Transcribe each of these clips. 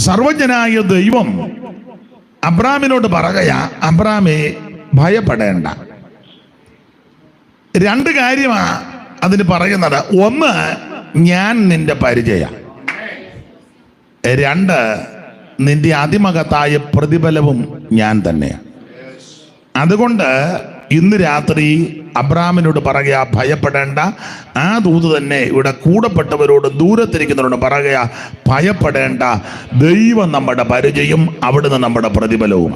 സർവജ്ഞനായ ദൈവം അബ്രാമിനോട് പറയുകയാ, അബ്രാമേ ഭയപ്പെടേണ്ട. രണ്ട് കാര്യമാ അതിന് പറയുന്നത്. ഒന്ന്, ഞാൻ നിന്റെ പരിചയ. രണ്ട്, നിന്റെ അതിമഹത്തായ പ്രതിഫലവും ഞാൻ തന്നെയാണ്. അതുകൊണ്ട് ഇന്ന് രാത്രി അബ്രാമിനോട് പറയുക, ഭയപ്പെടേണ്ട. ആ ദൂത് തന്നെ ഇവിടെ കൂടപ്പെട്ടവരോട് ദൂരത്തിരിക്കുന്നവരോട് പറയുക, ഭയപ്പെടേണ്ട. ദൈവം നമ്മുടെ പരിചയം, അവിടുന്ന് നമ്മുടെ പ്രതിഫലവും.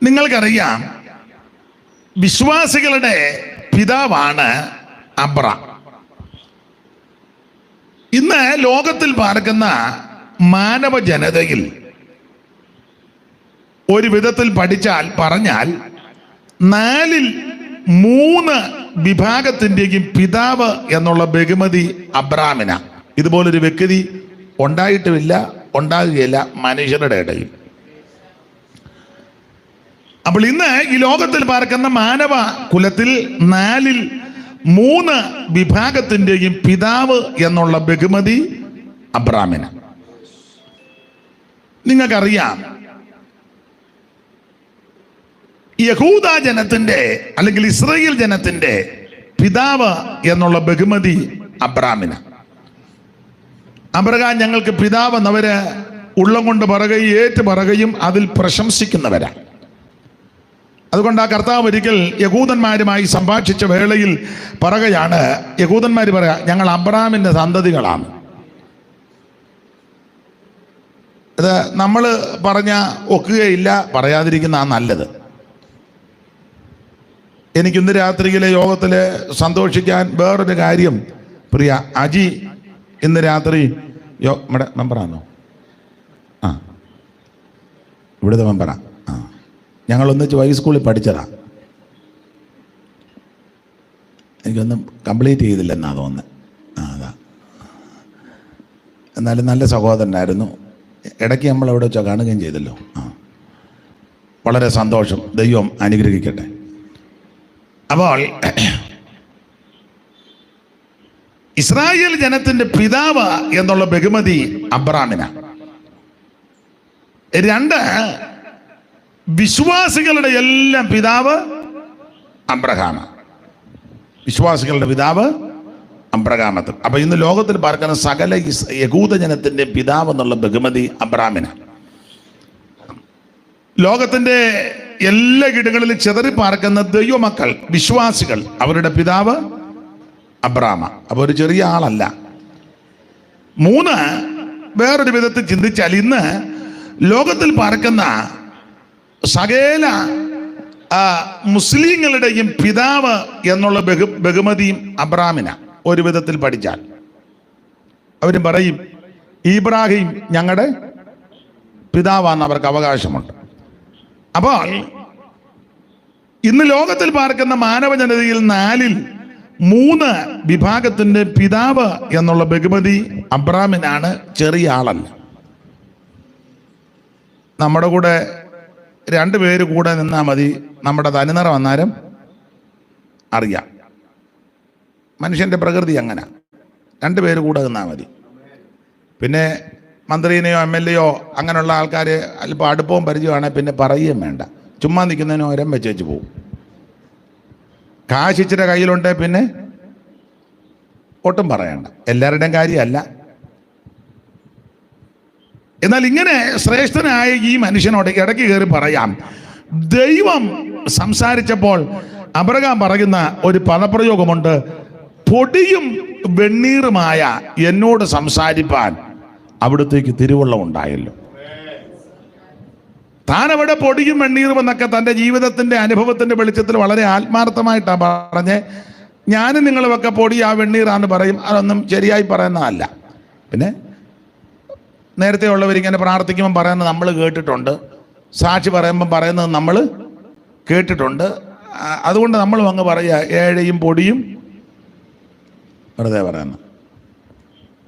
നിങ്ങൾക്കറിയാം, വിശ്വാസികളുടെ പിതാവാണ് അബ്രാം. ഇന്ന് ലോകത്തിൽ പാർക്കുന്ന മാനവ ജനതയിൽ ഒരു വിധത്തിൽ പറഞ്ഞാൽ 4/3 വിഭാഗത്തിൻ്റെയും പിതാവ് എന്നുള്ള ബഹുമതി അബ്രാമിന. ഇതുപോലൊരു വ്യക്തി ഉണ്ടായിട്ടുമില്ല, ഉണ്ടാകുകയില്ല മനുഷ്യരുടെ ഇടയിൽ. അപ്പോൾ ഇന്ന് ഈ ലോകത്തിൽ പാർക്കുന്ന മാനവ കുലത്തിൽ 4/3 വിഭാഗത്തിൻ്റെയും പിതാവ് എന്നുള്ള ബഹുമതി അബ്രാമിന. നിങ്ങൾക്കറിയാം, യഹൂദ ജനത്തിന്റെ അല്ലെങ്കിൽ ഇസ്രായേൽ ജനത്തിന്റെ പിതാവ് എന്നുള്ള ബഹുമതി അബ്രാമിന. അബ്രഹാം ഞങ്ങൾക്ക് പിതാവ് എന്നവര് ഉള്ളം കൊണ്ട് പറയുകയും ഏറ്റു പറയുകയും അതിൽ പ്രശംസിക്കുന്നവരാ. അതുകൊണ്ട് ആ കർത്താവ് ഒരിക്കൽ യഹൂദന്മാരുമായി സംഭാഷിച്ച വേളയിൽ പറയുകയാണ്, യഹൂദന്മാർ പറയാ, ഞങ്ങൾ അബ്രാമിന്റെ സന്തതികളാണ്. ഇത് നമ്മൾ പറഞ്ഞ ഒക്കുകയില്ല, പറയാതിരിക്കുന്ന നല്ലത്. എനിക്കിന്ന് രാത്രിയിലെ യോഗത്തില് സന്തോഷിക്കാൻ വേറൊരു കാര്യം, പ്രിയ അജി ഇന്ന് രാത്രി നമ്മുടെ മെമ്പറാണോ? ആ, ഇവിടുത്തെ മെമ്പറാ. ആ, ഞങ്ങൾ ഒന്നിച്ച് ഹൈസ്കൂളിൽ പഠിച്ചതാ. എനിക്കൊന്നും കംപ്ലീറ്റ് ചെയ്തില്ലെന്നാ തോന്നുന്നത്. ആ, അതാ. എന്നാലും നല്ല സഹോദരനായിരുന്നു. ഇടയ്ക്ക് നമ്മൾ എവിടെ വെച്ചാൽ കാണുകയും ചെയ്തല്ലോ. ആ, വളരെ സന്തോഷം. ദൈവം അനുഗ്രഹിക്കട്ടെ. അപ്പോൾ ഇസ്രായേൽ ജനത്തിന്റെ പിതാവ് എന്നുള്ള ബഹുമതി അബ്രാമിന. രണ്ട്, വിശ്വാസികളുടെ എല്ലാം പിതാവ് അബ്രഹാമ. വിശ്വാസികളുടെ പിതാവ് അബ്രഹാമത്ത്. അപ്പൊ ഇന്ന് ലോകത്തിൽ പാർക്കുന്ന സകല യഹൂദ ജനത്തിന്റെ പിതാവ് എന്നുള്ള ബഹുമതി അബ്രാമിന. ലോകത്തിന്റെ എല്ലാ ഇടങ്ങളിലും ചെതറി പാർക്കുന്ന ദൈവമക്കൾ, വിശ്വാസികൾ, അവരുടെ പിതാവ് അബ്രാമ. അപ്പൊ ഒരു ചെറിയ ആളല്ല. 3, വേറൊരു വിധത്തിൽ ചിന്തിച്ചാൽ ഇന്ന് ലോകത്തിൽ പാർക്കുന്ന സകല മുസ്ലിങ്ങളുടെയും പിതാവ് എന്നുള്ള ബഹുമതിയും അബ്രാമിന. ഒരു വിധത്തിൽ പഠിച്ചാൽ അവരും പറയും, ഇബ്രാഹിം ഞങ്ങളുടെ പിതാവാന്ന് അവർക്ക് അവകാശമുണ്ട്. അപ്പോൾ ഇന്ന് ലോകത്തിൽ പാർക്കുന്ന മാനവ ജനതയിൽ 4/3 വിഭാഗത്തിന്റെ പിതാവ് എന്നുള്ള ബഹുമതി അബ്രാമിനാണ്. ചെറിയ ആളല്ല. നമ്മുടെ കൂടെ 2 പേര് കൂടെ നിന്നാൽ മതി, നമ്മുടെ തനിനിറം അന്നേരം അറിയാം. മനുഷ്യന്റെ പ്രകൃതി അങ്ങനെ. 2 പേര് കൂടെ നിന്നാൽ മതി. പിന്നെ മന്ത്രിനെയോ MLA അങ്ങനെയുള്ള ആൾക്കാർ അല്പം അടുപ്പവും പരിചയമാണെങ്കിൽ പിന്നെ പറയുകയും വേണ്ട. ചുമ്മാ നിൽക്കുന്നതിന് ഓരം വെച്ച് പോകും. കാശ് ഇച്ചിരി കയ്യിലുണ്ട് പിന്നെ ഒട്ടും പറയണ്ട. എല്ലാവരുടെയും കാര്യമല്ല. എന്നാൽ ഇങ്ങനെ ശ്രേഷ്ഠനായ ഈ മനുഷ്യനോട് ഇടയ്ക്ക് കയറി പറയാം, ദൈവം സംസാരിച്ചപ്പോൾ അബ്രഹാം പറയുന്ന ഒരു പദപ്രയോഗമുണ്ട്, പൊടിയും വെണ്ണീറുമായ എന്നോട് സംസാരിപ്പാൻ അവിടത്തേക്ക് തിരുവള്ളം ഉണ്ടായല്ലോ. താൻ അവിടെ പൊടിയും വെണ്ണീറും എന്നൊക്കെ തൻ്റെ ജീവിതത്തിന്റെ അനുഭവത്തിന്റെ വെളിച്ചത്തിൽ വളരെ ആത്മാർത്ഥമായിട്ടാണ് പറഞ്ഞ്, ഞാനും നിങ്ങളുമൊക്കെ പൊടിയാ വെണ്ണീറാന്ന് പറയും. അതൊന്നും ശരിയായി പറയുന്നതല്ല. പിന്നെ നേരത്തെ ഉള്ളവരിങ്ങനെ പ്രാർത്ഥിക്കുമ്പോൾ പറയുന്നത് നമ്മൾ കേട്ടിട്ടുണ്ട്, സാക്ഷി പറയുമ്പോൾ പറയുന്നത് നമ്മൾ കേട്ടിട്ടുണ്ട്. അതുകൊണ്ട് നമ്മളും അങ്ങ് പറയുക, ഏഴയും പൊടിയും വെറുതെ പറയുന്നത്.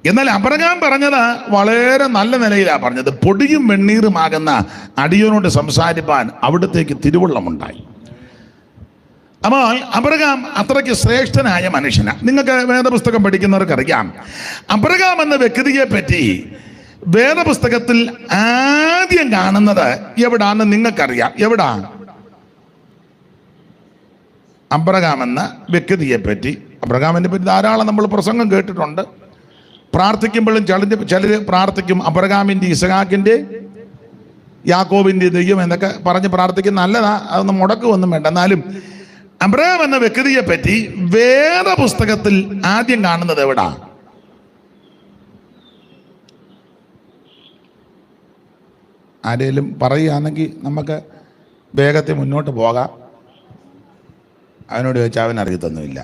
എന്നാൽ അബ്രഹാം പറഞ്ഞത് വളരെ നല്ല നിലയിലാണ് പറഞ്ഞത്. പൊടിയും വെണ്ണീറുമാകുന്ന അടിയനോട് സംസാരിപ്പാൻ അവിടത്തേക്ക് തിരുവള്ളമുണ്ടായി. അപ്പോൾ അബ്രഹാം അത്രയ്ക്ക് ശ്രേഷ്ഠനായ മനുഷ്യനാണ്. നിങ്ങൾക്ക് വേദപുസ്തകം പഠിക്കുന്നവർക്കറിയാം, അബ്രഹാം എന്ന വ്യക്തിയെ പറ്റി വേദപുസ്തകത്തിൽ ആദ്യം കാണുന്നത് എവിടാന്ന് നിങ്ങൾക്കറിയാം. എവിടാ? അബ്രഹാം എന്ന വ്യക്തിയെ പറ്റി, അബ്രഹാമിനെ പറ്റി ധാരാളം നമ്മൾ പ്രസംഗം കേട്ടിട്ടുണ്ട്. പ്രാർത്ഥിക്കുമ്പോഴും ചിലർ പ്രാർത്ഥിക്കും അബ്രഹാമിൻ്റെ, ഇസഹാക്കിൻ്റെ, യാക്കോബിൻ്റെ ദൈവം എന്നൊക്കെ പറഞ്ഞ് പ്രാർത്ഥിക്കും. നല്ലതാ, അതൊന്നും മുടക്കുമൊന്നും വേണ്ട. എന്നാലും അബ്രഹാം എന്ന വ്യക്തിയെ പറ്റി വേദപുസ്തകത്തിൽ ആദ്യം കാണുന്നത് എവിടാ? ആരെങ്കിലും പറയുകയാണെങ്കിൽ നമുക്ക് വേഗത്തിൽ മുന്നോട്ട് പോകാം. അവനോട് ചോദിച്ചാൽ അവൻ അറിയത്തൊന്നുമില്ല.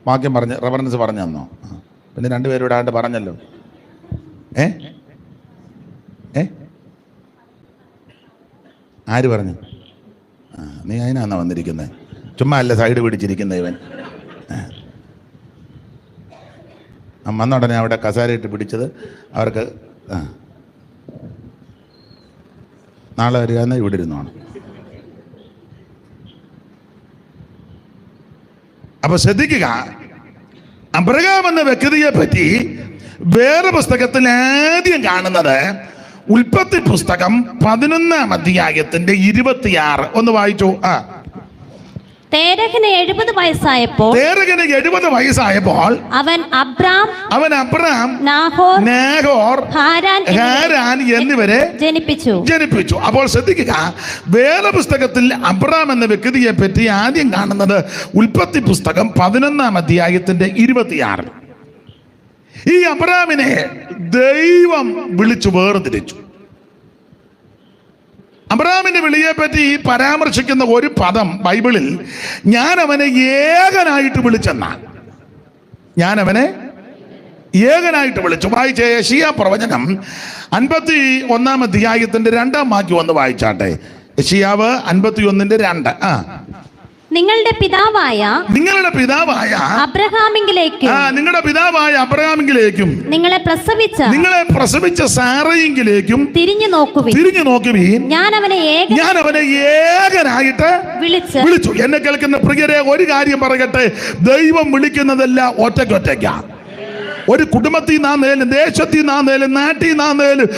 വാക്യം പറഞ്ഞ് റെഫറൻസ് പറഞ്ഞു തന്നോ? പിന്നെ രണ്ടുപേരും ഇടാണ്ട് പറഞ്ഞല്ലോ. ആര് പറഞ്ഞു? നീ അതിനാന്നാ വന്നിരിക്കുന്നത്? ചുമ്മാ അല്ല സൈഡ് പിടിച്ചിരിക്കുന്ന ഇവൻ. വന്നുടനെ അവിടെ കസാരയിട്ട് പിടിച്ചത് അവർക്ക് നാളെ വരിക എന്ന് ഇവിടെ ഇരുന്നോണം. അപ്പൊ ശ്രദ്ധിക്കുക, അബ്രഹാം എന്ന വ്യക്തിയെ പറ്റി വേദപുസ്തകത്തിൽ ആദ്യം കാണുന്നത് ഉൽപ്പത്തി പുസ്തകം 11-ാം അധ്യായത്തിന്റെ 26. ഒന്ന് വായിച്ചു. തേരഹിന് 70 വയസ്സായപ്പോൾ അവൻ അബ്രാം, നാഹോർ, ഹാരാൻ എന്നിവരെ ജനിപ്പിച്ചു. അപ്പോൾ ശ്രദ്ധിക്കുക, വേദപുസ്തകത്തിൽ അബ്രാം എന്ന വ്യക്തിയെ പറ്റി ആദ്യം കാണുന്നത് ഉൽപ്പത്തി പുസ്തകം 11-ാം അധ്യായത്തിന്റെ 26. ഈ അബ്രാമിനെ ദൈവം വിളിച്ചു വേർതിരിച്ചു. അബ്രഹാമിന്റെ വിളിയെ പറ്റി പരാമർശിക്കുന്ന ഒരു പദം ബൈബിളിൽ, ഞാൻ അവനെ ഏകനായിട്ട് വിളിച്ചെന്നാണ്. ഞാൻ അവനെ ഏകനായിട്ട് വിളിച്ചു. വായിച്ച യെശയ്യാ പ്രവചനം 51-ാം അധ്യായത്തിന്റെ 2-ാം വാക്യം ഒന്ന് വായിച്ചാട്ടെ. യെശയ്യാവ് 51:2. നിങ്ങളുടെ പിതാവായ അബ്രഹാമിങ്കിലേക്കും നിങ്ങളെ പ്രസവിച്ച സാറയിങ്കിലേക്കും തിരിഞ്ഞു നോക്കുവീൻ. ഞാൻ അവനെ ഏകനായിട്ട് വിളിച്ചു. എന്നെ കേൾക്കുന്ന പ്രിയരെ, ഒരു കാര്യം പറയട്ടെ, ദൈവം വിളിക്കുന്നതെല്ലാം ഒറ്റയ്ക്കൊറ്റയ്ക്കാണ്. ഒരു കുടുംബത്തിൽ നിന്നാന്നേലും, ദേശത്തിൽ നിന്നാന്നേലും, നാട്ടിൽ നിന്നാന്നേലും,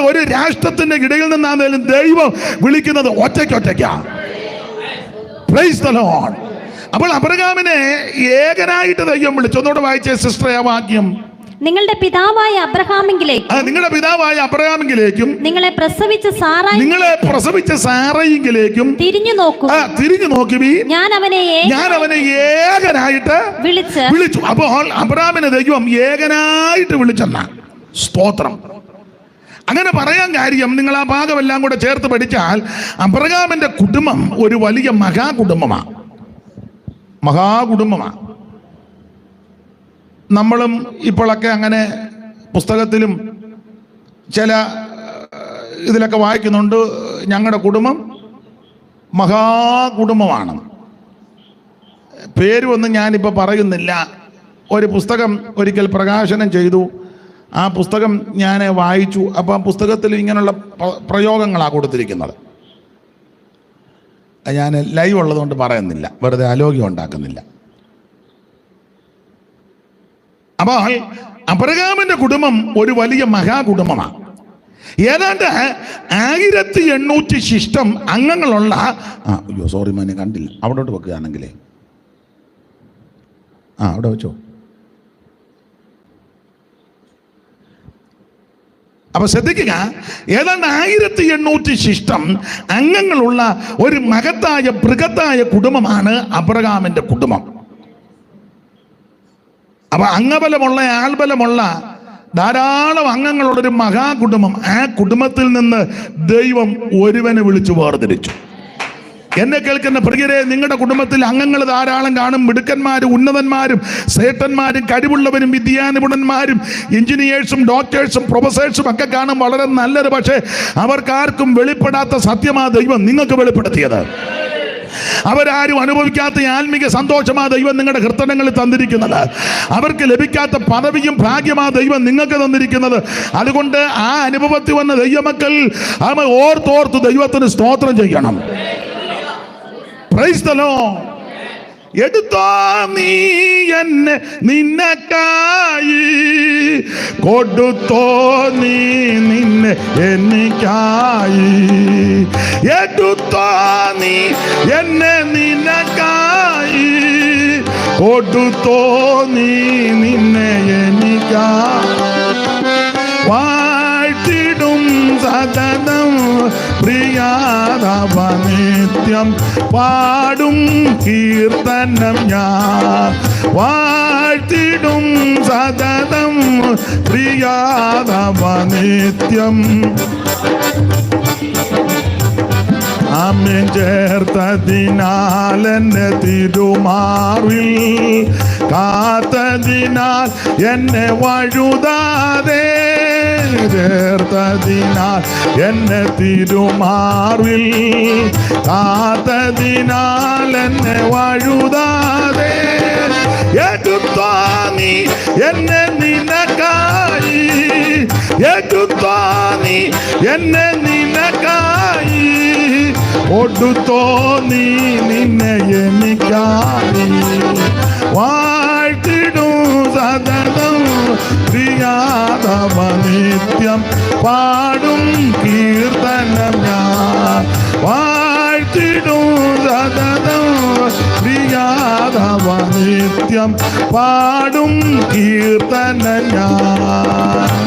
ഒരു രാഷ്ട്രത്തിന്റെ ഇടയിൽ നിന്നാന്നേലും ദൈവം വിളിക്കുന്നത് ഒറ്റയ്ക്കൊറ്റയ്ക്കാണ്. Praise the Lord. അപ്പോൾ അബ്രഹാമിനെ ഏകനായിട്ട് ദൈവം വിളിച്ചു. ഒന്നുകൂടെ വായിച്ചേ സിസ്റ്റർ ആ വാക്യം. നിങ്ങളുടെ പിതാവായ അബ്രഹാമിങ്കിലേക്കും നിങ്ങളെ പ്രസവിച്ച സാറായിങ്കിലേക്കും തിരിഞ്ഞു നോക്കുവീൻ. ഞാൻ അവനെ ഏകനായിട്ട് വിളിച്ചു. അപ്പോൾ അബ്രഹാമിനെ ദൈവം ഏകനായിട്ട് വിളിച്ചെന്ന സ്തോത്രം. അങ്ങനെ പറയാൻ കാര്യം, നിങ്ങൾ ആ ഭാഗമെല്ലാം കൂടെ ചേർത്ത് പഠിച്ചാൽ അബ്രഹാമിന്റെ കുടുംബം ഒരു വലിയ മഹാകുടുംബമാണ്. നമ്മളും ഇപ്പോഴൊക്കെ അങ്ങനെ പുസ്തകത്തിലും ചില ഇതിലൊക്കെ വായിക്കുന്നുണ്ട്, ഞങ്ങളുടെ കുടുംബം മഹാകുടുംബമാണ്. പേരുമൊന്നും ഞാനിപ്പോൾ പറയുന്നില്ല. ഒരു പുസ്തകം ഒരിക്കൽ പ്രകാശനം ചെയ്തു. ആ പുസ്തകം ഞാൻ വായിച്ചു. അപ്പോൾ ആ പുസ്തകത്തിൽ ഇങ്ങനെയുള്ള പ്രയോഗങ്ങളാണ് കൊടുത്തിരിക്കുന്നത്. ഞാൻ ലൈവ് ഉള്ളതുകൊണ്ട് പറയുന്നില്ല, വെറുതെ അലോഗ്യം ഉണ്ടാക്കുന്നില്ല. അപ്പോൾ അബ്രഹാമിന്റെ കുടുംബം ഒരു വലിയ മഹാകുടുംബമാണ്. ഏതാണ്ട് 1800 ശിഷ്ടം അംഗങ്ങളുള്ള സോറി മാനെ കണ്ടില്ല, അവിടോട്ട് വെക്കുകയാണെങ്കിലേ അവിടെ വെച്ചോ. അപ്പൊ ശ്രദ്ധിക്കുക, ഏതാണ്ട് 1800 ശിഷ്ടം അംഗങ്ങളുള്ള ഒരു ബൃഹത്തായ കുടുംബമാണ് അബ്രഹാമിന്റെ കുടുംബം. അപ്പൊ അംഗബലമുള്ള, ആൾബലമുള്ള ധാരാളം അംഗങ്ങളുള്ളൊരു മഹാകുടുംബം. ആ കുടുംബത്തിൽ നിന്ന് ദൈവം ഒരുവനെ വിളിച്ചു വേർതിരിച്ചു. എന്നെ കേൾക്കുന്ന പ്രിയരെ, നിങ്ങളുടെ കുടുംബത്തിൽ അംഗങ്ങൾ ധാരാളം കാണും. മിടുക്കന്മാരും ഉന്നതന്മാരും ശ്രേഷ്ഠന്മാരും കഴിവുള്ളവരും വിദ്യാനിപുണന്മാരും എഞ്ചിനീയേഴ്സും ഡോക്ടേഴ്സും പ്രൊഫസേഴ്സും ഒക്കെ കാണും. വളരെ നല്ലത്. പക്ഷേ അവർക്കാർക്കും വെളിപ്പെടാത്ത സത്യമാ ദൈവം നിങ്ങൾക്ക് വെളിപ്പെടുത്തിയത്. അവരാരും അനുഭവിക്കാത്ത ആത്മീക സന്തോഷമാ ദൈവം നിങ്ങളുടെ കൃതജ്ഞങ്ങളിൽ തന്നിരിക്കുന്നത്. അവർക്ക് ലഭിക്കാത്ത പദവിയും ഭാഗ്യമാ ദൈവം നിങ്ങൾക്ക് തന്നിരിക്കുന്നത്. അതുകൊണ്ട് ആ അനുഭവത്തിൽ വന്ന ദൈവമക്കൾ ഓർത്തോർത്ത് ദൈവത്തിന് സ്തോത്രം ചെയ്യണം. Price the Lord. എടുത്തോ നീ എന്നെ നിന്നക്കായി, കൊടുത്തോ നീ നിന്നെ എനിക്കായി. എടുത്തോ നീ എന്നെ നിന്നക്കായി, കൊടുത്തോ നീ നിന്നെ എനിക്കായി. വാഴ്ത്തിടും സദനം പ്രിയാതവ നിത്യം പാടും കീർത്തനം ഞാൻ. വാഴ്ത്തിടും സദനം പ്രിയാതവ നിത്യം. ആമേൻ ചേർത്തതിനാൽ എന്നെ തിരുമാറിൽ കാത്തതിനാൽ എന്നെ വഴുതാതെ. ചേർത്തതിനാൽ എന്നെ തിരുമാറിൽ കാത്തതിനാൽ എന്നെ വഴുതാതെ. എടുത്തോ നീ എന്നെ നിനക്കായി, എടുത്തോ നീ എന്നെ നിനക്കായി, കൊടുത്തോ നീ നിന്നെ എനിക്കായി. വാഴ്ത്തിടും സദനം പ്രിയാതവ നിത്യം പാടും കീർത്തനം ഞാൻ. വാഴ്ത്തിടും സദനം പ്രിയാതവ നിത്യം പാടും കീർത്തനം ഞാൻ.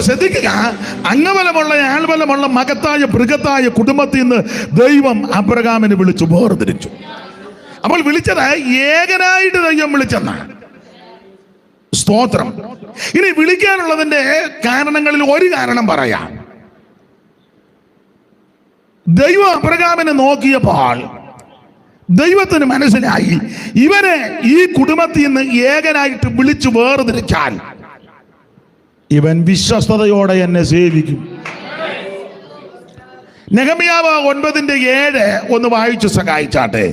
ശ്രദ്ധിക്കുക, അംഗബലമുള്ള ആൾബലമുള്ള മകത്തായ ബൃഹത്തായ കുടുംബത്തിൽ നിന്ന് ദൈവം അബ്രഹാമിനെ വിളിച്ചു വേർതിരിച്ചു. അപ്പോൾ വിളിച്ചത് ഏകനായിട്ട് ദൈവം വിളിച്ചെന്നാണ്. സ്തോത്രം. ഇനി വിളിക്കാനുള്ളതിന്റെ കാരണങ്ങളിൽ ഒരു കാരണം പറയാം. ദൈവം അബ്രഹാമിനെ നോക്കിയപ്പോൾ ദൈവത്തിന് മനസ്സിലായി, ഇവനെ ഈ കുടുംബത്തിൽ നിന്ന് ഏകനായിട്ട് വിളിച്ചു വേർതിരിച്ചാൽ ഇവൻ വിശ്വസ്തയോടെ എന്നെ സേവിക്കും. നെഹമ്യാവ് 9:7 ഒന്ന് വായിച്ചു സഹായിച്ചാട്ടെ.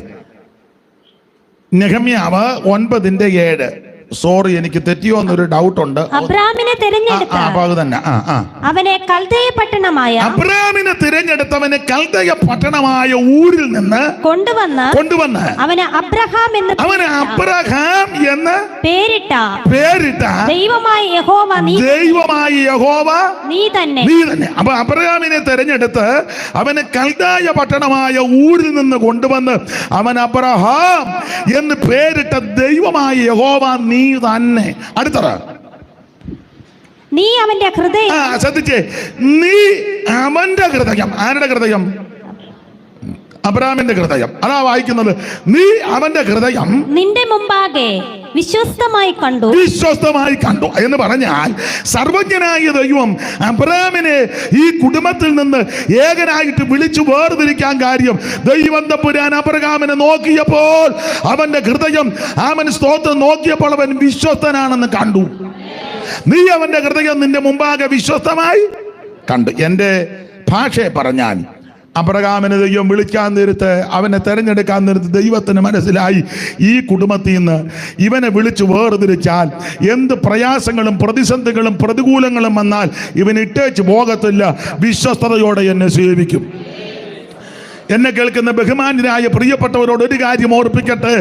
നെഹമ്യാവ് 9:7. സോറി, എനിക്ക് തെറ്റിയോ എന്നൊരു ഡൗട്ട് ഉണ്ട്. അബ്രാമിനെ അവനെ കൽദയ തിരഞ്ഞെടുത്തവനെ കൽദയ പട്ടണമായ ഊരിൽ നിന്ന് കൊണ്ടുവന്ന് അവന് അബ്രഹാം എന്ന് പേരിട്ട ദൈവമായ യഹോവ നീ തന്നെ. അപ്പൊ അബ്രഹാമിനെ തിരഞ്ഞെടുത്ത് അവന് കൽദയ പട്ടണമായ ഊരിൽ നിന്ന് കൊണ്ടുവന്ന് അവൻ അബ്രഹാം എന്ന് പേരിട്ട ദൈവമായ യഹോവ നീ തന്നെ. അടുത്തത്, നീ അവന്റെ ഹൃദയം. ശ്രദ്ധിച്ചേ, നീ അവന്റെ ഹൃദയം. ആരുടെ ഹൃദയം? അബ്രഹാമിന്റെ ഹൃദയം. അതാ വായിക്കുന്നത്, നീ അവന്റെ ഹൃദയം നിന്റെ മുമ്പാകെ വിശ്വസ്തമായി കണ്ടു എന്ന് പറഞ്ഞാൽ സർവജ്ഞനായ ദൈവം അബ്രഹാമിനെ ഈ കുടുംബത്തിൽ നിന്ന് ഏകനായിട്ട് വിളിച്ചു വേർതിരിക്കാൻ കാര്യം, ദൈവം തമ്പുരാൻ അബ്രഹാമിനെ നോക്കിയപ്പോൾ അവന്റെ ഹൃദയം, അവൻ സ്തോത്രം നോക്കിയപ്പോൾ അവൻ വിശ്വസ്തനാണെന്ന് കണ്ടു. നീ അവന്റെ ഹൃദയം നിന്റെ മുമ്പാകെ വിശ്വസ്തമായി കണ്ടു. എൻ്റെ ഭാഷയെ പറഞ്ഞാൽ അബ്രഹാമിനെ ദൈവം വിളിക്കാൻ നേരത്ത്, അവനെ തെരഞ്ഞെടുക്കാൻ നേരത്ത് ദൈവത്തിന് മനസ്സിലായി, ഈ കുടുംബത്തിൽ നിന്ന് ഇവനെ വിളിച്ചു വേർതിരിച്ചാൽ എന്ത് പ്രയാസങ്ങളും പ്രതിസന്ധികളും പ്രതികൂലങ്ങളും വന്നാൽ ഇവൻ ഇട്ടേച്ച് പോകത്തില്ല, വിശ്വസ്തയോടെ എന്നെ സേവിക്കും. എന്നെ കേൾക്കുന്ന ബഹുമാന്യരായ പ്രിയപ്പെട്ടവരോട് ഒരു കാര്യം ഓർപ്പിക്കട്ടെ.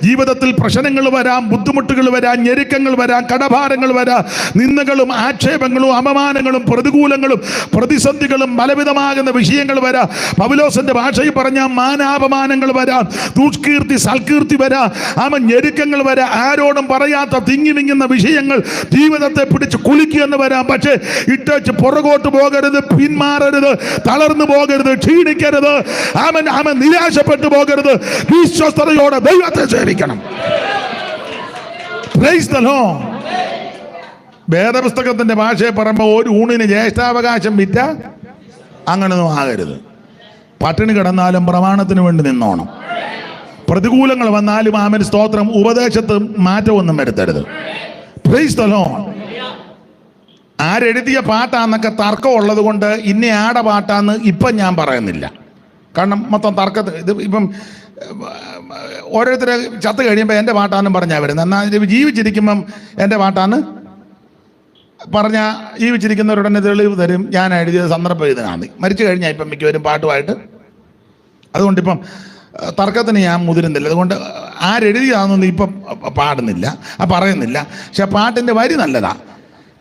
ജീവിതത്തിൽ പ്രശ്നങ്ങൾ വരാം, ബുദ്ധിമുട്ടുകൾ വരാം, ഞെരുക്കങ്ങൾ വരാം, കടഭാരങ്ങൾ വരാം, നിന്ദകളും ആക്ഷേപങ്ങളും അപമാനങ്ങളും പ്രതികൂലങ്ങളും പ്രതിസന്ധികളും പലവിധമാകുന്ന വിഷയങ്ങൾ വരാം. പൗലോസിന്റെ ഭാഷയിൽ പറഞ്ഞാൽ മാനാപമാനങ്ങൾ വരാം, ദുഷ്കീർത്തി സൽകീർത്തി വരാം, ഞെരുക്കങ്ങൾ വരാം, ആരോടും പറയാത്ത തിങ്ങി വിങ്ങുന്ന വിഷയങ്ങൾ ജീവിതത്തെ പിടിച്ച് കുലുക്കിയെന്ന് വരാം. പക്ഷേ ഇട്ടേച്ച് പുറകോട്ട് പോകരുത്, പിന്മാറരുത്, തളർന്നു പോകരുത്, ക്ഷീണിക്കരുത്, അവൻ നിരാശപ്പെട്ടു പോകരുത്. വിശ്വസ്തയോടെ ദൈവത്തെ സേവിക്കണം. Praise the Lord. വേദപുസ്തകത്തിന്റെ ഭാഷയെ പറയുമ്പോൾ ഒരു ഊണിന് ജ്യേഷ്ഠാവകാശം വിറ്റ അങ്ങനൊന്നും ആകരുത്. പട്ടിണി കിടന്നാലും പ്രമാണത്തിന് വേണ്ടി നിന്നോണം. പ്രതികൂലങ്ങൾ വന്നാലും ആമേൻ സ്തോത്രം, ഉപദേശത്ത് മാറ്റമൊന്നും വരുത്തരുത്. Praise the Lord. ആരെഴുതിയ പാട്ടാന്നൊക്കെ തർക്കം ഉള്ളത് കൊണ്ട് ഇന്ന ആടെ പാട്ടാന്ന് ഇപ്പം ഞാൻ പറയുന്നില്ല. കാരണം മൊത്തം തർക്കത്തിൽ ഇത് ഇപ്പം ഓരോരുത്തരെ ചത്ത് കഴിയുമ്പോൾ എൻ്റെ പാട്ടാന്നും പറഞ്ഞാൽ വരുന്നത്. എന്നാൽ ജീവിച്ചിരിക്കുമ്പം എൻ്റെ പാട്ടാന്ന് പറഞ്ഞാൽ ജീവിച്ചിരിക്കുന്നവരുടനെ തെളിവ് തരും. ഞാൻ എഴുതിയത് സന്ദർഭം ഇതിനാണ്. മരിച്ചു കഴിഞ്ഞാൽ ഇപ്പം മിക്കവരും പാട്ടുമായിട്ട്. അതുകൊണ്ടിപ്പം തർക്കത്തിന് ഞാൻ മുതിരുന്നില്ല. അതുകൊണ്ട് ആരെഴുതിയാണെന്നൊന്നും ഇപ്പം പാടുന്നില്ല, പറയുന്നില്ല. പക്ഷെ പാട്ടിൻ്റെ വരി നല്ലതാ.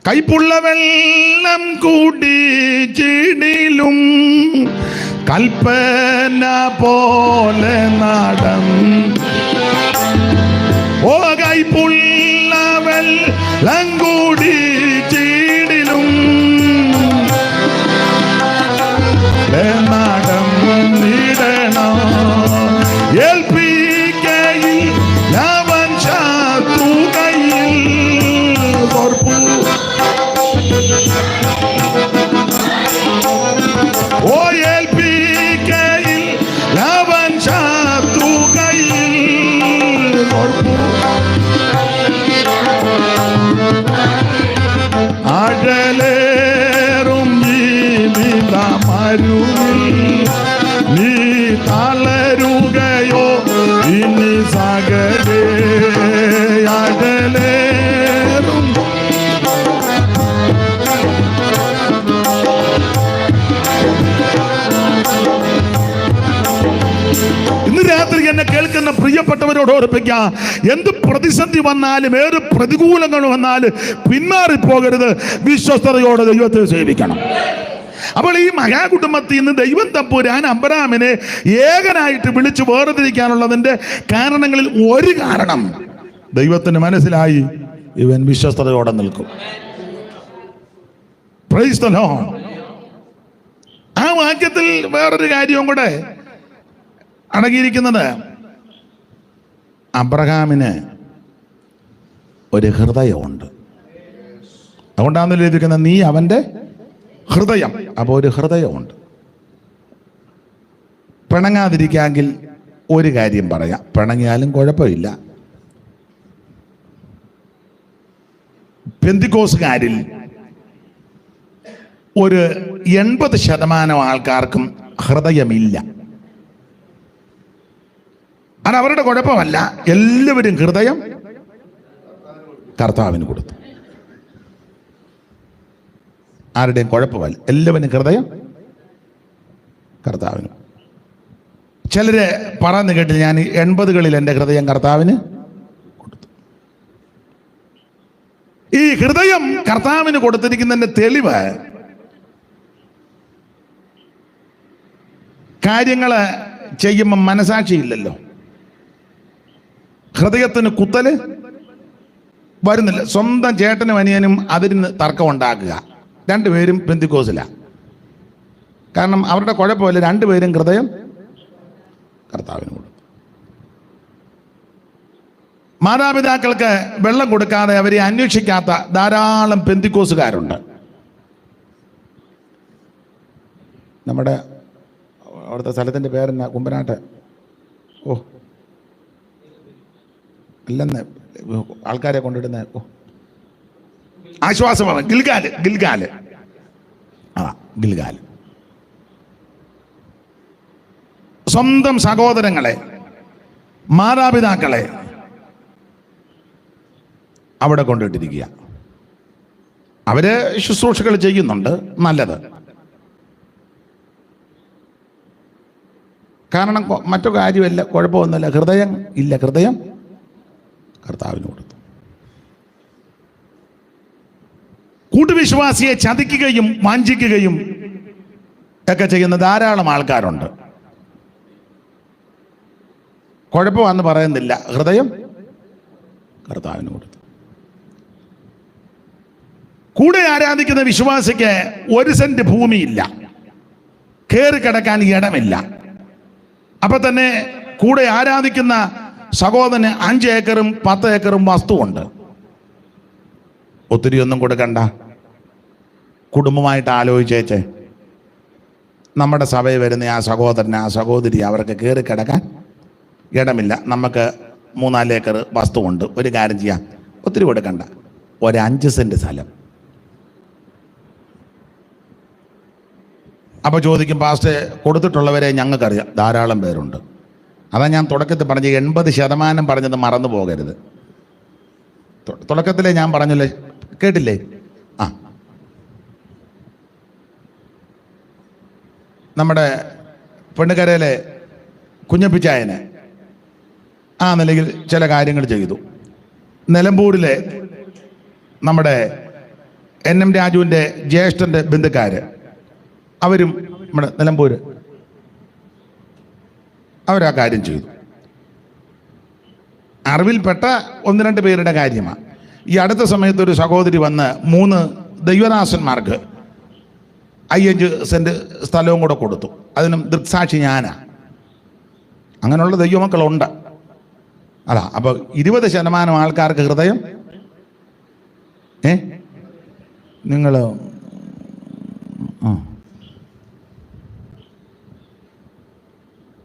കൈപ്പുള്ള വെള്ളം കുടിച്ചിടിലും കൽപ്പന പോലെ നടം. ഓ കൈപ്പുള്ള വെള്ളം കുടിച്ചിടിലും നടം ഇടണം. ഏൽപ്പിക്കയിൽ അവൻ ശത്രു കയ്യിൽ തോർപ്പു. ഓ ഏൽപ്പിക്കയിൽ അവൻ ശത്രു കയ്യിൽ തോർപ്പു. അഴലേറും ജീവിതമരുവിൽ നീ തളരുകയോ ഇനി സകലേ. അഴലേറും ഇന്ന് രാത്രി എന്നെ കേൾക്കുന്ന പ്രിയപ്പെട്ടവരോട് ഓർപ്പിക്കാം, എന്ത് പ്രതിസന്ധി വന്നാലും ഏത് പ്രതികൂലങ്ങൾ വന്നാലും പിന്മാറിപ്പോകരുത്. വിശ്വസ്തയോടെ ദൈവത്തെ സേവിക്കണം. അപ്പോൾ ഈ മഹാകുടുംബത്തിൽ നിന്ന് ദൈവം തമ്പുരാൻ അബ്രാമിനെ ഏകനായിട്ട് വിളിച്ചു വേർതിരിക്കാനുള്ളതിന്റെ കാരണങ്ങളിൽ ഒരു കാരണം ദൈവത്തിന് മനസ്സിലായി, ഇവൻ വിശ്വസ്തയോടെ നിൽക്കും. Price the Lord. ആ വാക്യത്തിൽ വേറൊരു കാര്യവും കൂടെ അടങ്ങിയിരിക്കുന്നത്, അബ്രഹാമിന് ഒരു ഹൃദയമുണ്ട്. അതുകൊണ്ടാണെന്ന് എഴുതിയിരിക്കുന്നത്, നീ അവൻ്റെ ഹൃദയം. അപ്പോൾ ഒരു ഹൃദയമുണ്ട്. പിണങ്ങാതിരിക്കാമെങ്കിൽ ഒരു കാര്യം പറയാം, പിണങ്ങിയാലും കുഴപ്പമില്ല. പെന്തിക്കോസുകാരിൽ ഒരു 80% ആൾക്കാർക്കും ഹൃദയമില്ല. അത് അവരുടെ കുഴപ്പമല്ല. എല്ലാവരും ഹൃദയം കർത്താവിന് കൊടുത്തു. ആരുടെയും കുഴപ്പമല്ല, എല്ലാവരും ഹൃദയം കർത്താവിന്. ചിലര് പറഞ്ഞു കേട്ട്, ഞാൻ 80കളിൽ എൻ്റെ ഹൃദയം കർത്താവിന് കൊടുത്തു. ഈ ഹൃദയം കർത്താവിന് കൊടുത്തിരിക്കുന്നതിന്റെ തെളിവ്, കാര്യങ്ങള് ചെയ്യുമ്പോൾ മനസാക്ഷിയില്ലല്ലോ, ഹൃദയത്തിന് കുത്തല് വരുന്നില്ല. സ്വന്തം ചേട്ടനും അനിയനും അതിന് തർക്കം ഉണ്ടാക്കുക, രണ്ടുപേരും പെന്തിക്കോസില. കാരണം അവരുടെ കുഴപ്പമില്ല, രണ്ടുപേരും ഹൃദയം കർത്താവിന് കൊടുത്തു. മാതാപിതാക്കൾക്ക് വെള്ളം കൊടുക്കാതെ അവരെ അന്വേഷിക്കാത്ത ധാരാളം പെന്തിക്കോസുകാരുണ്ട്. നമ്മുടെ അവിടുത്തെ സ്ഥലത്തിൻ്റെ പേരെന്നാ, കുമ്പനാട്ട്, ഓ അല്ലെന്ന് ആൾക്കാരെ കൊണ്ടിടുന്ന, ഓ ആശ്വാസഭവൻ, ഗിൽഗാല്. ആ ഗിൽഗാല്. സ്വന്തം സഹോദരങ്ങളെ, മാതാപിതാക്കളെ അവിടെ കൊണ്ടിട്ടിരിക്കുക. അവര് ശുശ്രൂഷകൾ ചെയ്യുന്നുണ്ട്, നല്ലത്. കാരണം മറ്റു കാര്യമല്ല, കുഴപ്പമൊന്നുമില്ല, ഹൃദയം ഇല്ല. ഹൃദയം കർത്താവിന് കൊടുത്തു. കൂട്ടുവിശ്വാസിയെ ചതിക്കുകയും വാഞ്ചിക്കുകയും ഒക്കെ ചെയ്യുന്ന ധാരാളം ആൾക്കാരുണ്ട്. കുഴപ്പമാണെന്ന് പറയുന്നില്ല, ഹൃദയം കർത്താവിന് കൊടുത്തു. കൂടെ ആരാധിക്കുന്ന വിശ്വാസിക്ക് 1 സെന്റ് ഭൂമിയില്ല, കയറി കിടക്കാൻ ഇടമില്ല. അപ്പൊ തന്നെ കൂടെ ആരാധിക്കുന്ന സഹോദരന് 5 ഏക്കറും 10 ഏക്കറും വസ്തുവുണ്ട്. ഒത്തിരി ഒന്നും കൊടുക്കണ്ട, കുടുംബമായിട്ട് ആലോചിച്ചേച്ചേ. നമ്മുടെ സഭയിൽ വരുന്ന ആ സഹോദരൻ ആ സഹോദരി അവർക്ക് കയറി കിടക്കാൻ ഇടമില്ല. നമുക്ക് 3-4 ഏക്കർ വസ്തുവുണ്ട്. ഒരു കാര്യം ചെയ്യാം, ഒത്തിരി കൊടുക്കണ്ട, ഒരു 5 സെൻറ്റ് സ്ഥലം. അപ്പോൾ ചോദിക്കും, പാസ്റ്റേ കൊടുത്തിട്ടുള്ളവരെ ഞങ്ങൾക്കറിയാം, ധാരാളം പേരുണ്ട്. അതാ ഞാൻ തുടക്കത്തിൽ പറഞ്ഞ 80% പറഞ്ഞത് മറന്നു പോകരുത്. തുടക്കത്തിലേ ഞാൻ പറഞ്ഞല്ലേ, കേട്ടില്ലേ? ആ, നമ്മുടെ പെണ്ണുകരയിലെ കുഞ്ഞപ്പിച്ചായനെ ആ നിലയിൽ ചില കാര്യങ്ങൾ ചെയ്തു. നിലമ്പൂരിലെ നമ്മുടെ NM രാജുവിൻ്റെ ജ്യേഷ്ഠൻ്റെ ബന്ധുക്കാർ, അവരും നമ്മുടെ നിലമ്പൂർ, അവരാ കാര്യം ചെയ്തു. അറിവിൽപ്പെട്ട 1-2 പേരുടെ കാര്യമാണ്. ഈ അടുത്ത സമയത്ത് ഒരു സഹോദരി വന്ന് 3 ദൈവദാസന്മാർക്ക് 5 സെൻറ്റ് സ്ഥലവും കൂടെ കൊടുത്തു. അതിനും ദൃക്സാക്ഷി ഞാനാ. അങ്ങനെയുള്ള ദൈവമക്കളുണ്ട്. അല്ല, അപ്പോൾ 20% ആൾക്കാർക്ക് ഹൃദയം നിങ്ങൾ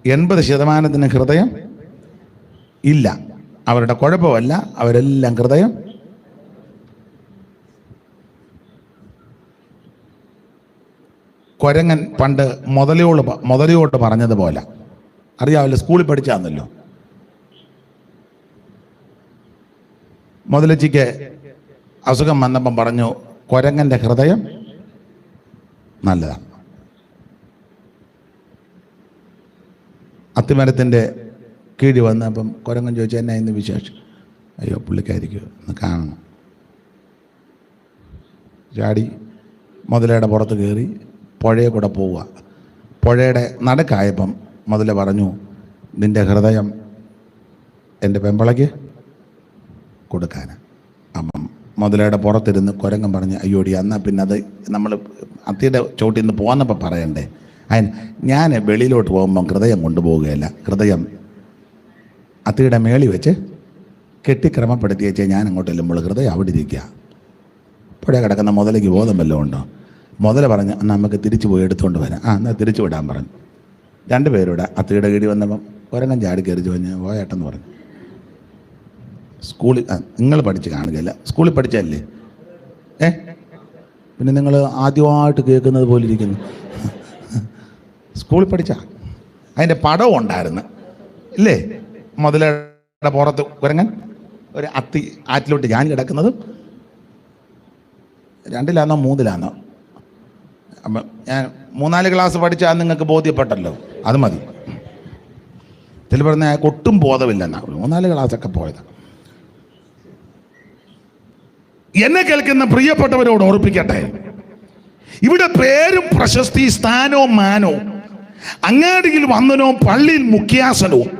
80% ഹൃദയം ഇല്ല. അവരുടെ കുഴപ്പമല്ല, അവരെല്ലാം ഹൃദയം കൊരങ്ങൻ പണ്ട് മുതലയോട് പറഞ്ഞതുപോലെ, അറിയാമല്ലോ, സ്കൂളിൽ പഠിച്ചാന്നല്ലോ. മുതലച്ചിക്ക് അസുഖം വന്നപ്പം പറഞ്ഞു, കൊരങ്ങൻ്റെ ഹൃദയം നല്ലതാണ്. അത്തിമരത്തിൻ്റെ കീഴ് വന്നപ്പം കൊരങ്ങൻ ചോദിച്ചു, എന്നാ ഇന്ന് വിശേഷം? അയ്യോ, പുള്ളിക്കായിരിക്കും, ഒന്ന് കാണണം. ചാടി മുതലയുടെ പുറത്ത് കയറി പുഴയെ കൂടെ പോവുക. പുഴയുടെ നടുക്കായപ്പം മുതല പറഞ്ഞു, നിൻ്റെ ഹൃദയം എൻ്റെ പെമ്പളയ്ക്ക് കൊടുക്കാനാണ്. അപ്പം മുതലയുടെ പുറത്തിരുന്ന് കുരങ്ങൻ പറഞ്ഞ്, അയ്യോടി, എന്നാൽ പിന്നെ അത് നമ്മൾ അത്തിയുടെ ചോട്ടിൽ നിന്ന് പോന്നപ്പോൾ പറയണ്ടേ? അതിന് ഞാൻ വെളിയിലോട്ട് പോകുമ്പം ഹൃദയം കൊണ്ടുപോവുകയല്ല, ഹൃദയം അത്തിയുടെ മേളി വെച്ച് കെട്ടിക്രമപ്പെടുത്തി വെച്ചാൽ ഞാൻ അങ്ങോട്ട് ചെല്ലുമ്പോൾ ഹൃദയം അവിടെ ഇരിക്കുക. പുഴ കിടക്കുന്ന മുതലയ്ക്ക് ബോധം വല്ലതും ഉണ്ടോ? മുതല പറഞ്ഞ്, എന്നാൽ നമുക്ക് തിരിച്ചു പോയി എടുത്തുകൊണ്ട് വരാം. എന്നാൽ തിരിച്ചു വിടാൻ പറഞ്ഞു. 2 പേരൂടെ അത്തിയുടെ കീഴിൽ വന്നപ്പം കുരങ്ങൻ ചാടി കയറി ചോദിഞ്ഞ് പോയേട്ടെന്ന് പറഞ്ഞു. സ്കൂളിൽ നിങ്ങൾ പഠിച്ച് കാണുകയല്ല, സ്കൂളിൽ പഠിച്ചല്ലേ? പിന്നെ നിങ്ങൾ ആദ്യമായിട്ട് കേൾക്കുന്നത് പോലെ ഇരിക്കുന്നു. സ്കൂളിൽ പഠിച്ച അതിൻ്റെ പടവും ഉണ്ടായിരുന്നു ഇല്ലേ? മുതലയുടെ പുറത്ത് കുരങ്ങൻ ഒരു അത്തി ആറ്റിലോട്ട് ഞാൻ കിടക്കുന്നതും 2-ലാണോ 3-ലാണോ, അപ്പം ഞാൻ 3-4 ക്ലാസ് പഠിച്ചാൽ നിങ്ങൾക്ക് ബോധ്യപ്പെട്ടല്ലോ, അത് മതി. ഇതിൽ പറഞ്ഞ ഒട്ടും ബോധമില്ലെന്നാണ്, 3-4 ക്ലാസ്സൊക്കെ പോയതാണ്. എന്നെ കേൾക്കുന്ന പ്രിയപ്പെട്ടവരോട് ഓർപ്പിക്കട്ടെ, ഇവിടെ പേരും പ്രശസ്തി സ്ഥാനവും മാനവും അങ്ങാടിയിൽ വന്നനോ പള്ളിയിൽ മുഖ്യാസനവും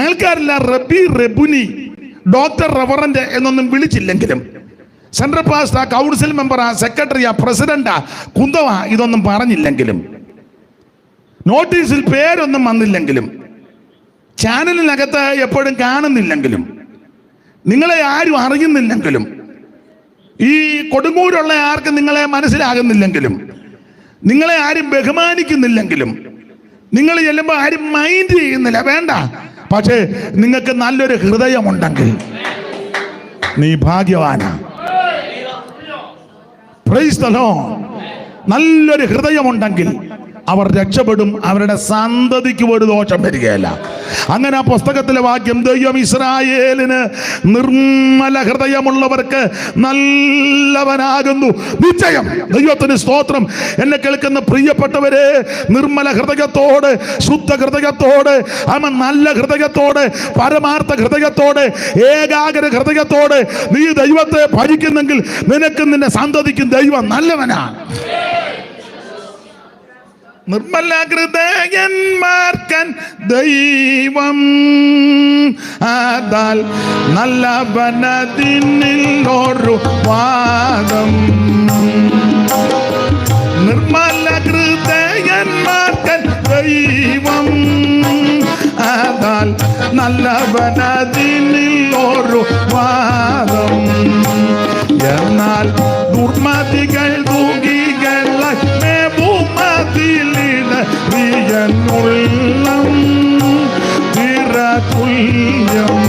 ആൾക്കാരെല്ലാം റബി, റബുനി, ഡോക്ടർ, റവറന്റ് എന്നൊന്നും വിളിച്ചില്ലെങ്കിലും, സെൻട്രൽ പാസ്റ്റർ, കൗൺസിൽ മെമ്പറാ, സെക്രട്ടറിയാ, പ്രസിഡന്റാ, കുന്തവാ ഇതൊന്നും പറഞ്ഞില്ലെങ്കിലും, നോട്ടീസിൽ പേരൊന്നും വന്നില്ലെങ്കിലും, ചാനലിനകത്ത് എപ്പോഴും കാണുന്നില്ലെങ്കിലും, നിങ്ങളെ ആരും അറിയുന്നില്ലെങ്കിലും, ഈ കൊടുങ്ങൂരുള്ള ആർക്കും നിങ്ങളെ മനസ്സിലാകുന്നില്ലെങ്കിലും, നിങ്ങളെ ആരും ബഹുമാനിക്കുന്നില്ലെങ്കിലും, നിങ്ങൾ ചെല്ലുമ്പോൾ ആരും മൈൻഡ് ചെയ്യുന്നില്ല, വേണ്ട. പക്ഷേ നിങ്ങൾക്ക് നല്ലൊരു ഹൃദയമുണ്ടെങ്കിൽ നീ ഭാഗ്യവാനാ. Price the Lord. നല്ലൊരു ഹൃദയമുണ്ടെങ്കിൽ അവർ രക്ഷപ്പെടും, അവരുടെ സന്തതിക്ക് ഒരു ദോഷം വരികയില്ല. അങ്ങനെ ആ പുസ്തകത്തിലെ വാക്യം, ദൈവം ഇസ്രായേലിന് നിർമ്മല ഹൃദയമുള്ളവർക്ക് നല്ലവനാകുന്നു നിശ്ചയം. ദൈവത്തിന് സ്തോത്രം. എന്നെ കേൾക്കുന്ന പ്രിയപ്പെട്ടവരെ, നിർമ്മല ഹൃദയത്തോട്, ശുദ്ധ ഹൃദയത്തോട്, നല്ല ഹൃദയത്തോട്, പരമാർത്ഥ ഹൃദയത്തോട്, ഏകാഗ്ര ഹൃദയത്തോട് നീ ദൈവത്തെ ഭജിക്കുന്നെങ്കിൽ നിനക്കും നിന്റെ സന്തതിക്കും ദൈവം നല്ലവനാണ്. നിർമ്മല ഹൃദയന്മാർക്കൻ ദൈവം ആദാൽ നല്ലവനതിനൊരു വാദം. നിർമ്മല ഹൃദയന്മാർക്കൻ ദൈവം ആദാൽ നല്ലവനതിനൊരു വാദം. എന്നാൽ ദുർമതികൾ ദുഃഖികളെ ഭൂമതിലിട പ്രിയനുള്ളം തുല്യം.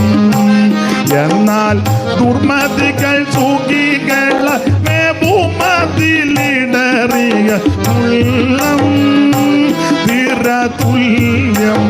എന്നാൽ ദുർമതികൾ സൂകികൾ ഭൂമതിലിടറിയ ഉള്ളം തുല്യം.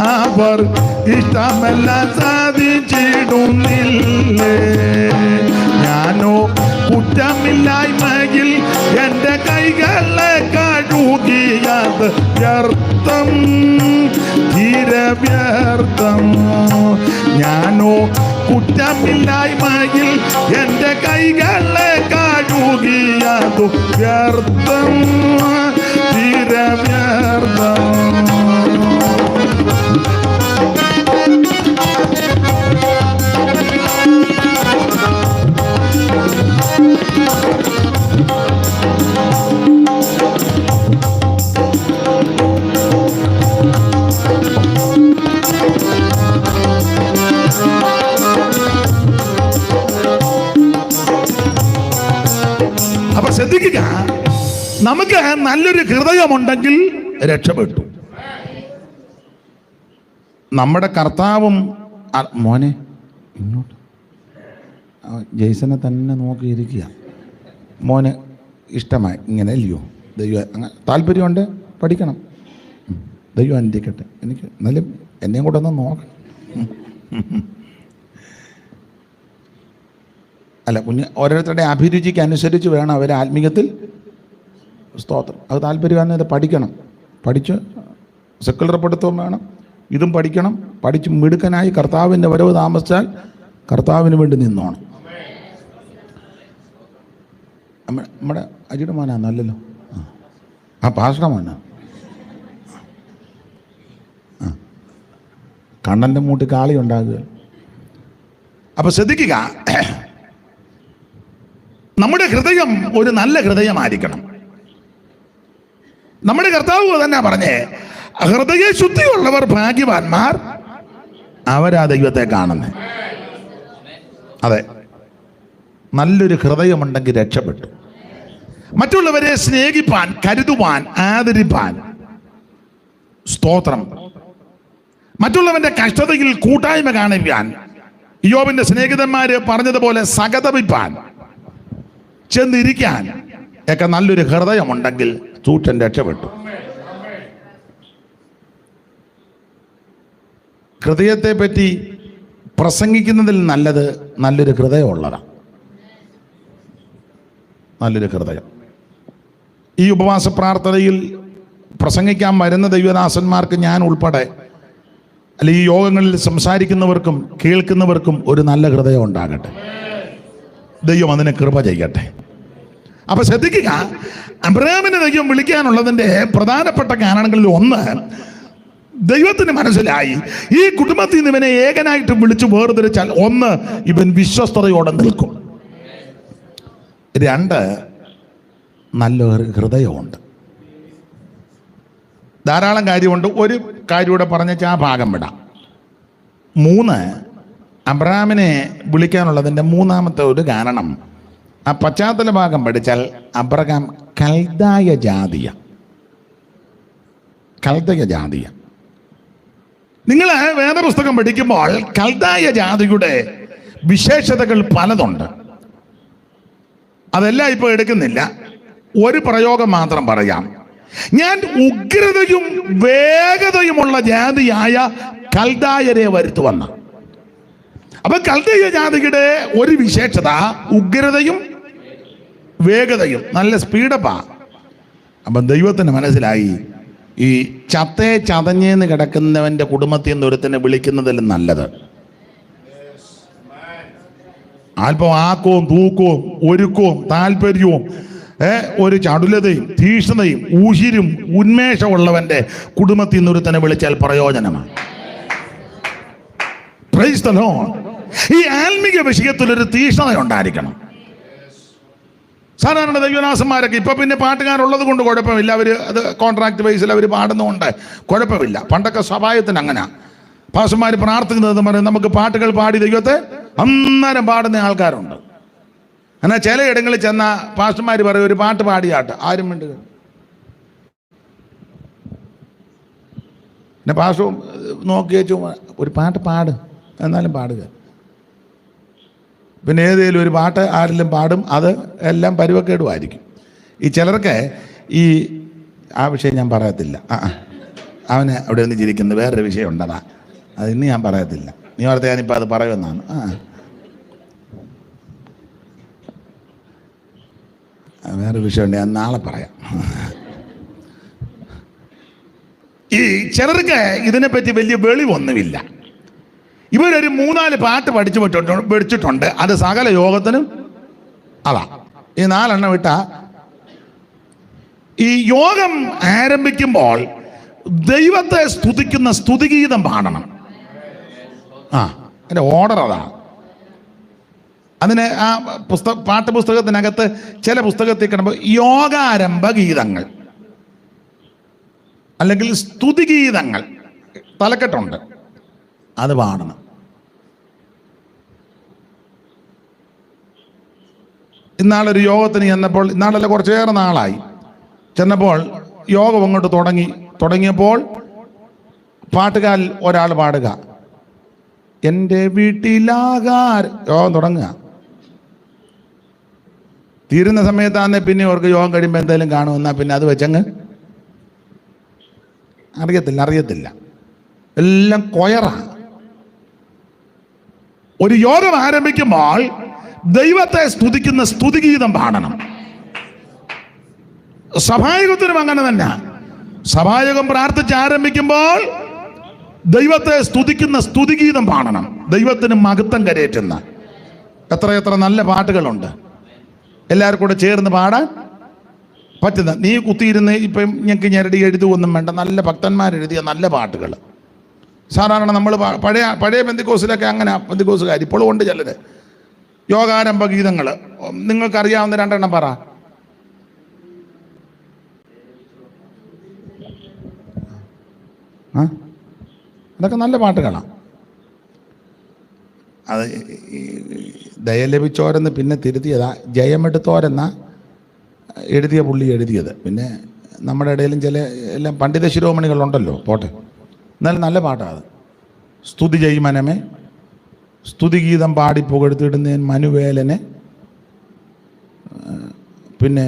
അവർ ഇഷ്ടമെല്ലാം സാധിച്ചിടുന്നില്ലേ? ഞാനോ കുറ്റമില്ലായ്മയിൽ എൻ്റെ കൈകളെ കഴുകിയത് വ്യർത്ഥം, തീരവ്യർത്ഥം. ഞാനോ കുറ്റമില്ലായ്മയിൽ എൻ്റെ കൈകളെ കഴുകിയത് വ്യർത്ഥം, തീരവ്യർത്ഥം. അപ്പൊ ശ്രദ്ധിക്കുക, നമുക്ക് നല്ലൊരു ഹൃദയമുണ്ടെങ്കിൽ രക്ഷപ്പെട്ടു. നമ്മുടെ കർത്താവും മോനെ ഇങ്ങോട്ട് ജെയ്സനെ തന്നെ നോക്കിയിരിക്കുക. മോന് ഇഷ്ടമായി ഇങ്ങനെ അല്ലയോ? ദൈവം അങ്ങനെ താല്പര്യമുണ്ട്, പഠിക്കണം. ദൈവം അനുഗ്രഹിക്കട്ടെ. എനിക്ക് എന്നാലും എന്നെയും കൂടെ ഒന്ന് നോക്കണം. അല്ല, കുഞ്ഞ് ഓരോരുത്തരുടെ അഭിരുചിക്ക് അനുസരിച്ച് വേണം അവരെ ആത്മീയത്തിൽ സ്തോത്രം. അത് താല്പര്യമാണ്. ഇത് പഠിക്കണം. പഠിച്ച് സെക്കുലർ പഠിത്തവും വേണം, ഇതും പഠിക്കണം. പഠിച്ച് മിടുക്കനായി കർത്താവിൻ്റെ വരവ് താമസിച്ചാൽ കർത്താവിന് വേണ്ടി നിന്നോണം. നമ്മുടെ അജിയുടെ മോനാന്നല്ലോ, ആ പാസ്റ്ററുടെ മോനാ. കണ്ണൻ്റെ മൂട്ടി കാളി ഉണ്ടാകുക. അപ്പൊ ശ്രദ്ധിക്കുക, നമ്മുടെ ഹൃദയം ഒരു നല്ല ഹൃദയമായിരിക്കണം. നമ്മുടെ കർത്താവ് തന്നെ പറഞ്ഞേ, ഹൃദയ ശുദ്ധിയുള്ളവർ ഭാഗ്യവാന്മാർ, അവരാ ദൈവത്തെ കാണുന്നത്. അതെ, നല്ലൊരു ഹൃദയമുണ്ടെങ്കിൽ രക്ഷപ്പെട്ടു. മറ്റുള്ളവരെ സ്നേഹിപ്പാൻ, കരുതുവാൻ, ആദരിപ്പാൻ, സ്തോത്രം, മറ്റുള്ളവന്റെ കഷ്ടതയിൽ കൂട്ടായ്മ കാണിക്കാൻ, യോബിന്റെ സ്നേഹിതന്മാര് പറഞ്ഞതുപോലെ സഹതപിപ്പാൻ, ചെന്നിരിക്കാൻ ഒക്കെ നല്ലൊരു ഹൃദയമുണ്ടെങ്കിൽ ചൂട്ടൻ രക്ഷപ്പെട്ടു. ഹൃദയത്തെ പറ്റി പ്രസംഗിക്കുന്നതിൽ നല്ലത് നല്ലൊരു ഹൃദയമുള്ളതാണ്. നല്ലൊരു ഹൃദയം. ഈ ഉപവാസ പ്രാർത്ഥനയിൽ പ്രസംഗിക്കാൻ വരുന്ന ദൈവദാസന്മാർക്ക് ഞാൻ ഉൾപ്പെടെ, അല്ല ഈ യോഗങ്ങളിൽ സംസാരിക്കുന്നവർക്കും കേൾക്കുന്നവർക്കും ഒരു നല്ല ഹൃദയം ഉണ്ടാകട്ടെ. ദൈവം അതിനെ കൃപ ചെയ്യട്ടെ. അപ്പൊ ശ്രദ്ധിക്കുക, അബ്രഹാമിനെ ദൈവം വിളിക്കാനുള്ളതിൻ്റെ പ്രധാനപ്പെട്ട കാരണങ്ങളിൽ ഒന്ന്, ദൈവത്തിന് മനസ്സിലായി ഈ കുടുംബത്തിൽ നിന്ന് ഇവനെ ഏകനായിട്ട് വിളിച്ചു വേർതിരിച്ചാൽ, ഒന്ന്, ഇവൻ വിശ്വസ്തയോടെ നിൽക്കും. രണ്ട്, നല്ല ഹൃദയമുണ്ട്. ധാരാളം കാര്യമുണ്ട്, ഒരു കാര്യം കൂടെ പറഞ്ഞാൽ ആ ഭാഗം വിടാം. മൂന്ന്, അബ്രഹാമിനെ വിളിക്കാനുള്ളതിൻ്റെ മൂന്നാമത്തെ ഒരു കാരണം, ആ പശ്ചാത്തല ഭാഗം പഠിച്ചാൽ അബ്രഹാം കൽദായ ജാതിയ. നിങ്ങൾ വേദപുസ്തകം പഠിക്കുമ്പോൾ കൽദായ ജാതിയുടെ വിശേഷതകൾ പലതുണ്ട്. അതെല്ലാം ഇപ്പോൾ എടുക്കുന്നില്ല, ഒരു പ്രയോഗം മാത്രം പറയാം. ഞാൻ ഉഗ്രതയും വേഗതയുമുള്ള ജാതിയായ കൽദായരെ വരുത്തുവന്ന. അപ്പൊ കൽദായ ജാതിയുടെ ഒരു വിശേഷത ഉഗ്രതയും വേഗതയും, നല്ല സ്പീഡപ്പാ. അപ്പം ദൈവത്തിന് മനസ്സിലായി, ഈ ചതഞ്ഞേന്ന് കിടക്കുന്നവന്റെ കുടുംബത്തിൽ നിന്ന് ഒരുത്തനെ വിളിക്കുന്നതിലും നല്ലത് അല്പം ആക്കവും തൂക്കവും ഒരുക്കവും താല്പര്യവും ഒരു ചടുലതയും തീക്ഷ്ണതയും ഉശിരും ഉന്മേഷമുള്ളവന്റെ കുടുംബത്തിൽ നിന്ന് ഒരുത്തനെ വിളിച്ചാൽ പ്രയോജനമാണ്. Price the Lord. ഈ ആത്മീക വിഷയത്തിൽ ഒരു തീക്ഷ്ണത ഉണ്ടായിരിക്കണം. സാധാരണ ദൈവദാസന്മാരൊക്കെ ഇപ്പൊ പിന്നെ പാട്ടുകാരുള്ളത് കൊണ്ട് കുഴപ്പമില്ല, അവർ അത് കോൺട്രാക്ട് ബേസിൽ അവർ പാടുന്നതുകൊണ്ട് കുഴപ്പമില്ല. പണ്ടൊക്കെ സഭായത്തിന് അങ്ങനെ പാസ്റ്റർമാർ പ്രാർത്ഥിക്കുന്നതെന്ന് പറയും, നമുക്ക് പാട്ടുകൾ പാടി ദൈവത്തെ അന്നേരം പാടുന്ന ആൾക്കാരുണ്ട്. എന്നാൽ ചിലയിടങ്ങളിൽ ചെന്ന പാസ്റ്റർമാർ പറയും ഒരു പാട്ട് പാടിയാട്ട്, ആരും മിണ്ടുക. പിന്നെ പാസ്റ്റർ നോക്കി വെച്ചു ഒരു പാട്ട് പാട്, എന്നാലും പാടുക. പിന്നെ ഏതെങ്കിലും ഒരു പാട്ട് ആരെങ്കിലും പാടും, അത് എല്ലാം പരുവക്കേടുമായിരിക്കും. ഈ ചിലർക്ക് ആ വിഷയം ഞാൻ പറയത്തില്ല. അവന് അവിടെ നിന്ന് ചിരിക്കുന്നത് വേറൊരു വിഷയം ഉണ്ടതാ, അത് ഇന്ന് ഞാൻ പറയത്തില്ല. നീ ഓർത്ത് ഞാനിപ്പോൾ അത് പറയുമെന്നാണ്. വേറെ വിഷയമുണ്ട്, ഞാൻ നാളെ പറയാം. ഈ ചിലർക്ക് ഇതിനെപ്പറ്റി വലിയ വെളിവൊന്നുമില്ല. ഇവരൊരു 3-4 പാട്ട് പഠിച്ചിട്ടുണ്ട്. അത് സകല യോഗത്തിനും അതാ. ഈ 4 വിട്ട ഈ യോഗം ആരംഭിക്കുമ്പോൾ ദൈവത്തെ സ്തുതിക്കുന്ന സ്തുതിഗീതം പാടണം. അതിന്റെ ഓർഡർ അതാണ്. അതിന് ആ പാഠപുസ്തകത്തിനകത്ത് ചില പുസ്തകത്തിൽ കിടമ്പോൾ യോഗാരംഭ ഗീതങ്ങൾ അല്ലെങ്കിൽ സ്തുതിഗീതങ്ങൾ തലക്കെട്ടുണ്ട്, അത് പാടണം. ഇന്നാളൊരു യോഗത്തിന് ചെന്നപ്പോൾ, ഇന്നാളല്ല കുറച്ചേറെ നാളായി ചെന്നപ്പോൾ, യോഗം അങ്ങോട്ട് തുടങ്ങിയപ്പോൾ പാട്ടുകാരിൽ ഒരാൾ പാടുക, എൻ്റെ യോഗം തുടങ്ങുക. തീരുന്ന സമയത്താന്നെ പിന്നെ അവർക്ക് യോഗം കഴിയുമ്പോൾ എന്തെങ്കിലും കാണുമെന്നാൽ പിന്നെ അത് വെച്ചങ്ങ് അറിയത്തില്ല, എല്ലാം കൊയറാണ്. ഒരു യോഗം ആരംഭിക്കുമ്പോൾ ദൈവത്തെ സ്തുതിക്കുന്ന സ്തുതിഗീതം പാടണം. സഭായോഗത്തിനും അങ്ങനെ തന്നെ. സഭായോഗം പ്രാർത്ഥിച്ച് ആരംഭിക്കുമ്പോൾ ദൈവത്തെ സ്തുതിക്കുന്ന സ്തുതിഗീതം പാടണം. ദൈവത്തിന് മഹത്വം കരയേറ്റുന്ന എത്ര നല്ല പാട്ടുകളുണ്ട്. എല്ലാവർക്കും കൂടെ ചേർന്ന് പാടാൻ പറ്റുന്ന, നീ കുത്തിയിരുന്ന് ഇപ്പം ഞങ്ങൾക്ക് ഞെരടി എഴുതുകയൊന്നും വേണ്ട, നല്ല ഭക്തന്മാരെഴുതിയ നല്ല പാട്ടുകൾ. സാധാരണ നമ്മൾ പഴയ പെന്തിക്കോസിലൊക്കെ അങ്ങനെ, പെന്തിക്കോസുകാർ ഇപ്പോഴും ഉണ്ട് ചിലർ, യോഗാരംഭ ഗീതങ്ങൾ. നിങ്ങൾക്കറിയാവുന്ന 2 എണ്ണം പറ. അതൊക്കെ നല്ല പാട്ടുകളാണ്. അത് ദയ ലഭിച്ചോരെന്ന് പിന്നെ തിരുത്തിയതാ, ജയമെടുത്തോരെന്ന എഴുതിയ പുള്ളി എഴുതിയത്. പിന്നെ നമ്മുടെ ഇടയിലും ചില എല്ലാം പണ്ഡിത ശിരോമണികളുണ്ടല്ലോ, പോട്ടെ, എന്നാലും നല്ല പാട്ടാണ് അത്. സ്തുതി ചെയ്യുമനമേ, സ്തുതിഗീതം പാടി പുകഴ്ത്തിടുന്നേൻ മനുവേലനെ, പിന്നെ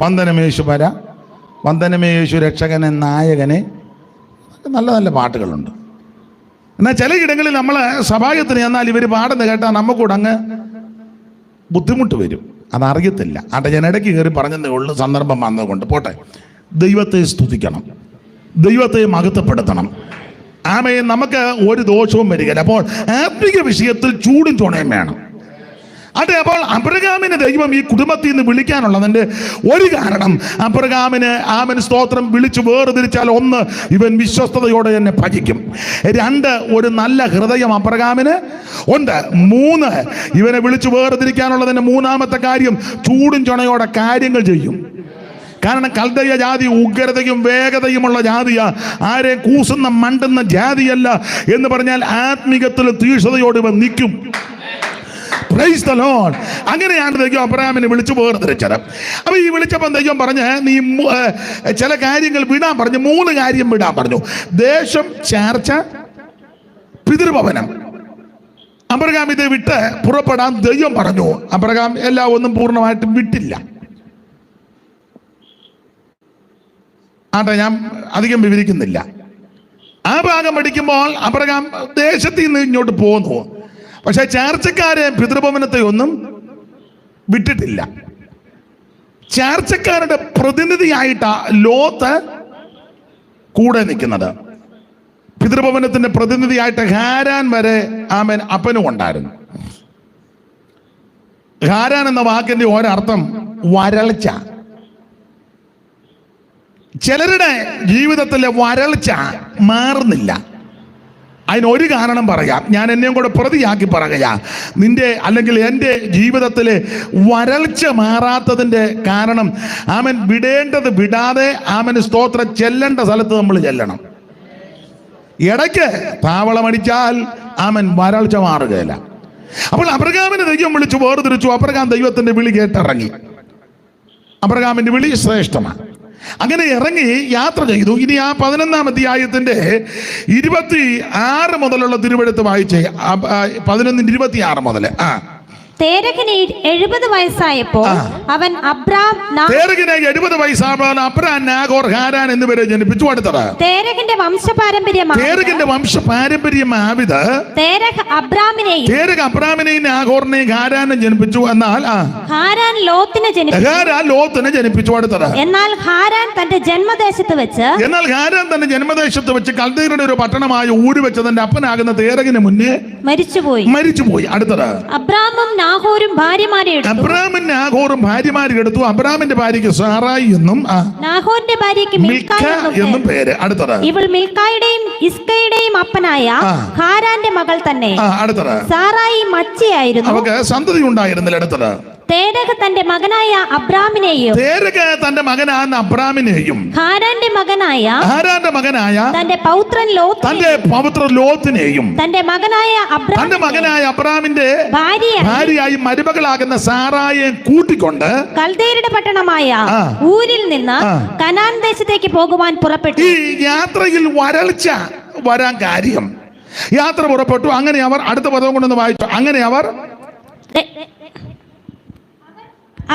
വന്ദനമേശു പര, വന്ദനമേശു രക്ഷകനെ നായകനെ, നല്ല നല്ല പാട്ടുകളുണ്ട്. എന്നാൽ ചിലയിടങ്ങളിൽ നമ്മൾ സഭായത്തിന് എന്നാൽ ഇവർ പാടുന്ന കേട്ടാൽ നമുക്കൂടെ അങ്ങ് ബുദ്ധിമുട്ട് വരും, അതറിയത്തില്ല. ഞാൻ ഇടയ്ക്ക് കയറി പറഞ്ഞതേ ഉള്ളൂ, സന്ദർഭം വന്നതുകൊണ്ട്. പോട്ടെ, ദൈവത്തെ സ്തുതിക്കണം, ദൈവത്തെ മഹത്വപ്പെടുത്തണം. ആമേൻ. നമുക്ക് ഒരു ദോഷവും വരികയില്ല. അപ്പോൾ ആത്മീക വിഷയത്തിൽ ചൂടും തുണയും വേണം. അതെ. അപ്പോൾ അബ്രഹാമിനെ ദൈവം ഈ കുടുംബത്തിൽ നിന്ന് വിളിക്കാനുള്ളതിൻ്റെ ഒരു കാരണം, അബ്രഹാമിന് സ്തോത്രം വിളിച്ചു വേർതിരിച്ചാൽ 1, ഇവൻ വിശ്വസ്തയോടെ എന്നെ ഭജിക്കും. 2, ഒരു നല്ല ഹൃദയം അബ്രഹാമിന് ഉണ്ട്. 3, ഇവനെ വിളിച്ചു വേർതിരിക്കാനുള്ളതിൻ്റെ 3-ാമത്തെ കാര്യം, ചൂടും ചുണയോടെ കാര്യങ്ങൾ ചെയ്യും. കാരണം കൽദയ ജാതി ഉഗ്രതയും വേഗതയുമുള്ള ജാതിയാ, ആരെ കൂസുന്ന മണ്ടുന്ന ജാതിയല്ല എന്ന് പറഞ്ഞാൽ ആത്മീകത്തിൽ തീക്ഷ്ണതയോട് ഇവൻ നിൽക്കും. Price the Lord. അങ്ങനെയാണ് ദൈവം അബ്രഹാമിനെ വിളിച്ചു വേർതിരിച്ചത്. അപ്പൊ ഈ വിളിച്ചപ്പോൾ ദൈവം പറഞ്ഞ് നീ ചില കാര്യങ്ങൾ വിടാൻ പറഞ്ഞു. 3 കാര്യം വിടാൻ പറഞ്ഞു. ദേശം, ചാർച്ച, പിതൃഭവനം. അബ്രഹാം ഇത് വിട്ട് പുറപ്പെടാൻ ദൈവം പറഞ്ഞു. അബ്രഹാം എല്ലാം ഒന്നും പൂർണ്ണമായിട്ടും വിട്ടില്ല. ഞാൻ അധികം വിവരിക്കുന്നില്ല. ആ ഭാഗം പഠിക്കുമ്പോൾ അബ്രഹാം ദേശത്തിൽ നിന്ന് ഇങ്ങോട്ട് പോന്നു. പക്ഷെ ചാർച്ചക്കാരെ പിതൃഭവനത്തെ ഒന്നും വിട്ടിട്ടില്ല. ചാർച്ചക്കാരുടെ പ്രതിനിധിയായിട്ടാ ലോത്ത് കൂടെ നിൽക്കുന്നത്. പിതൃഭവനത്തിന്റെ പ്രതിനിധിയായിട്ട് ഹാരാൻ വരെ അപ്പനും ഉണ്ടായിരുന്നു. ഹാരാൻ എന്ന വാക്കിന്റെ ഒരർത്ഥം വരൾച്ച. ചിലരുടെ ജീവിതത്തിലെ വരൾച്ച മാറുന്നില്ല. അതിനൊരു കാരണം പറയാം, ഞാൻ എന്നെയും കൂടെ പ്രതിയാക്കി പറയുക. നിന്റെ അല്ലെങ്കിൽ എൻ്റെ ജീവിതത്തിലെ വരൾച്ച മാറാത്തതിൻ്റെ കാരണം ആമൻ വിടേണ്ടത് വിടാതെ ആമൻ സ്തോത്രം ചെല്ലേണ്ട സ്ഥലത്ത് നമ്മൾ ചെല്ലണം. ഇടയ്ക്ക് താവളമടിച്ചാൽ ആമൻ വരൾച്ച മാറുകയില്ല. അപ്പോൾ അബ്രഹാമിനെ ദൈവം വിളിച്ചു വേർതിരിച്ചു. അബ്രഹാം ദൈവത്തിന്റെ വിളി കേട്ടിറങ്ങി. അബ്രഹാമിന്റെ വിളി ശ്രേഷ്ഠമാണ്. അങ്ങനെ ഇറങ്ങി യാത്ര ചെയ്തു. ഇനി ആ 11-ാം അധ്യായത്തിന്റെ 26 മുതലുള്ള തിരുവെഴുത്ത് വായിച്ചേ. 11:26 മുതൽ. തേരഹിന് 70 വയസ്സായപ്പോൾ അവൻ തേരഹിന് 70 വയസ്സായപ്പോൾ അബ്രാം നാഗോർ ഹാരാൻ എന്നിവരെ ജനിപ്പിച്ചു. അടുത്തത് തേരഹിന്റെ വംശപാരമ്പര്യമാവിത് തേരഹ് അബ്രാമിനെയും നാഗോറിനെയും ഹാരാനും ജനിപ്പിച്ചു. എന്നാൽ ഹാരാൻ ലോത്തിനെ ജനിപ്പിച്ചു. അടുത്തത് എന്നാൽ ഹാരാൻ തന്റെ ജന്മദേശത്ത് വെച്ച് കൽദയരുടെ ഒരു പട്ടണമായ ഊര് വെച്ച് തന്റെ അപ്പനാകുന്ന തേരഹിന് മുന്നേ മരിച്ചുപോയി. അടുത്തത് അബ്രാമും നാഹോറും ഭാര്യമാരെ എടുത്തു. അബ്രാമിന്റെ ഭാര്യയ്ക്ക് സാറായി എന്നും നാഹോറിന്റെ ഭാര്യയ്ക്ക് മിൽക്ക എന്നും പേര്. അടുത്തത് ഇവൾ മിൽക്കായുടെയും ഇസ്കയുടെയും അപ്പനായ ഹാരാന്റെ മകൾ തന്നെ. അടുത്തത് സാറായി മച്ചിയായിരുന്നു, അവൾക്ക് സന്തതി ഉണ്ടായിരുന്നില്ല. അടുത്തത് തേരഹ് തന്റെ മകനായ അബ്രാമിനെയും ഹാരാന്റെ മകനായ തന്റെ പൗത്രൻ ലോത്തിനെയും തന്റെ മകനായ അബ്രാമിന്റെ ഭാര്യയായി മരുമകളാകുന്ന സാറായെ കൂട്ടിക്കൊണ്ട് കൽദയരുടെ പട്ടണമായ ഊരിൽ നിന്ന് കനാൻ ദേശത്തേക്ക് പോകുവാൻ പുറപ്പെട്ടു. ഈ യാത്രയിൽ വരൾച്ച വരാൻ കാര്യം, യാത്ര പുറപ്പെട്ടു. അങ്ങനെ അവർ അടുത്ത പദം കൊണ്ടൊന്ന് വായിച്ചു. അങ്ങനെ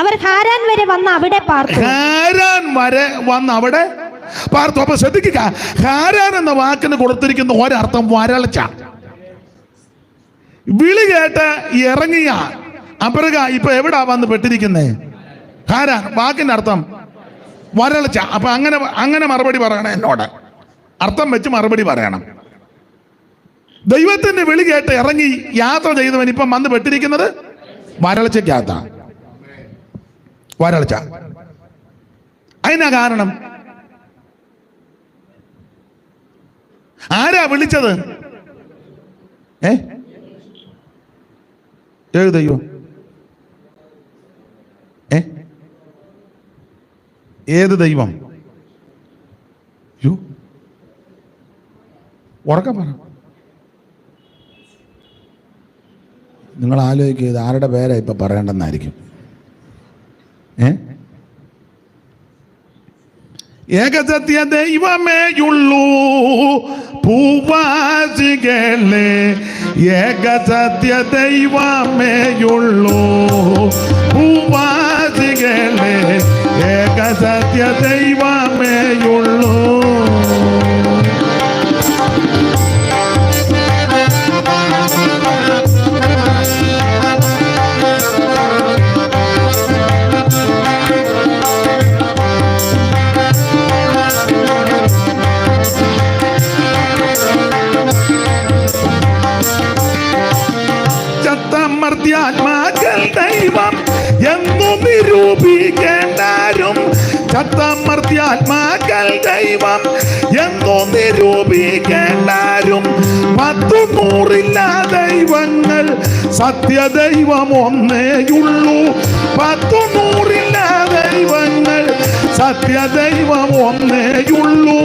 അവർ ഹാരാൻ വരെ വന്ന് അവിടെ പാർത്തു. അപ്പൊ ശ്രദ്ധിക്കുക, ഹാരാൻ എന്ന വാക്കിന് കൊടുത്തിരിക്കുന്ന ഒരർത്ഥം വരൾച്ച. വിളി കേട്ട് ഇറങ്ങിയ അബ്രഹാം ഇപ്പൊ എവിടാ വന്ന് പെട്ടിരിക്കുന്നേ? ഹാരാൻ. വാക്കിന്റെ അർത്ഥം വരൾച്ച. അപ്പൊ അങ്ങനെ മറുപടി പറയണം. എന്നോട് അർത്ഥം വെച്ച് മറുപടി പറയണം. ദൈവത്തിന്റെ വിളി കേട്ട് ഇറങ്ങി യാത്ര ചെയ്തവൻ ഇപ്പം വന്ന് പെട്ടിരിക്കുന്നത് വരൾച്ചയ്ക്കകത്ത. വരൾച്ച അതിനാ കാരണം. ആരാ വിളിച്ചത്? ഏത് ദൈവം? ഏത് ദൈവം? ഉറക്കം പറ. നിങ്ങൾ ആലോചിക്കുക, ആരുടെ പേരാ ഇപ്പൊ പറയേണ്ടെന്നായിരിക്കും. ഏകസത്യ ദൈവമേയുള്ളൂ ഭൂവാസികളെ, ഏകസത്യ ദൈവമേയുള്ളൂ ഭൂവാസികളെ, ഏകസത്യ ദൈവമേയുള്ളൂ. മർത്യാത്മാക്കൾ ദൈവം എന്നു നിരൂപിക്കേണ്ടാരും, ചത്തമർത്യാത്മാക്കൾ ദൈവം എന്നു നിരൂപിക്കേണ്ടാരും. 100 ദൈവങ്ങൾ സത്യദൈവം ഒന്നേയുള്ളൂ. 100 ദൈവങ്ങൾ സത്യദൈവം ഒന്നേയുള്ളൂ.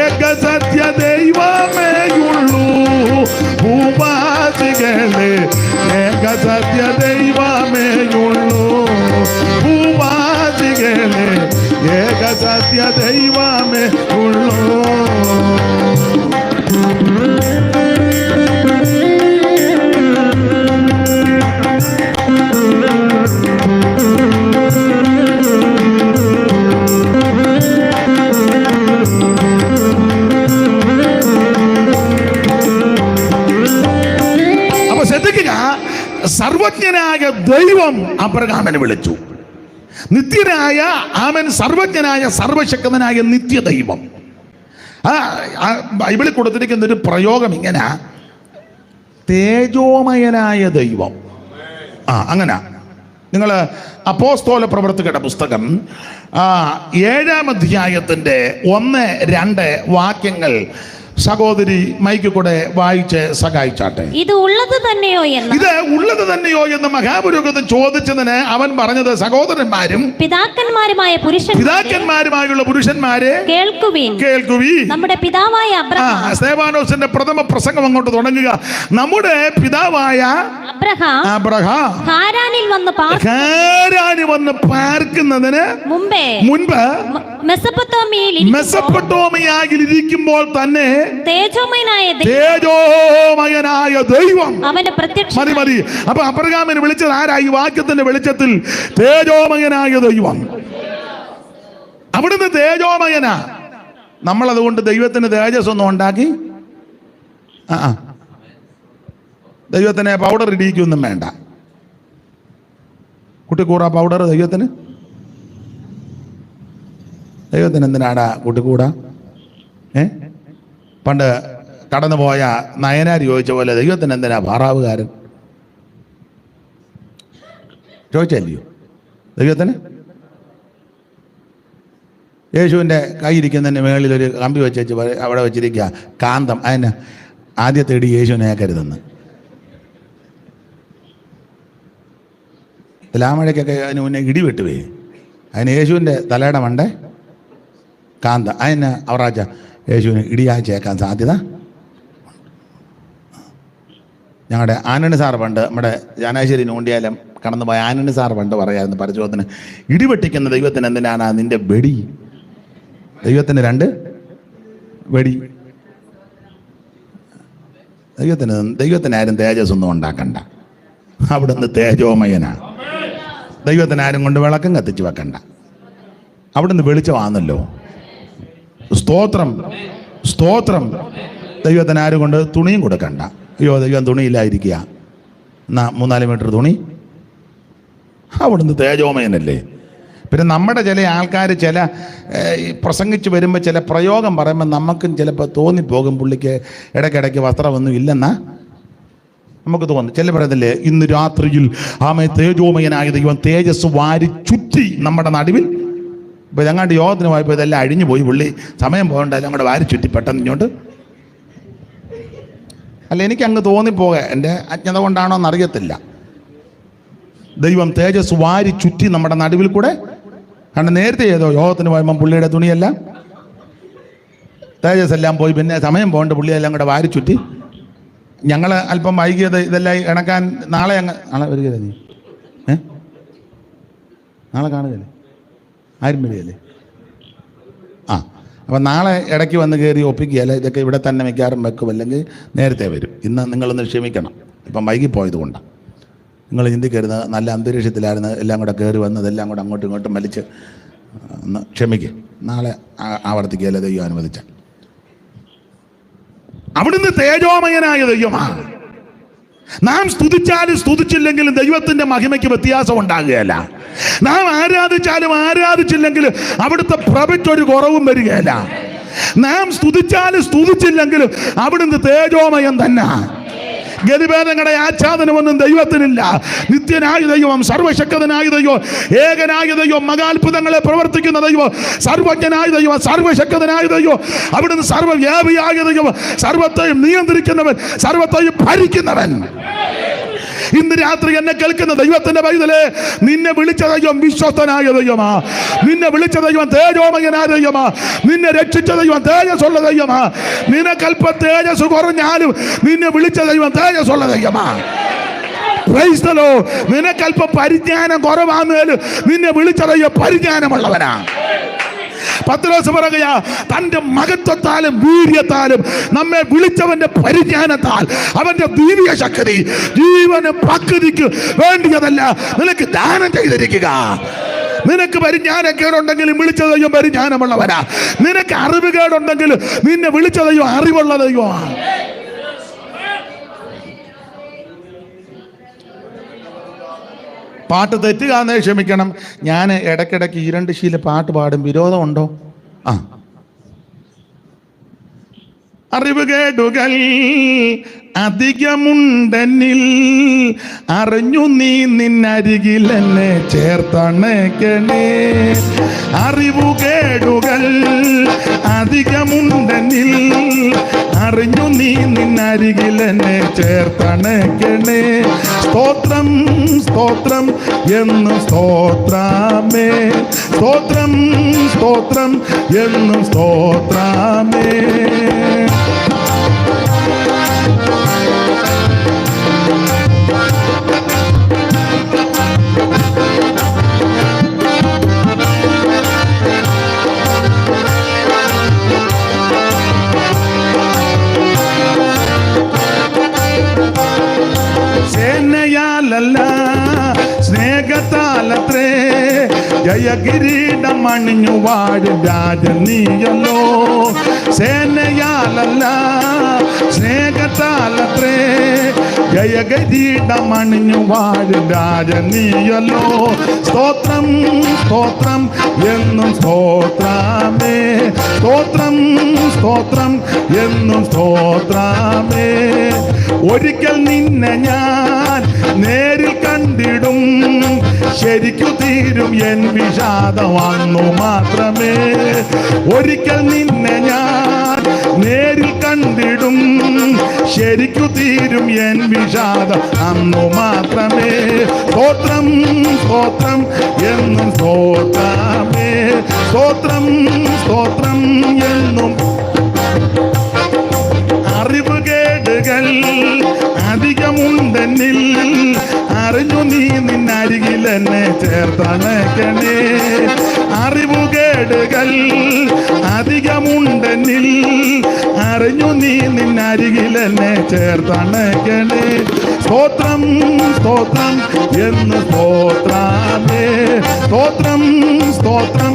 ഏകസത്യ ദൈവമേയുള്ളൂ ഭൂവാസികളെ, ഏകസത്യ ദൈവമേയുള്ളൂ ഭൂവാസികളെ, ഏകസത്യ ദൈവമേയുള്ളൂ. സർവജ്ഞനായ ദൈവം അബ്രഹാമിനെ വിളിച്ചു. നിത്യനായ ആമൻ, സർവജ്ഞനായ സർവശക്തനായ നിത്യദൈവം. ബൈബിളിൽ കൊടുത്തിരിക്കുന്ന ഒരു പ്രയോഗം ഇങ്ങനെ, തേജോമയനായ ദൈവം. അങ്ങനെ നിങ്ങൾ അപ്പോസ്തല പ്രവർത്തകരുടെ പുസ്തകം 7-ാം അധ്യായത്തിൻ്റെ 1-2 വാക്യങ്ങൾ സഹോദരി മൈക്ക് കൂടെ വായിച്ച് സഹായിച്ചാട്ടെ. ഇത് ഉള്ളത് തന്നെയോ എന്ന് മഹാപുരോഹിതൻ ചോദിച്ചതിന് അവൻ പറഞ്ഞത്, സഹോദരന്മാരും പിതാക്കന്മാരുമായുള്ള പുരുഷന്മാരെ കേൾക്കുവീൻ. നമ്മുടെ പിതാവായ അബ്രഹാം, സ്തേഫാനോസിന്റെ പ്രഥമ പ്രസംഗം അങ്ങോട്ട് തുടങ്ങുക. നമ്മുടെ പിതാവായ അബ്രഹാം ഹാരാനിൽ വന്ന് പാർക്കുന്നതിന് മുൻപ് മെസൊപ്പൊട്ടോമിയയിൽ ഇരിക്കുമ്പോൾ തന്നെ തേജോമയനായ ദൈവം മതി. അപ്പൊ അബ്രഹാമിനെ വിളിച്ചത് ആരാ? ഈ വാക്യത്തിന്റെ വെളിച്ചത്തിൽ തേജോമയനായ ദൈവം. അവിടുന്ന് തേജോമയനാ. നമ്മളതുകൊണ്ട് ദൈവത്തിന് തേജസ് ഒന്നും ഉണ്ടാക്കി ദൈവത്തിനെ പൗഡർ ഇടിക്കൊന്നും വേണ്ട. കുട്ടിക്കൂറ പൗഡർ ദൈവത്തിന് എന്തിനാടാ കുട്ടിക്കൂട? പണ്ട് കടന്നുപോയ നയനാർ ചോദിച്ച പോലെ ദൈവത്തിന് എന്തിനാ ഭാറാവുകാരൻ? ചോദിച്ചല്ലയോ ദൈവത്തിന്? യേശുവിൻ്റെ കൈയിരിക്കുന്നതിൻ്റെ മേളിലൊരു കമ്പി വെച്ച് അവിടെ വെച്ചിരിക്കുക കാന്തം. അതിന് ആദ്യത്തെ ഇടി യേശുവിനെ ഏക്കരുതെന്ന്. തുലാമഴയ്ക്കൊക്കെ അതിന് മുന്നേ ഇടി വെട്ടുവേ. അതിന് യേശുവിൻ്റെ തലയുടെ മണ്ടേ കാന്തം. അതിന് അവറാച്ച യേശുവിന് ഇടിയാച്ചേക്കാൻ സാധ്യത. ഞങ്ങളുടെ ആനണി സാർ പണ്ട് നമ്മുടെ ചാനാശ്ശേരി നൂണ്ടിയാലും കടന്നുപോയ ആനണി സാർ പണ്ട് പറയായിരുന്നു പരിശോധന, ഇടിവെട്ടിക്കുന്ന ദൈവത്തിന് എന്തിനാണ് നിന്റെ വെടി? ദൈവത്തിന് 2 വെടി. ദൈവത്തിനാരും തേജസ് ഒന്നും ഉണ്ടാക്കണ്ട. അവിടുന്ന് തേജോമയനാണ്. ദൈവത്തിനാരും കൊണ്ട് വിളക്കം കത്തിച്ച് വെക്കണ്ട. അവിടുന്ന് വെളിച്ചമാണല്ലോ. സ്തോത്രം. ദൈവത്തിനാരും കൊണ്ട് തുണിയും കൊടുക്കണ്ട. അയ്യോ ദൈവം തുണിയില്ലായിരിക്കുക, എന്നാ 3-4 മീറ്റർ തുണി. അവിടുന്ന് തേജോമയനല്ലേ. പിന്നെ നമ്മുടെ ചില ആൾക്കാർ ചില പ്രസംഗിച്ച് വരുമ്പോൾ ചില പ്രയോഗം പറയുമ്പോൾ നമുക്കും ചിലപ്പോൾ തോന്നിപ്പോകും പുള്ളിക്ക് ഇടയ്ക്കിടയ്ക്ക് വസ്ത്രമൊന്നും ഇല്ലെന്നാ നമുക്ക് തോന്നും. ചില പറയത്തില്ലേ, ഇന്ന് രാത്രിയിൽ തേജോമയനായ ദൈവം തേജസ് വാരി ചുറ്റി നമ്മുടെ നടുവിൽ. ഇപ്പോൾ ഞങ്ങളുടെ യോഗത്തിന് പോയപ്പോൾ ഇതെല്ലാം അഴിഞ്ഞു പോയി. പുള്ളി സമയം പോകണ്ടല്ലോ അങ്ങോട്ട് വാരി ചുറ്റി പെട്ടെന്ന് ഇങ്ങോട്ട്. അല്ല, എനിക്കങ്ങ് തോന്നിപ്പോക, എൻ്റെ അജ്ഞത കൊണ്ടാണോ എന്നറിയത്തില്ല. ദൈവം തേജസ് വാരി ചുറ്റി നമ്മുടെ നടുവിൽ കൂടെ. കാരണം നേരത്തെ ഏതോ യോഗത്തിന് പോയപ്പോൾ പുള്ളിയുടെ തുണിയെല്ലാം തേജസ് എല്ലാം പോയി. പിന്നെ സമയം പോകേണ്ട പുള്ളിയെല്ലാം കൂടെ വാരി ചുറ്റി. ഞങ്ങൾ അല്പം വൈകിയത് ഇതെല്ലാം ഇണക്കാൻ. നാളെ വരികയല്ലേ നീ? നാളെ കാണുകയല്ലേ? ആരും വരികയല്ലേ? അപ്പം നാളെ ഇടയ്ക്ക് വന്ന് കയറി ഒപ്പിക്കുകയല്ല. ഇതൊക്കെ ഇവിടെ തന്നെ മിക്കാറും വെക്കും, അല്ലെങ്കിൽ നേരത്തെ വരും. ഇന്ന് നിങ്ങളൊന്ന് ക്ഷമിക്കണം, ഇപ്പം വൈകിപ്പോയത് കൊണ്ടാണ്. നിങ്ങൾ ചിന്തിക്കരുത്, നല്ല അന്തരീക്ഷത്തിലായിരുന്നു എല്ലാം കൂടെ കയറി വന്നതെല്ലാം കൂടെ അങ്ങോട്ടും ഇങ്ങോട്ടും വലിച്ച്. ഒന്ന് ക്ഷമിക്കുക, നാളെ ആവർത്തിക്കുകയല്ല ദൈവം അനുവദിച്ച. അവിടുന്ന് തേജോമയനായ ദൈവമാണ്. നാം സ്തുതിച്ചാലും സ്തുതിച്ചില്ലെങ്കിലും ദൈവത്തിന്റെ മഹിമയ്ക്ക് വ്യത്യാസം ഉണ്ടാകുകയല്ല. നാം ആരാധിച്ചാലും ആരാധിച്ചില്ലെങ്കിലും അവിടുത്തെ പ്രഭയ്ക്കൊരു കുറവും വരികയല്ല. നാം സ്തുതിച്ചാലും സ്തുതിച്ചില്ലെങ്കിലും അവിടുന്ന് തേജോമയം തന്നെ. ഗതിഭേദങ്ങളുടെ ആച്ഛാദനമൊന്നും ദൈവത്തിനില്ല. നിത്യനായ ദൈവം, സർവശക്തനായ ദൈവം, ഏകനായ ദൈവം, മഹാത്ഭുതങ്ങളെ പ്രവർത്തിക്കുന്ന ദൈവം, സർവജ്ഞനായ ദൈവം, സർവശക്തനായ ദൈവം, അവിടുന്ന് സർവവ്യാപിയായ ദൈവം, സർവത്തെയും നിയന്ത്രിക്കുന്നവൻ, സർവത്തെയും ഭരിക്കുന്നവൻ. ഇന്ന് രാത്രി എന്നെ കേൾക്കുന്ന ദൈവത്തിന്റെ പൈതലേ, നിന്നെ വിളിച്ച ദൈവം വിശ്വസ്തനായ ദൈവമാ. നിന്നെ വിളിച്ച ദൈവം തേജോമയനായ ദൈവമാ. നിന്നെ രക്ഷിച്ച ദൈവം തേജസ്സുള്ള ദൈവമാ. നിനക്കല്പം തേജസ് കുറഞ്ഞാലും നിന്നെ വിളിച്ച ദൈവം തേജസ്സുള്ള ദൈവമാ. നിനക്കല്പം പരിജ്ഞാനം കുറവാന്നേലും നിന്നെ വിളിച്ച ദൈവം പരിജ്ഞാനമുള്ളവനാ. പത്രോസ് പറയുക, തന്റെ മഹത്വത്താലും വീര്യത്താലും നമ്മെ വിളിച്ചവന്റെ പരിജ്ഞാനത്താൽ അവന്റെ ദിവ്യ ശക്തി ജീവന് പ്രകൃതിക്ക് വേണ്ടിയതല്ല നിനക്ക് ദാനം ചെയ്തിരിക്കുക. നിനക്ക് പരിജ്ഞാനക്കേടുണ്ടെങ്കിലും വിളിച്ച ദൈവം പരിജ്ഞാനമുള്ളവനാ. നിനക്ക് അറിവുകേടുണ്ടെങ്കിലും നിന്നെ വിളിച്ച ദൈവം അറിവുള്ള ദൈവമാണ്. പാട്ട് തെറ്റുകാന്നേ ക്ഷമിക്കണം. ഞാൻ ഇടയ്ക്കിടയ്ക്ക് 2 ശീല പാട്ട് പാടും. വിരോധമുണ്ടോ? അറിവുകേടുകൾ അധികമുണ്ടെന്നിൽ, അറിഞ്ഞു നീ നിന്നരികിൽ എന്നെ ചേർത്തണയ്ക്കണേ. അറിവുകേടുകൾ അധികമുണ്ടെന്നിൽ, അറിഞ്ഞു നീ നിന്നരികിൽ എന്നെ ചേർത്തണയ്ക്കണേ. സ്തോത്രം സ്തോത്രം എന്നും സ്തോത്രാമേ, സ്തോത്രം സ്തോത്രം എന്നും സ്തോത്രാമേ. സേനയാലല്ല സ്നേഹത്താലത്രേ ജയകിരീടം അണിഞ്ഞു വാഴും രാജൻ നീയല്ലോ. സേനയാലല്ല സ്നേഹത്താലത്രേ ജയകിരീടം അണിഞ്ഞു വാഴും രാജൻ നീയല്ലോ. സ്തോത്രം സ്തോത്രം എന്നും സ്തോത്രാമേ, സ്തോത്രം സ്തോത്രം എന്നും സ്തോത്രാമേ. ഒരിക്കൽ നിന്നെ ഞാൻ നേരിൽ കണ്ടിടും, ശരിക്കു തീരും എൻ വിഷാദം അന്നു മാത്രമേ. ഒരിക്കൽ നിന്നെ ഞാൻ നേരിൽ കണ്ടിടും, ശരിക്കു തീരും എൻ വിഷാദം അന്നു മാത്രമേ. സ്തോത്രം സ്തോത്രം എന്നും സ്തോത്രാമേ, സ്തോത്രം സ്തോത്രം എന്നും. അറിവുകേടുകൾ അധികമുണ്ടെന്നിൽ, അറിഞ്ഞു നീ നിന്നരികിൽ എന്നെ ചേർത്തണയ്ക്കണേ. അറിവുകേടുകൾ അധികമുണ്ടെന്നിൽ, അറിഞ്ഞു നീ നിന്നരികിൽ എന്നെ ചേർത്തണയ്ക്കണേ. സ്തോത്രം സ്തോത്രം എന്ന് സ്തോത്രാമേ, സ്തോത്രം സ്തോത്രം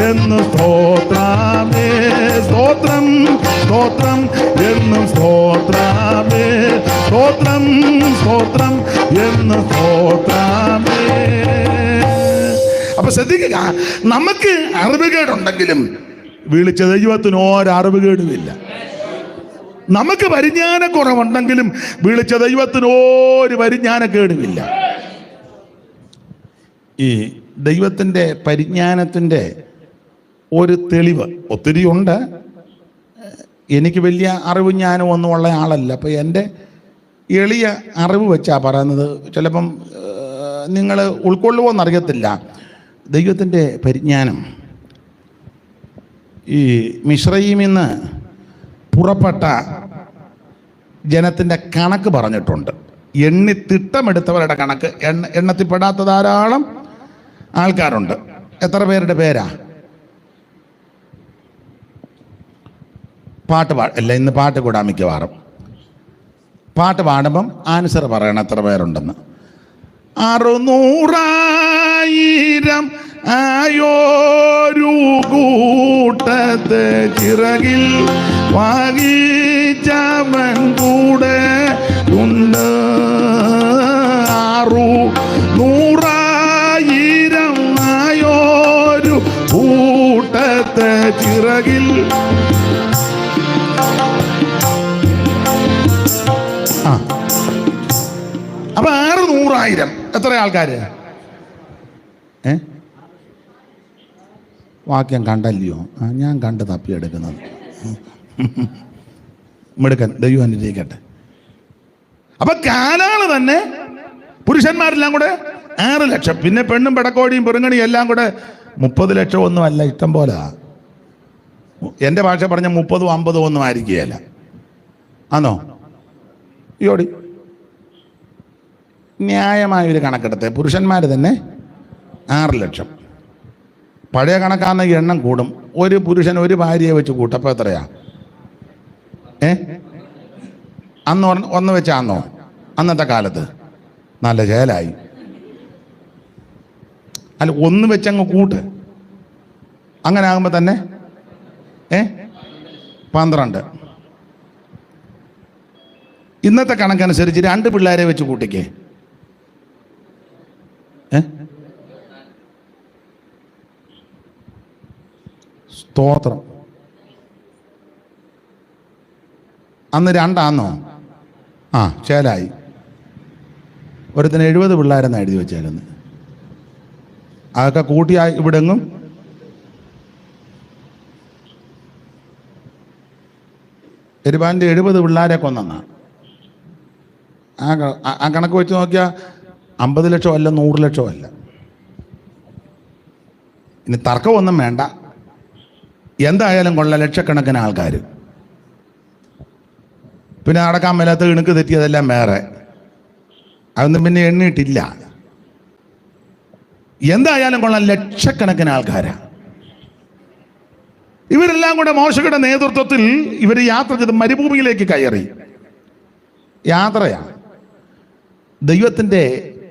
എന്ന് സ്തോത്രാമേ, സ്തോത്രം സ്തോത്രം എന്നും സ്തോത്രാമേ, സ്തോത്രം സ്തോത്രം എന്ന് സ്തോത്രാമേ. അപ്പൊ ശ്രദ്ധിക്കുക, നമുക്ക് അറിവുകേടുണ്ടെങ്കിലും വിളിച്ച ദൈവത്തിന് ഒരറിവുകേടുമില്ല. നമുക്ക് പരിജ്ഞാനക്കുറവുണ്ടെങ്കിലും വിളിച്ച ദൈവത്തിന് ഒരു പരിജ്ഞാനക്കേടുമില്ല. ഈ ദൈവത്തിൻ്റെ പരിജ്ഞാനത്തിൻ്റെ ഒരു തെളിവ് ഒത്തിരി ഉണ്ട്. എനിക്ക് വലിയ അറിവും ജ്ഞാനവും ഒന്നും ഉള്ള ആളല്ല. അപ്പോൾ എൻ്റെ എളിയ അറിവ് വെച്ചാണ് പറയുന്നത്. ചിലപ്പം നിങ്ങൾ ഉൾക്കൊള്ളുമോയെന്നറിയത്തില്ല. ദൈവത്തിൻ്റെ പരിജ്ഞാനം ഈ മിസ്രയീമിൽ നിന്ന് പുറപ്പെട്ട ജനത്തിൻ്റെ കണക്ക് പറഞ്ഞിട്ടുണ്ട്. എണ്ണി തിട്ടമെടുത്തവരുടെ കണക്ക്, എണ്ണത്തിൽപ്പെടാത്ത ധാരാളം ആൾക്കാരുണ്ട്. എത്ര പേരുടെ പേരാ? അല്ല, ഇന്ന് പാട്ട് കൂടാ മിക്കവാറും. പാട്ട് പാടുമ്പം ആൻസർ പറയണം എത്ര പേരുണ്ടെന്ന്. 600,000 ആയോരു കൂട്ടത്തെ ചിറകിൽ വാങ്ങിച്ചവൻ കൂടെ ഉണ്ട്. 600,000 ആയോരു കൂട്ടത്തെ ചിറകിൽ. അപ്പൊ 600,000 എത്ര ആൾക്കാര്? വാക്യം കണ്ടല്ലയോ? ഞാൻ കണ്ട് തപ്പിയെടുക്കുന്നത്. മിടുക്കൻ, ദൈവം അനുഗ്രഹിക്കട്ടെ. അപ്പൊ കാലാള് തന്നെ പുരുഷന്മാരെല്ലാം കൂടെ 6 ലക്ഷം. പിന്നെ പെണ്ണും പെടക്കോടിയും പെറുങ്ങണിയും എല്ലാം കൂടെ 30 ലക്ഷം ഒന്നും അല്ല, ഇഷ്ടം പോലെ. എൻ്റെ ഭാഷ പറഞ്ഞ 30, 50 ഒന്നും ആയിരിക്കുകയല്ല. ആണോ? യോടി ന്യായമായൊരു കണക്കെടുത്ത് പുരുഷന്മാർ തന്നെ 6 ലക്ഷം. പഴയ കണക്കാണെങ്കിൽ എണ്ണം കൂടും. ഒരു പുരുഷൻ ഒരു ഭാര്യയെ വെച്ച് കൂട്ടപ്പോൾ എത്രയാ? അന്ന് ഒന്ന് വെച്ചാന്നോ? അന്നത്തെ കാലത്ത് നല്ല ചേലായി. അല്ല, ഒന്ന് വെച്ചങ്ങ് കൂട്ട്. അങ്ങനെ ആകുമ്പോൾ തന്നെ 12. ഇന്നത്തെ കണക്കനുസരിച്ച് 2 പിള്ളേരെ വെച്ച് കൂട്ടിക്കേ. സ്തോത്രം. അന്ന് 2 ആ ചേലായി. ഒരുത്തിന് 70 പിള്ളേരെന്ന് എഴുതി വെച്ചേക്കുന്നു. അതൊക്കെ കൂട്ടിയായി ഇവിടെങ്ങും എരുപാൻ്റെ 70 പിള്ളേരെ കൊന്നെന്നാ. ആ കണക്ക് വെച്ച് നോക്കിയാൽ 50 ലക്ഷം അല്ല, 100 ലക്ഷം അല്ല. ഇനി തർക്കമൊന്നും വേണ്ട, എന്തായാലും കൊള്ള ലക്ഷക്കണക്കിന് ആൾക്കാർ. പിന്നെ നടക്കാൻ മേലാത്ത ഇണുക്ക് തെറ്റിയതെല്ലാം വേറെ, അതൊന്നും പിന്നെ എണ്ണിയിട്ടില്ല. എന്തായാലും കൊള്ളാൻ ലക്ഷക്കണക്കിന് ആൾക്കാരാണ്. ഇവരെല്ലാം കൂടെ മോശയുടെ നേതൃത്വത്തിൽ ഇവർ യാത്ര ചെയ്ത് മരുഭൂമിയിലേക്ക് കയറി. യാത്രയാണ്. ദൈവത്തിൻ്റെ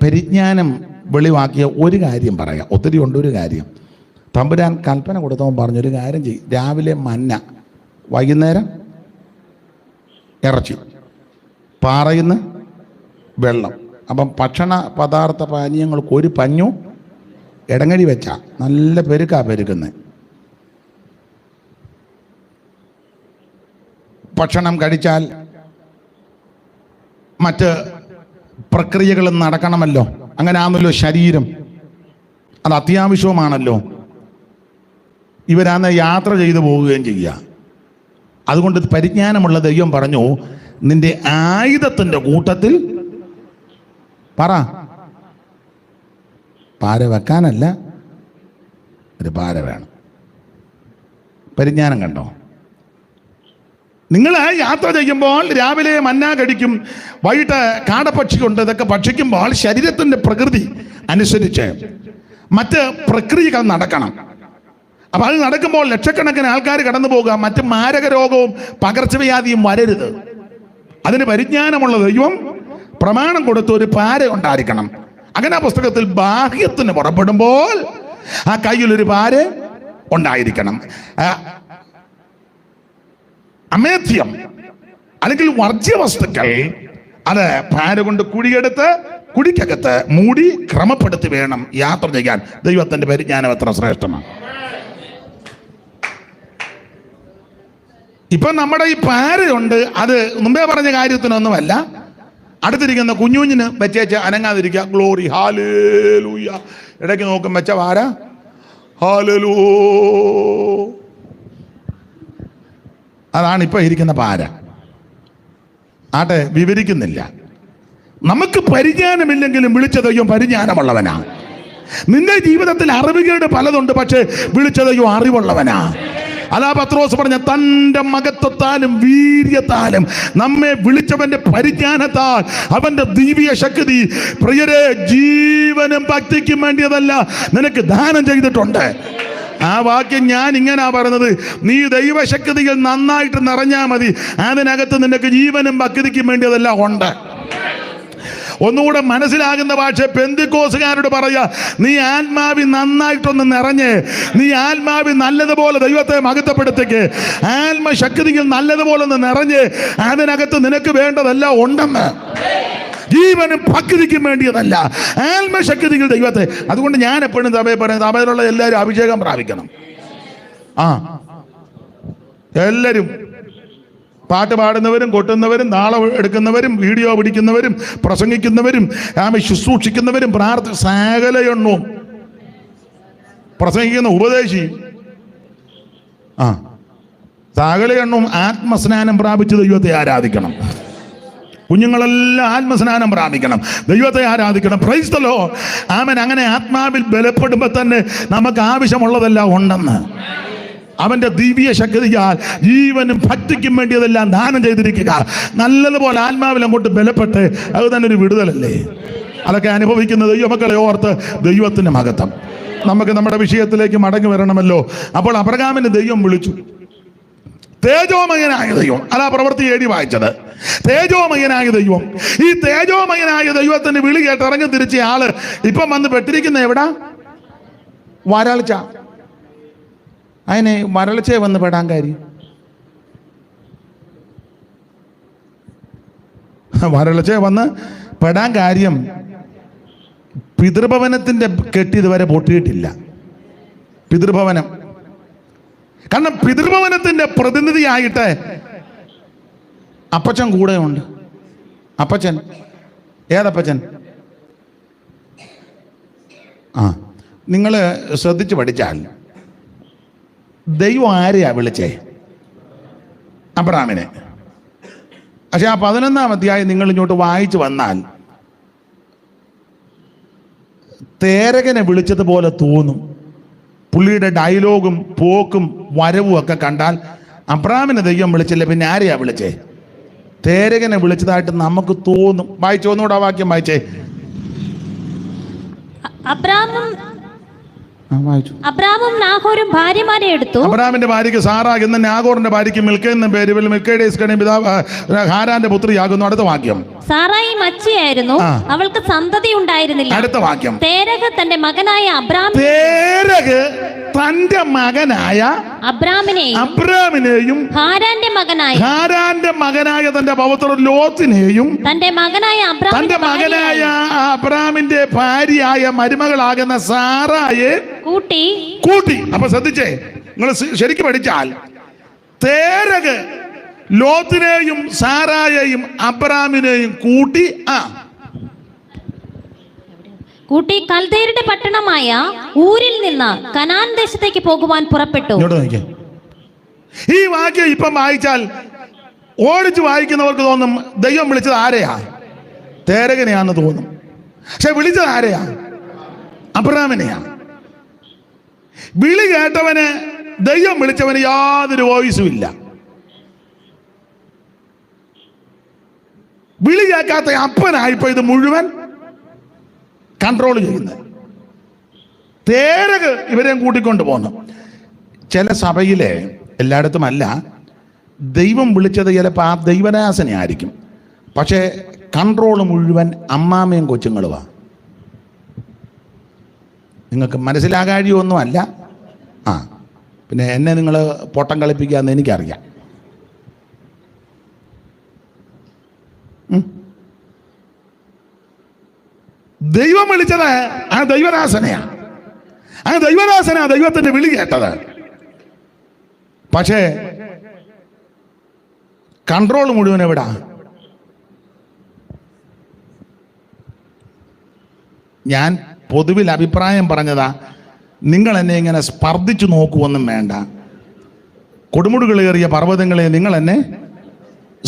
പരിജ്ഞാനം വെളിവാക്കിയ ഒരു കാര്യം പറയാം. ഒത്തിരി ഉണ്ട്. ഒരു കാര്യം തമ്പുരാൻ കൽപ്പന കൊടുത്തവൻ പറഞ്ഞൊരു കാര്യം ചെയ്യും. രാവിലെ മന്ന, വൈകുന്നേരം ഇറച്ചി, പാറയിന്ന് വെള്ളം. അപ്പം ഭക്ഷണ പദാർത്ഥ പാനീയങ്ങൾക്ക് ഒരു പഞ്ഞു ഇടങ്ങഴി വെച്ചാ നല്ല പെരുക്കുന്നത്. ഭക്ഷണം കഴിച്ചാൽ മറ്റ് പ്രക്രിയകളും നടക്കണമല്ലോ. അങ്ങനെ ആണല്ലോ ശരീരം, അത് അത്യാവശ്യവുമാണല്ലോ. ഇവരാന്ന് യാത്ര ചെയ്തു പോവുകയും ചെയ്യുക. അതുകൊണ്ട് പരിജ്ഞാനമുള്ള ദൈവം പറഞ്ഞു, നിന്റെ ആയുധത്തിൻ്റെ കൂട്ടത്തിൽ പാര വെക്കാനല്ല, ഒരു പാര വേണം. പരിജ്ഞാനം കണ്ടോ? നിങ്ങൾ യാത്ര ചെയ്യുമ്പോൾ രാവിലെ മന്ന കഴിക്കും, വൈകിട്ട് കാടപ്പക്ഷി കൊണ്ട് ഇതൊക്കെ ഭക്ഷിക്കുമ്പോൾ ശരീരത്തിൻ്റെ പ്രകൃതി അനുസരിച്ച് മറ്റ് പ്രക്രിയകൾ നടക്കണം. അപ്പം അത് നടക്കുമ്പോൾ ലക്ഷക്കണക്കിന് ആൾക്കാർ കടന്നു പോകുക. മറ്റ് മാരക രോഗവും പകർച്ചവ്യാധിയും വരരുത്. അതിന് പരിജ്ഞാനമുള്ള ദൈവം പ്രമാണം കൊടുത്ത് ഒരു പാര ഉണ്ടായിരിക്കണം. അങ്ങനെ ആ പുസ്തകത്തിൽ ബാഹ്യത്തിന് പുറപ്പെടുമ്പോൾ ആ കയ്യിലൊരു പാര ഉണ്ടായിരിക്കണം. അമേധ്യം അല്ലെങ്കിൽ വർജ്യവസ്തുക്കൾ അത് പാര കൊണ്ട് കുഴിയെടുത്ത് കുഴിക്കകത്ത് മൂടി ക്രമപ്പെടുത്തി വേണം യാത്ര ചെയ്യാൻ. ദൈവത്തിന്റെ പരിജ്ഞാനം എത്ര ശ്രേഷ്ഠമാണ്. ഇപ്പൊ നമ്മുടെ ഈ പാരയുണ്ട്, അത് മുമ്പേ പറഞ്ഞ കാര്യത്തിനൊന്നുമല്ല. അടുത്തിരിക്കുന്ന കുഞ്ഞുഞ്ഞിന് വെച്ചേച്ച് അനങ്ങാതിരിക്കുക. Glory, hallelujah. ഇടയ്ക്ക് നോക്കും വെച്ച പാര, ഹാലേലൂ. അതാണ് ഇപ്പൊ ഇരിക്കുന്ന പാര. ആട്ടെ, വിവരിക്കുന്നില്ല. നമുക്ക് പരിജ്ഞാനമില്ലെങ്കിലും വിളിച്ച ദൈവം പരിജ്ഞാനമുള്ളവനാ. നിന്റെ ജീവിതത്തിൽ അറിവുകളുടെ പലതുണ്ട്, പക്ഷെ വിളിച്ച ദൈവം അറിവുള്ളവനാ. അതാ പത്രോസ് പറഞ്ഞ, തൻ്റെ മഹത്വത്താലും വീര്യത്താലും നമ്മെ വിളിച്ചവന്റെ പരിജ്ഞാനത്താൽ അവന്റെ ദിവ്യ ശക്തി പ്രിയരെ ജീവനും ഭക്തിക്കും വേണ്ടിയതല്ല നിനക്ക് ദാനം ചെയ്തിട്ടുണ്ട്. ആ വാക്യം ഞാൻ ഇങ്ങനാ പറയുന്നത്, നീ ദൈവശക്തികൾ നന്നായിട്ട് നിറഞ്ഞാൽ മതി, അതിനകത്ത് നിനക്ക് ജീവനും ഭക്തിക്കും വേണ്ടിയതെല്ലാം ഉണ്ട്. ഒന്നുകൂടെ മനസ്സിലാകുന്ന ഭാഷ പെന്തിക്കോസുകാരോട് പറയാ, നീ ആത്മാവിൽ നന്നായിട്ടൊന്ന് നിറഞ്ഞ്, നീ ആത്മാവിൽ നല്ലതുപോലെ ദൈവത്തെ മഹത്വപ്പെടുത്തേക്ക്, ആത്മശക്തിയിൽ നല്ലതുപോലെ ഒന്ന് നിറഞ്ഞ്, അതിനകത്ത് നിനക്ക് വേണ്ടതെല്ലാം ഉണ്ടെന്ന്. ജീവനും ഭക്തിക്കും വേണ്ടിയതല്ല, ആത്മശക്തികൾ ദൈവത്തെ. അതുകൊണ്ട് ഞാൻ എപ്പോഴും സഭയിൽ പറയുന്നത്, സഭയിലുള്ള എല്ലാവരും അഭിഷേകം പ്രാപിക്കണം. എല്ലാവരും പാട്ട് പാടുന്നവരും കൊട്ടുന്നവരും നാളെ എടുക്കുന്നവരും വീഡിയോ പിടിക്കുന്നവരും പ്രസംഗിക്കുന്നവരും ശുശ്രൂഷിക്കുന്നവരും സകലയെണ്ണവും പ്രസംഗിക്കുന്ന ഉപദേശി സകലയെണ്ണവും ആത്മസ്നാനം പ്രാപിച്ച് ദൈവത്തെ ആരാധിക്കണം. കുഞ്ഞുങ്ങളെല്ലാം ആത്മസ്നാനം പ്രാപിക്കണം, ദൈവത്തെ ആരാധിക്കണം. Praise the Lord. ആമേൻ. അങ്ങനെ ആത്മാവിൽ ബലപ്പെടുമ്പോൾ തന്നെ നമുക്ക് ആവശ്യമുള്ളതെല്ലാം ഉണ്ടെന്ന്. അവന്റെ ദിവ്യ ശക്തിയാൽ ജീവനും ഭക്തിക്കും വേണ്ടിയതെല്ലാം ദാനം ചെയ്തിരിക്കുക. നല്ലതുപോലെ ആത്മാവിൽ അങ്ങോട്ട് ബലപ്പെട്ട്, അത് തന്നെ ഒരു വിടുതലല്ലേ. അതൊക്കെ അനുഭവിക്കുന്ന ദൈവമക്കളെ ഓർത്ത് ദൈവത്തിന്റെ മഹത്വം. നമുക്ക് നമ്മുടെ വിഷയത്തിലേക്ക് മടങ്ങി വരണമല്ലോ. അപ്പോൾ അബ്രഹാമിനെ ദൈവം വിളിച്ചു തേജോമയനായ ദൈവം. അതാ പ്രവൃത്തി 7 വായിച്ചത്. തേജോമയനായ ദൈവം. ഈ തേജോമയനായ ദൈവത്തിന്റെ വിളി കേട്ട് ഇറങ്ങി തിരിച്ച ആള് ഇപ്പം വന്ന് പെട്ടിരിക്കുന്ന എവിടാ? വരൾച്ച. അതിനെ വരൾച്ചയെ വന്ന് പെടാൻ കാര്യം, വരൾച്ചയെ വന്ന് പെടാൻ കാര്യം പിതൃഭവനത്തിന്റെ കെട്ടി ഇതുവരെ പൊട്ടിയിട്ടില്ല. പിതൃഭവനം, കാരണം പിതൃഭവനത്തിന്റെ പ്രതിനിധിയായിട്ട് അപ്പച്ചൻ കൂടെയുണ്ട്. അപ്പച്ചൻ ഏതപ്പച്ചൻ? നിങ്ങൾ ശ്രദ്ധിച്ച് പഠിച്ചാൽ ദൈവം ആരെയാ വിളിച്ചേ? അബ്രാമിനെ. പക്ഷെ ആ 11-ാം അധ്യായം നിങ്ങൾ ഇങ്ങോട്ട് വായിച്ചു വന്നാൽ തേരകനെ വിളിച്ചതുപോലെ തോന്നും. പുള്ളിയുടെ ഡയലോഗും പോക്കും വരവും ഒക്കെ കണ്ടാൽ അബ്രാമിനെ ദൈവം വിളിച്ചില്ല, പിന്നെ ആരെയാ വിളിച്ചേ? തേരകനെ വിളിച്ചതായിട്ട് നമുക്ക് തോന്നും. വായിച്ചോ, ഒന്നുകൂടെ വാക്യം വായിച്ചേ. അബ്രാമും നാഹോരും ഭാര്യമാരെ എടുത്തു. അബ്രാമിന്റെ ഭാര്യയ്ക്ക് സാറ എന്നും നാഹോറിന്റെ ഭാര്യയ്ക്ക് മിൽക്ക എന്നും പേര്. മിൽക്കയുടെ പിതാവ് ഹാരാന്റെ പുത്രിയാകുന്നു. അടുത്ത വാക്യം. സാറായി മച്ചിയായിരുന്നു, അവൾക്ക് സന്തതി ഉണ്ടായിരുന്നില്ല. അടുത്ത വാക്യം. തേരഹ് തന്റെ മകനായ അബ്രാമിനെയും ഹാരാന്റെ മകനായ തന്റെ പൗത്രൻ ലോത്തിനെയും തന്റെ മകനായ അബ്രാമിന്റെ ഭാര്യയായ മരുമകളാകുന്ന സാറായെ കൂട്ടി. അപ്പൊ ശ്രദ്ധിച്ചേ, നിങ്ങൾ ശരിക്കും പഠിച്ചാൽ തേരഹ് ലോത്തിനെയും സാറായെയും അബ്രാമിനെയും കൂട്ടി കൽദയരുടെ പട്ടണമായ ഊരിൽ നിന്ന് കനാൻ ദേശത്തേക്ക് പോകുവാൻ പുറപ്പെട്ടു. ഈ വാക്യം ഇപ്പം വായിച്ചാൽ ഓടിച്ച് വായിക്കുന്നവർക്ക് തോന്നും ദൈവം വിളിച്ചത് ആരെയാ? തേരകനെയാന്ന് തോന്നും. പക്ഷെ വിളിച്ചത് ആരെയാ? അബ്രാമിനെയാ. വിളി കേട്ടവന് ദൈവം വിളിച്ചവന് യാതൊരു വോയിസും ഇല്ല. വിളി കേൾക്കാത്ത അപ്പനായിപ്പോ ഇത് മുഴുവൻ കൺട്രോൾ ചെയ്യുന്നത്. തേരക് ഇവരെയും കൂട്ടിക്കൊണ്ട് പോന്നു. ചില സഭയിലെ, എല്ലായിടത്തും അല്ല, ദൈവം വിളിച്ചത് ചിലപ്പോൾ ആ ദൈവദാസനെ ആയിരിക്കും, പക്ഷേ കൺട്രോൾ മുഴുവൻ അമ്മാമയും കൊച്ചുങ്ങളുമാ. നിങ്ങൾക്ക് മനസ്സിലാകാഴിയൊന്നും അല്ല. പിന്നെ എന്നെ നിങ്ങൾ പൊട്ടം കളിപ്പിക്കാമെന്ന് എനിക്കറിയാം. ദൈവം വിളിച്ചത് ആ ദൈവദാസനെയാ. ആ ദൈവദാസനാ ദൈവത്തിന്റെ വിളി കേട്ടത്. പക്ഷേ കൺട്രോൾ മുഴുവൻ എവിടാ? ഞാൻ പൊതുവിൽ അഭിപ്രായം പറഞ്ഞതാ. നിങ്ങൾ എന്നെ ഇങ്ങനെ സ്പർദ്ധിച്ചു നോക്കുവൊന്നും വേണ്ട. കൊടുമുടികളേറിയ പർവ്വതങ്ങളെ നിങ്ങൾ എന്നെ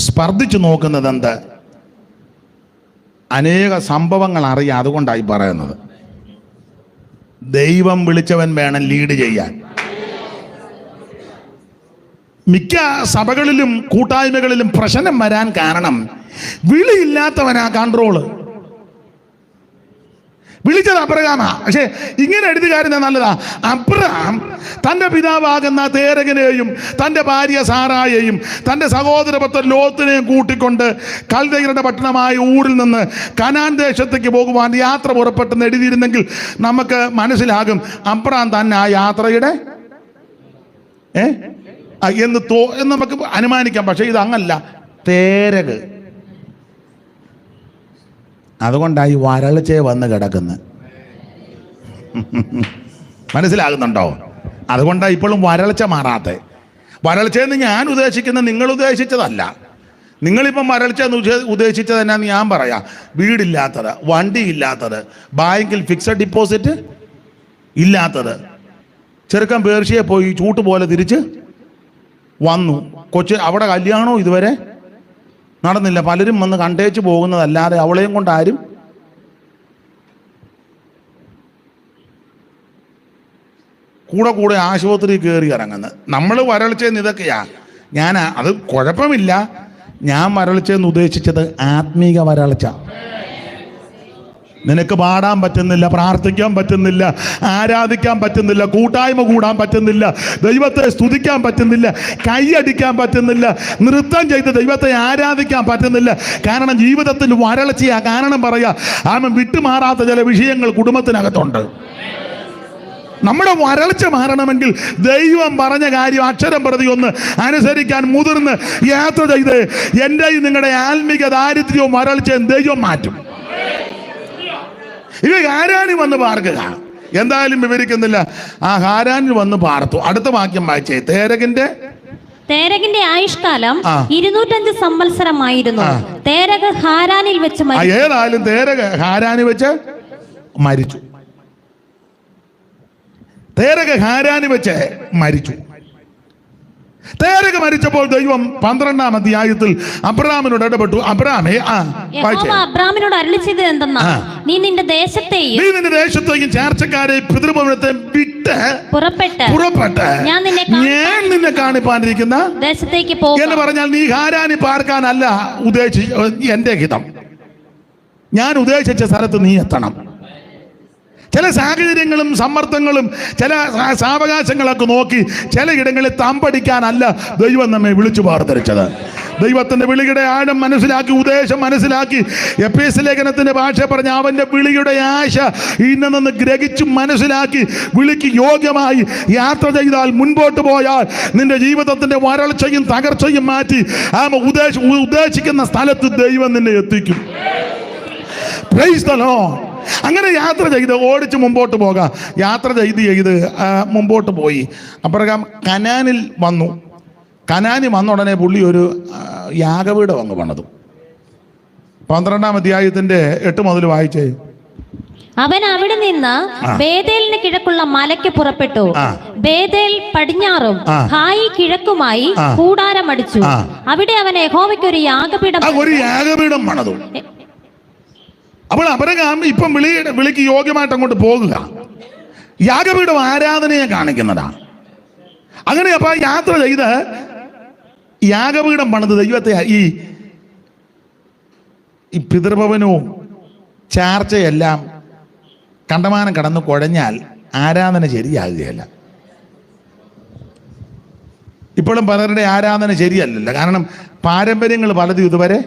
സ്പർദ്ധിച്ചു നോക്കുന്നത് എന്ത്? അനേക സംഭവങ്ങൾ അറിയാം, അതുകൊണ്ടായി പറയുന്നത്. ദൈവം വിളിച്ചവൻ വേണം ലീഡ് ചെയ്യാൻ. മിക്ക സഭകളിലും കൂട്ടായ്മകളിലും പ്രശ്നം വരാൻ കാരണം വിളിയില്ലാത്തവനാ കൺട്രോള്. വിളിച്ചത് അബ്രഹാമാ. പക്ഷെ ഇങ്ങനെ എഴുതുകാരുന്ന നല്ലതാ. അബ്രഹാം തൻ്റെ പിതാവാകുന്ന തേരകനെയും തൻ്റെ ഭാര്യ സാറായെയും തൻ്റെ സഹോദരപുത്രൻ ലോത്തിനെയും കൂട്ടിക്കൊണ്ട് കൽദയരുടെ പട്ടണമായ ഊരിൽ നിന്ന് കനാൻ ദേശത്തേക്ക് പോകുവാൻ യാത്ര പുറപ്പെട്ടെന്ന് എഴുതിയിരുന്നെങ്കിൽ നമുക്ക് മനസ്സിലാകും അബ്രഹാം തന്നെ ആ യാത്രയുടെ എന്ന് നമുക്ക് അനുമാനിക്കാം. പക്ഷെ ഇത് അങ്ങല്ല, തേരക്. അതുകൊണ്ടായി വരൾച്ചയെ വന്ന് കിടക്കുന്നത്. മനസ്സിലാകുന്നുണ്ടോ? അതുകൊണ്ടാണ് ഇപ്പോഴും വരൾച്ച മാറാത്ത. വരൾച്ചയെന്ന് ഞാൻ ഉദ്ദേശിക്കുന്നത് നിങ്ങൾ ഉദ്ദേശിച്ചതല്ല. നിങ്ങളിപ്പം വരൾച്ച ഉദ്ദേശിച്ചത് എന്നാന്ന് ഞാൻ പറയാം. വീടില്ലാത്തത്, വണ്ടി ഇല്ലാത്തത്, ബാങ്കിൽ ഫിക്സഡ് ഡിപ്പോസിറ്റ് ഇല്ലാത്തത്. ചെറുക്കൻ പേർഷ്യയെ പോയി ചൂട്ട് പോലെ തിരിച്ച് വന്നു. അവിടെ കല്യാണവും ഇതുവരെ നടന്നില്ല. പലരും വന്ന് കണ്ടേച്ച് പോകുന്നതല്ലാതെ അവളെയും കൊണ്ട് ആരും കൂടെ ആശുപത്രി കയറി ഇറങ്ങുന്നത്. നമ്മൾ വരൾച്ചയെന്ന് ഇതൊക്കെയാ. അത് കുഴപ്പമില്ല. ഞാൻ വരൾച്ചയെന്ന് ഉദ്ദേശിച്ചത് ആത്മീക വരൾച്ച. നിനക്ക് പാടാൻ പറ്റുന്നില്ല, പ്രാർത്ഥിക്കാൻ പറ്റുന്നില്ല, ആരാധിക്കാൻ പറ്റുന്നില്ല, കൂട്ടായ്മ കൂടാൻ പറ്റുന്നില്ല, ദൈവത്തെ സ്തുതിക്കാൻ പറ്റുന്നില്ല, കൈയടിക്കാൻ പറ്റുന്നില്ല, നൃത്തം ചെയ്ത് ദൈവത്തെ ആരാധിക്കാൻ പറ്റുന്നില്ല. കാരണം ജീവിതത്തിൽ വരൾച്ചയാ. കാരണം പറയാ, വിട്ടുമാറാത്ത ചില വിഷയങ്ങൾ കുടുംബത്തിനകത്തുണ്ട്. നമ്മുടെ വരൾച്ച മാറണമെങ്കിൽ ദൈവം പറഞ്ഞ കാര്യം അക്ഷരം പ്രതി ഒന്ന് അനുസരിക്കാൻ മുതിർന്ന് യാത്ര ചെയ്ത് എൻ്റെയും നിങ്ങളുടെ ആത്മീക ദാരിദ്ര്യവും വരൾച്ചയും ദൈവം മാറ്റും. ഇവ ഹാരാനി വന്ന് പാർക്കുക. എന്തായാലും വിവരിക്കുന്നില്ല. ആ ഹാരാനിൽ വന്ന് പാർത്തു. അടുത്ത വാക്യം വായിച്ചേ. തേരകിന്റെ തേരകിന്റെ ആയുഷ്കാലം 205 സംവത്സരമായിരുന്നു. തേരക് ഹാരാനിൽ വെച്ച് മരിച്ചു. ഏതായാലും തേരക് ഹാരാനിൽ വെച്ച് മരിച്ചു. തേരക് ഹാരാനിൽ വെച്ച് മരിച്ചു. തേരക് മരിച്ചപ്പോൾ ദൈവം 12-ാം അധ്യായത്തിൽ അബ്രാമിനോട് ഇടപെട്ടു. അബ്രാമേ, അബ്രാമിനോട് അരുളിച്ചത് എന്തെന്നാ, നീ നിന്റെ ദേശത്തെയും ചാർച്ചക്കാരെ പിതൃഭവനത്തെ വിട്ട് പുറപ്പെട്ട് ഞാൻ നിന്നെ കാണിപ്പാനിരിക്കുന്ന ദേശത്തേക്ക് പോകും എന്ന് പറഞ്ഞാൽ, നീ ഹാരാനി പാർക്കാനല്ല എന്റെ ഹിതം. ഞാൻ ഉദ്ദേശിച്ച സ്ഥലത്ത് നീ എത്തണം. ചില സാഹചര്യങ്ങളും സമ്മർദ്ദങ്ങളും ചില സാവകാശങ്ങളൊക്കെ നോക്കി ചിലയിടങ്ങളിൽ തമ്പടിക്കാനല്ല ദൈവം നമ്മെ വിളിച്ചു പാർത്തിരിച്ചത്. ദൈവത്തിന്റെ വിളിയുടെ ആഴം മനസ്സിലാക്കി, ഉദ്ദേശം മനസ്സിലാക്കി, എഫേസ്യ ലേഖനത്തിന്റെ ഭാഷ പറഞ്ഞ അവന്റെ വിളിയുടെ ആശ ഇന്ന് നിന്ന് ഗ്രഹിച്ചു മനസ്സിലാക്കി വിളിക്ക് യോഗ്യമായി യാത്ര ചെയ്താൽ, മുൻപോട്ട് പോയാൽ നിന്റെ ജീവിതത്തിന്റെ വരൾച്ചയും തകർച്ചയും മാറ്റി ഉദ്ദേശിക്കുന്ന സ്ഥലത്ത് ദൈവം നിന്നെ എത്തിക്കും. Price the Lord. അങ്ങനെ യാത്ര ചെയ്ത് ഓടിച്ച് മുമ്പോട്ട് പോകാം. യാത്ര ചെയ്ത് മുമ്പോട്ട് പോയി. അപ്രകാരം കനാനിൽ വന്നു. കനാനി വന്ന ഉടനെ പുള്ളി ഒരു യാഗപീഠം അങ്ങ് പണിതു. 12-ാം അധ്യായത്തിന്റെ 8 മുതൽ വായിച്ചേ. അവൻ അവിടെ നിന്ന് ബേതേലിന് കിഴക്കുള്ള മലയ്ക്ക് പുറപ്പെട്ടു. ബേതേൽ പടിഞ്ഞാറും ഹായി കിഴക്കുമായി കൂടാരമടിച്ചു. അവിടെ അവൻ യഹോവയ്ക്ക് ഒരു യാഗപീഠം പണിതു. അപ്പോൾ അബ്രഹാം ഇപ്പം വിളിക്ക് യോഗ്യമായിട്ട് അങ്ങോട്ട് പോകുക. യാഗപീഠം ആരാധനയെ കാണിക്കുന്നതാണ്. അങ്ങനെ അപ്പൊ യാത്ര ചെയ്ത് യാഗപീഠം പണിത് ദൈവത്തെ ഈ പിതൃഭവനവും ചാർച്ചയെല്ലാം കണ്ടമാനം കടന്നു കുഴഞ്ഞാൽ ആരാധന ശരിയാകുകയല്ല. ഇപ്പോഴും പലരുടെ ആരാധന ശരിയല്ലല്ലോ. കാരണം പാരമ്പര്യങ്ങൾ പലതും ഇതുവരെ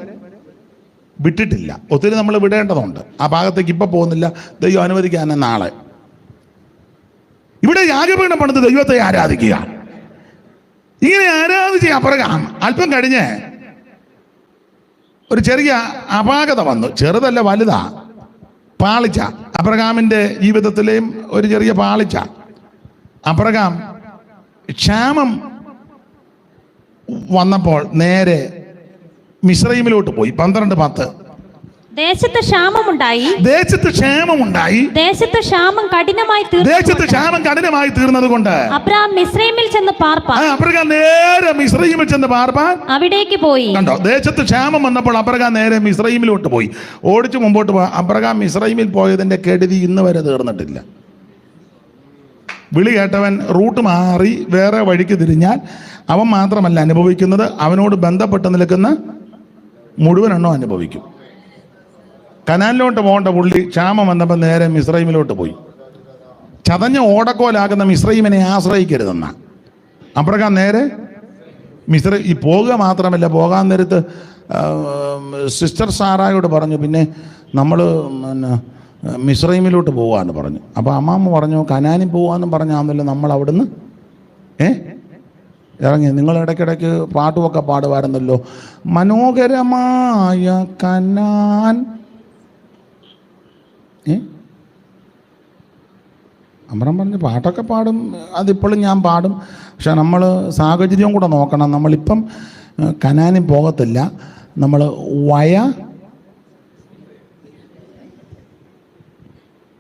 വിട്ടിട്ടില്ല. ഒത്തിരി നമ്മൾ വിടേണ്ടതുണ്ട്. ആ ഭാഗത്തേക്ക് ഇപ്പം പോകുന്നില്ല. ദൈവം അനുവദിക്കാൻ നാളെ. ഇവിടെ യാഗപീഠം പണിത് ദൈവത്തെ ആരാധിക്കുക. ഇങ്ങനെ ആരാധിച്ച് അബ്രഹാം അല്പം കഴിഞ്ഞ് ഒരു ചെറിയ അപാകത വന്നു. ചെറുതല്ല, വലുതാ. പാളിച്ച. അബ്രഹാമിൻ്റെ ജീവിതത്തിലെയും ഒരു ചെറിയ പാളിച്ച. അബ്രഹാം ക്ഷാമം വന്നപ്പോൾ നേരെ മിസ്രയീമിലോട്ട് പോയി. 12:10. ദേശത്ത് ക്ഷാമമുണ്ടായി. ദേശത്ത് ക്ഷാമം കഠിനമായി തീർന്നത് കൊണ്ട് അബ്രഹാം മിസ്രയീമിൽ ചെന്ന് പാർപ്പാൻ. അബ്രഹാം നേരെ മിസ്രയീമിൽ ചെന്ന് പാർപ്പാൻ അവിടേക്ക് പോയി. കണ്ടോ, ദേശത്ത് ക്ഷാമം വന്നപ്പോൾ അബ്രഹാം നേരെ മിസ്രയീമിലോട്ട് പോയി. ഓടിച്ചു മുമ്പോട്ട് പോയി. അബ്രഹാം മിസ്രയീമിൽ പോയതിന്റെ കെടുതി ഇന്ന് വരെ തീർന്നിട്ടില്ല. വിളി കേട്ടവൻ റൂട്ട് മാറി വേറെ വഴിക്ക് തിരിഞ്ഞാൽ അവൻ മാത്രമല്ല അനുഭവിക്കുന്നത്, അവനോട് ബന്ധപ്പെട്ട് നിൽക്കുന്ന മുഴുവൻ എണ്ണം അനുഭവിക്കും. കനാലിലോട്ട് പോകേണ്ട പുള്ളി ക്ഷാമം വന്നപ്പോൾ നേരെ മിസ്രയീമിലോട്ട് പോയി. ചതഞ്ഞ ഓടക്കോലാകുന്ന മിസ്രയീമിനെ ആശ്രയിക്കരുതെന്ന അബ്രഹാം നേരെ ഈ പോകുക മാത്രമല്ല, പോകാൻ നേരത്ത് സിസ്റ്റർ സാറായോട് പറഞ്ഞു, പിന്നെ നമ്മൾ മിസ്രയീമിലോട്ട് പോകാമെന്ന് പറഞ്ഞു. അപ്പോൾ അമ്മാമ്മ പറഞ്ഞു, കനാനിൽ പോകാമെന്നും പറഞ്ഞാന്നല്ലോ നമ്മൾ അവിടുന്ന് ഇറങ്ങി. നിങ്ങൾ ഇടയ്ക്കിടയ്ക്ക് പാട്ടുമൊക്കെ പാടുമായിരുന്നല്ലോ, മനോഹരമായ കനാൻ. അമ്രം പറഞ്ഞു പാട്ടൊക്കെ പാടും, അതിപ്പോഴും ഞാൻ പാടും. പക്ഷെ നമ്മൾ സാഹചര്യം കൂടെ നോക്കണം. നമ്മളിപ്പം കനാനിൽ പോകത്തില്ല, നമ്മൾ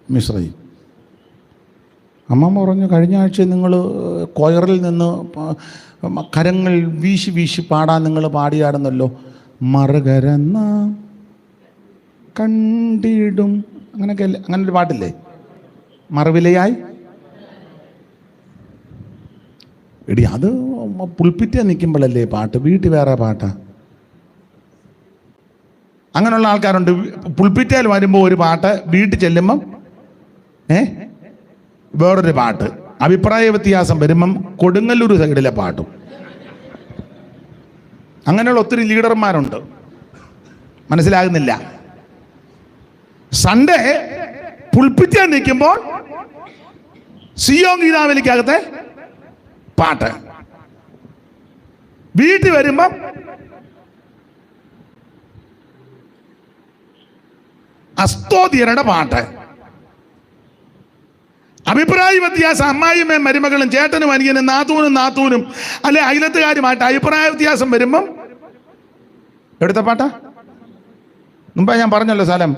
മിസ്രയീം. അമ്മ പറഞ്ഞു, കഴിഞ്ഞ ആഴ്ച നിങ്ങൾ കൊയറിൽ നിന്ന് കരങ്ങൾ വീശി വീശി പാടാൻ നിങ്ങൾ പാടിയാടുന്നല്ലോ. മറുകരന്ന കണ്ടിടും അങ്ങനെയൊക്കെ അല്ലേ, അങ്ങനെ ഒരു പാട്ടില്ലേ, മറുവിലയായി. എടി അത് പുൽപ്പിറ്റേ നിൽക്കുമ്പോഴല്ലേ പാട്ട്, വീട്ടിൽ വേറെ പാട്ടാ. അങ്ങനെയുള്ള ആൾക്കാരുണ്ട്. പുൽപ്പിറ്റയിൽ വരുമ്പോൾ ഒരു പാട്ട്, വീട്ടിൽ ചെല്ലുമ്പം വേറൊരു പാട്ട്. അഭിപ്രായ വ്യത്യാസം വരുമ്പം കൊടുങ്ങല്ലൂർ സൈഡിലെ പാട്ടും. അങ്ങനെയുള്ള ഒത്തിരി ലീഡർമാരുണ്ട്, മനസ്സിലാകുന്നില്ല. സൺഡേ പുൽപ്പിറ്റാൻ നിൽക്കുമ്പോൾ സിയോൻ ഗീതാവലിക്കകത്തെ പാട്ട്, വീട്ടിൽ വരുമ്പം അസ്തോതിയരുടെ പാട്ട്. അഭിപ്രായ വ്യത്യാസം അമ്മായിമ്മയും മരുമകളും ചേട്ടനും അനിയനും നാത്തൂനും അല്ലെ അയലത്തുകാരുമായിട്ട് അഭിപ്രായ വ്യത്യാസം വരുമ്പം എടുത്ത പാട്ടാ മുമ്പേ ഞാൻ പറഞ്ഞല്ലോ സ്ഥലം.